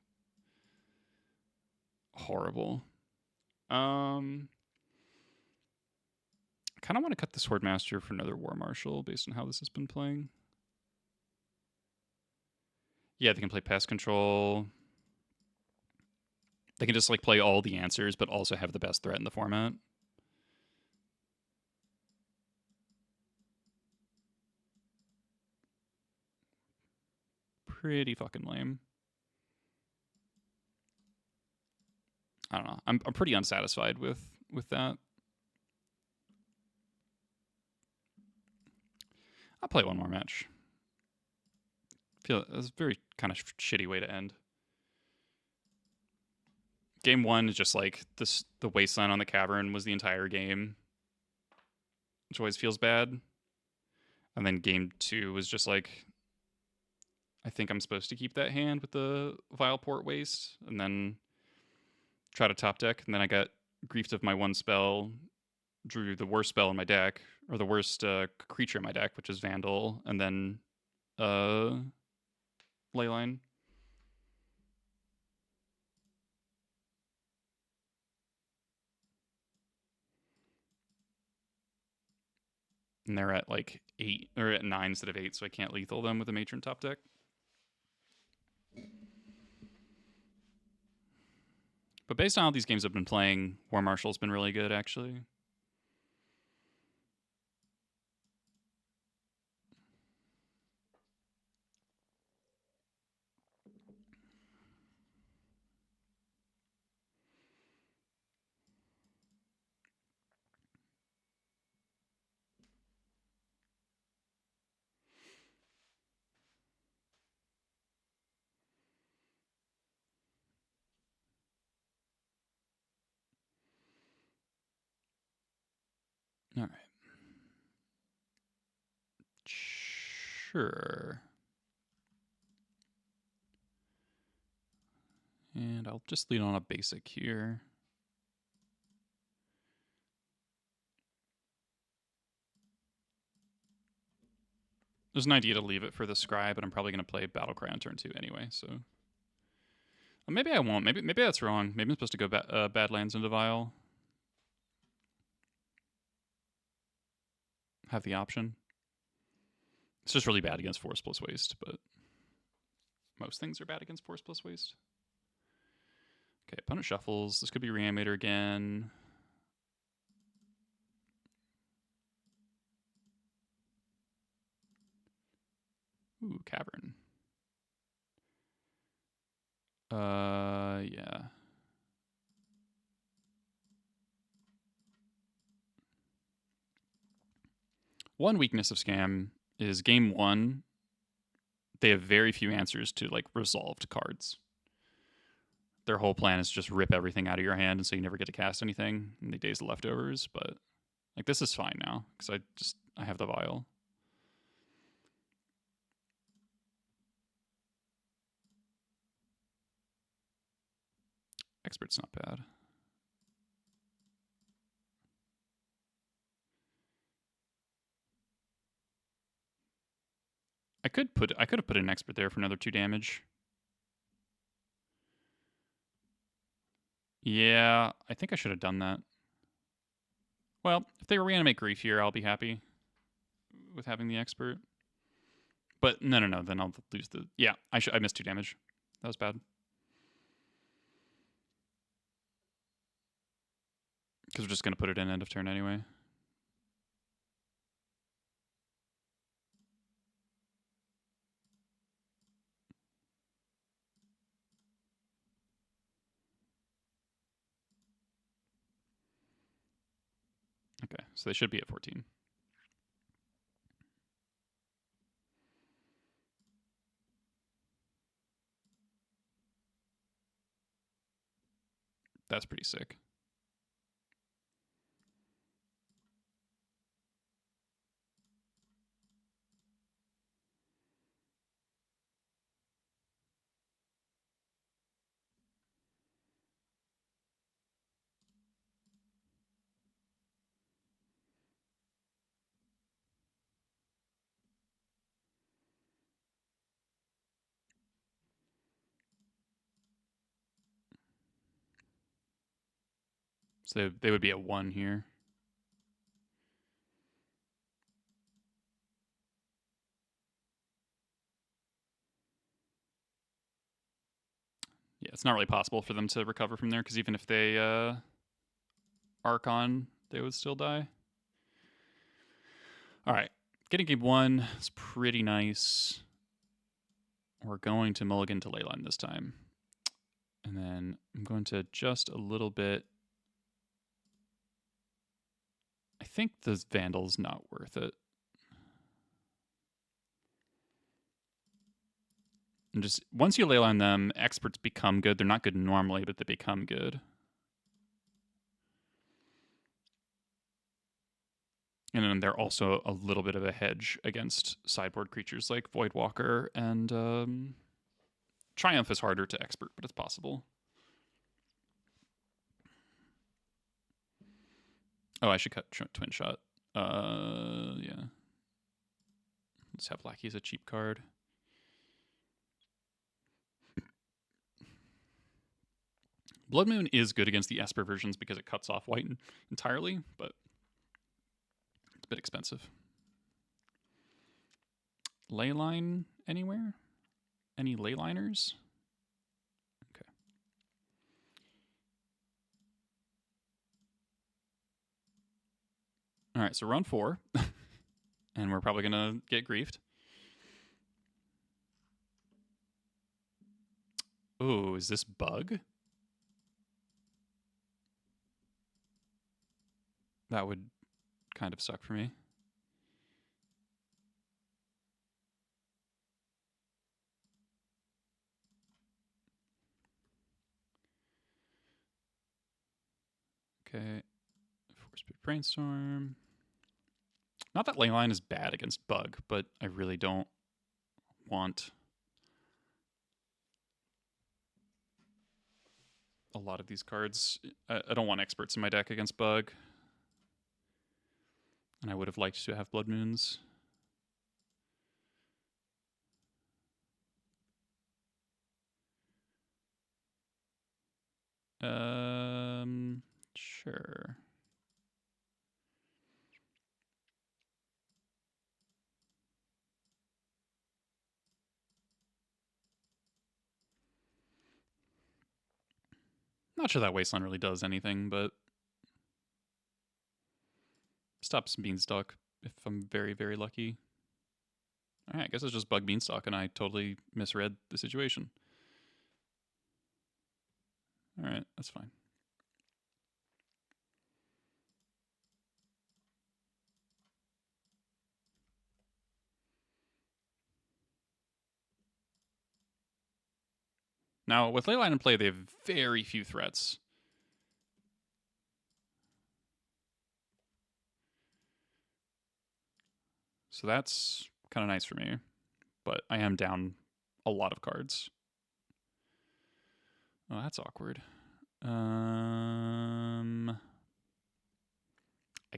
horrible. I kind of want to cut the Swordmaster for another War Marshal based on how this has been playing. Yeah, they can play Pest Control. They can just like play all the answers, but also have the best threat in the format. Pretty fucking lame. I don't know. I'm pretty unsatisfied with that. I'll play one more match. Feel that's a very kind of shitty way to end. Game 1 is just like this. The wasteland on the cavern was the entire game, which always feels bad. And then game 2 was just like, I think I'm supposed to keep that hand with the Vileport Waste, and then try to top deck. And then I got griefed of my 1 spell, drew the worst spell in my deck, or the worst creature in my deck, which is Vandal, and then Leyline. And they're at like 8 or at 9 instead of 8, so I can't lethal them with a Matron top deck. But based on how these games have been playing, War Marshal's been really good, actually. All right. Sure. And I'll just lead on a basic here. There's an idea to leave it for the Scry, but I'm probably going to play Battlecry on turn 2 anyway, so... Well, maybe I won't. Maybe that's wrong. Maybe I'm supposed to go Badlands into Vial. Have the option. It's just really bad against Force plus Waste, but... Most things are bad against Force plus Waste. Okay, opponent shuffles. This could be Reanimator again. Ooh, Cavern. Yeah. One weakness of Scam is game 1, they have very few answers to like resolved cards. Their whole plan is just rip everything out of your hand, and so you never get to cast anything in the days of leftovers. But like this is fine now because I have the Vial. Expert's not bad. I could have put an Expert there for another 2 damage. Yeah, I think I should have done that. Well, if they reanimate Grief here, I'll be happy with having the Expert. But no, then I'll lose the... Yeah, I missed 2 damage. That was bad. Because we're just going to put it in end of turn anyway. Okay, so they should be at 14. That's pretty sick. So they would be at 1 here. Yeah, it's not really possible for them to recover from there, because even if they Archon, they would still die. All right, getting game 1 is pretty nice. We're going to mulligan to Leyline this time. And then I'm going to adjust a little bit. I think the Vandal's not worth it. And just once you Leyline them, Experts become good. They're not good normally, but they become good. And then they're also a little bit of a hedge against sideboard creatures like Voidwalker, and Triumph is harder to Expert, but it's possible. Oh, I should cut Twin Shot. Yeah. Let's have Lackey as a cheap card. Blood Moon is good against the Esper versions because it cuts off white entirely, but it's a bit expensive. Leyline anywhere? Any leyliners? Okay. All right, so run 4. And we're probably going to get griefed. Ooh, is this bug? That would kind of suck for me. Okay. Force-Speed Brainstorm. Not that Leyline is bad against bug, but I really don't want a lot of these cards. I don't want experts in my deck against bug. And I would have liked to have Blood Moons. Sure. Not sure that Wasteland really does anything, but stops Beanstalk if I'm very, very lucky. All right, I guess it's just Bug Beanstalk, and I totally misread the situation. All right, that's fine. Now, with Leyline in play, they have very few threats. So that's kind of nice for me. But I am down a lot of cards. Oh, that's awkward. I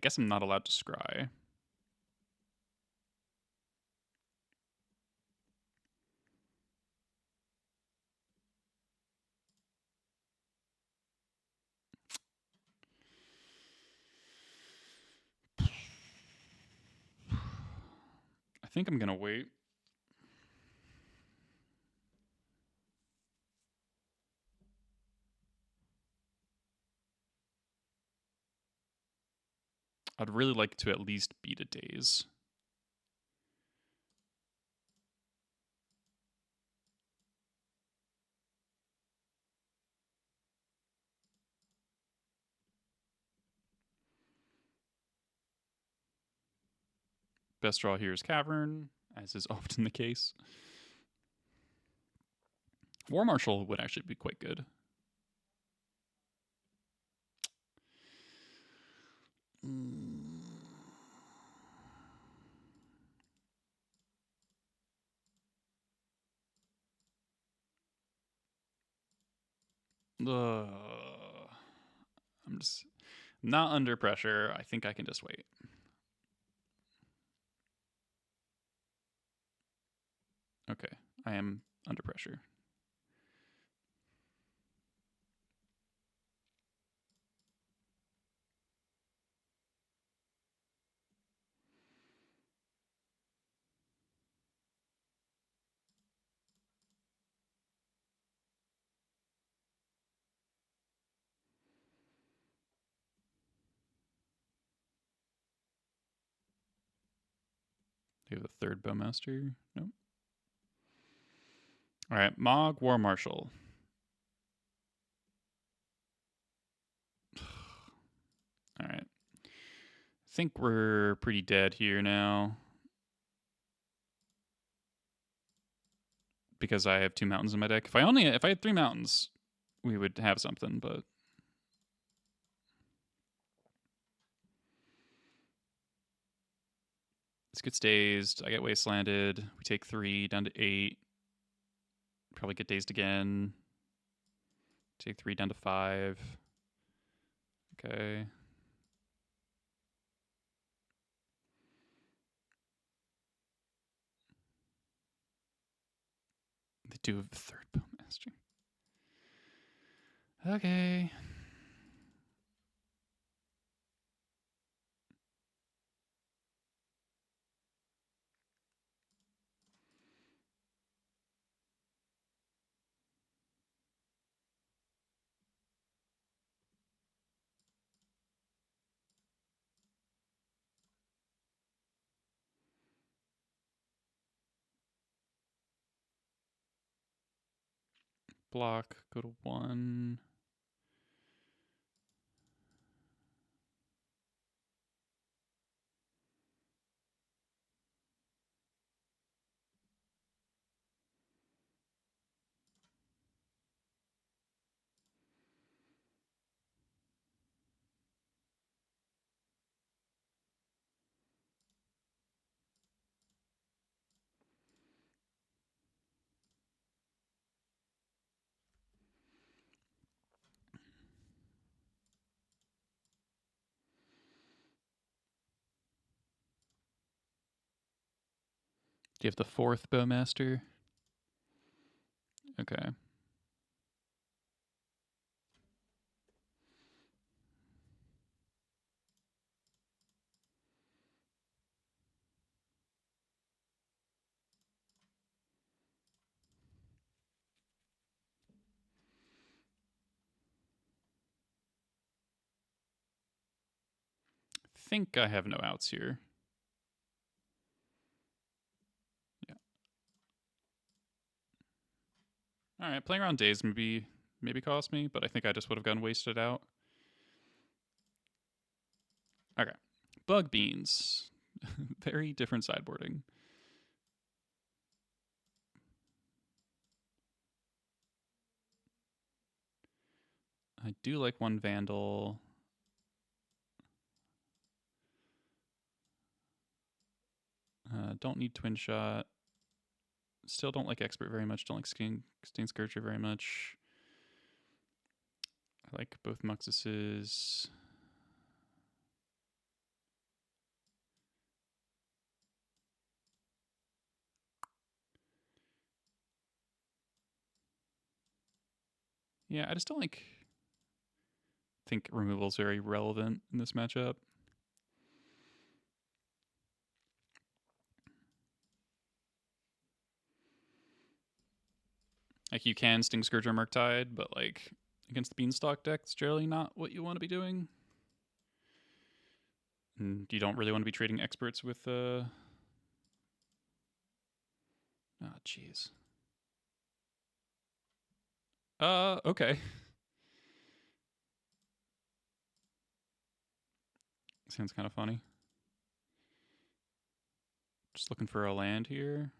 guess I'm not allowed to scry. I think I'm gonna wait. I'd really like to at least beat a Daze. Best draw here is Cavern, as is often the case. War Marshal would actually be quite good. I'm just not under pressure. I think I can just wait. Okay, I am under pressure. Do you have a third Bowmaster? Nope. All right, Mog War Marshal. All right. I think we're pretty dead here now. Because I have 2 mountains in my deck. If I had 3 mountains, we would have something, but this gets dazed. I get wastelanded. We take 3 down to 8. Probably get dazed again. Take 3 down to 5. Okay. They do have a third Bowmaster. Okay. block, go to 1. Do you have the 4th Bowmaster? Okay. Think I have no outs here. Yeah. All right, playing around days maybe cost me, but I think I just would have gone wasted out. Okay. Bug beans. Very different sideboarding. I do like 1 Vandal. Don't need Twin Shot. Still don't like Expert very much. Don't like Stain Scourger very much. I like both Muxuses. Yeah, I just don't think removal is very relevant in this matchup. Like, you can Sting Scourge or Murktide, but like against the Beanstalk deck, it's generally not what you want to be doing. And you don't really want to be trading experts with oh jeez. Okay. Sounds kind of funny. Just looking for a land here.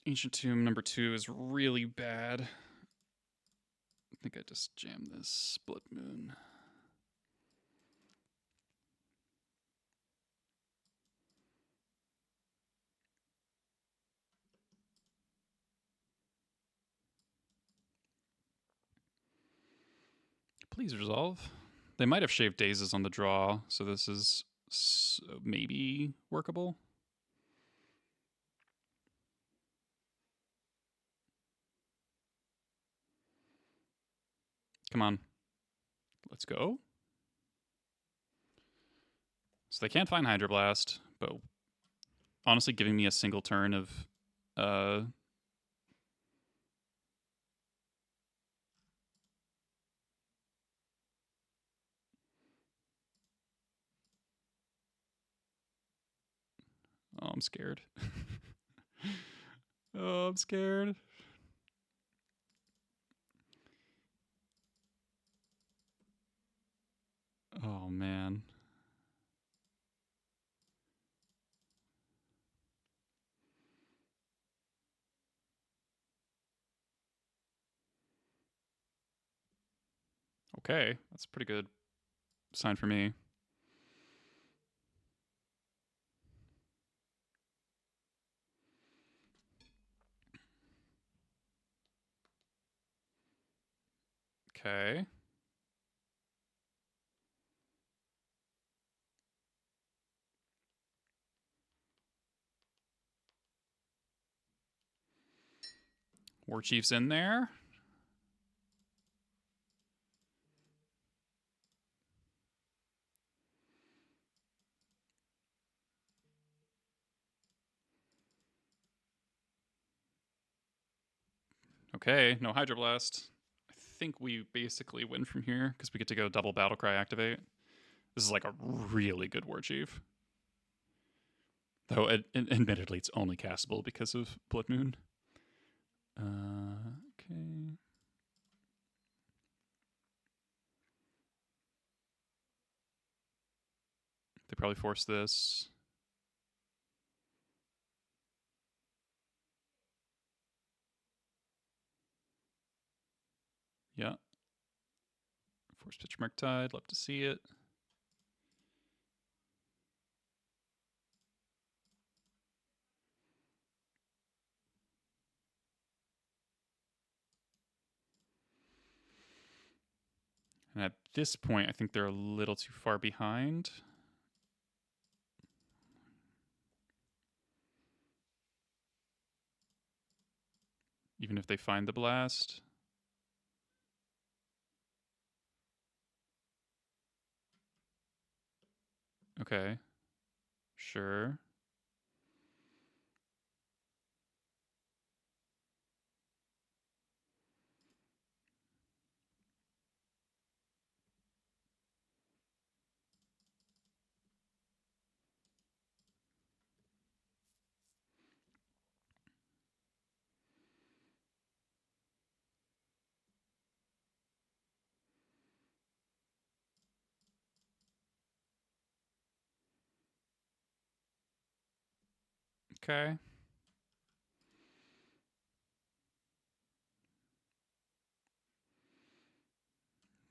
Ancient Tomb number 2 is really bad. I think I just jammed this Split Moon. Please resolve. They might have shaved Dazes on the draw, so this is maybe workable. Come on. Let's go. So they can't find Hydroblast, but honestly giving me a single turn of oh, I'm scared. Oh, I'm scared. Oh, man. Okay, that's a pretty good sign for me. Okay. War Chief's in there. Okay, no Hydroblast. I think we basically win from here because we get to go double Battlecry activate. This is like a really good War Chief. Though, admittedly, it's only castable because of Blood Moon. Okay. They probably force this. Yeah. Force Pitch Murktide. Love to see it. And at this point, I think they're a little too far behind. Even if they find the blast. Okay. Sure. Okay.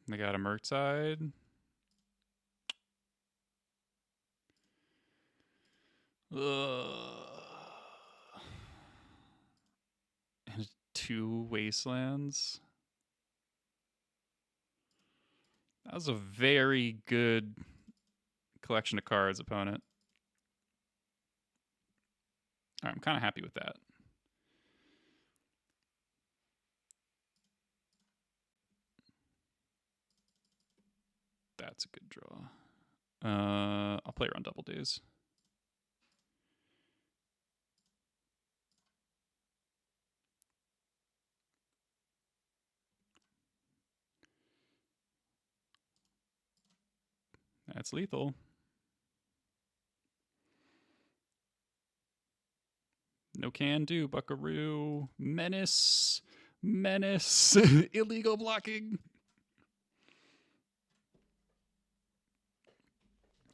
They got a Murktide. And 2 Wastelands. That was a very good collection of cards, opponent. All right, I'm kind of happy with that. That's a good draw. I'll play around Double Days. That's lethal. No can do, Buckaroo. Menace. Menace. Illegal blocking.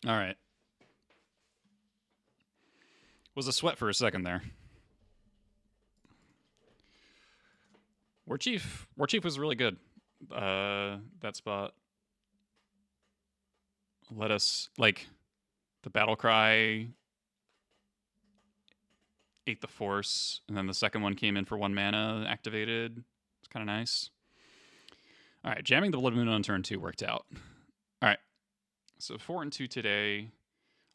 All right. Was a sweat for a second there. War Chief was really good. That spot. Let us, like, the Battle Cry ate the Force, and then the second one came in for 1 mana, activated. It's kind of nice. All right, jamming the Blood Moon on turn 2 worked out. All right, so 4-2 today.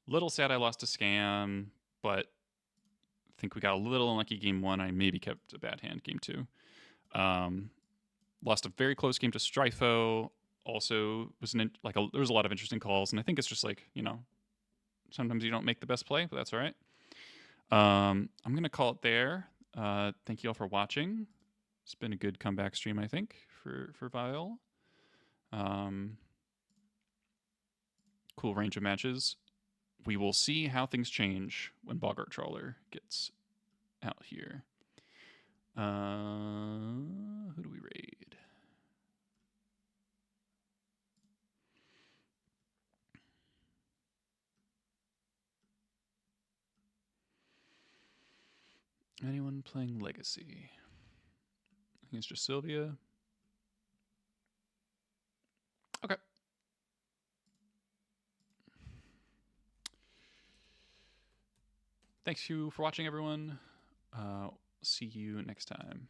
Little sad I lost to Scam, but I think we got a little unlucky game 1. I maybe kept a bad hand game 2. Lost a very close game to Stryfo. Also, was there was a lot of interesting calls, and I think it's just like, you know, sometimes you don't make the best play, but that's all right. I'm gonna call it there. Thank you all for watching. It's been a good comeback stream, I think, for Vial. Cool range of matches. We will see how things change when Boggart Trawler gets out here. Who do we raid? Anyone playing Legacy? I think it's just Sylvia. Okay. Thanks you for watching, everyone. See you next time.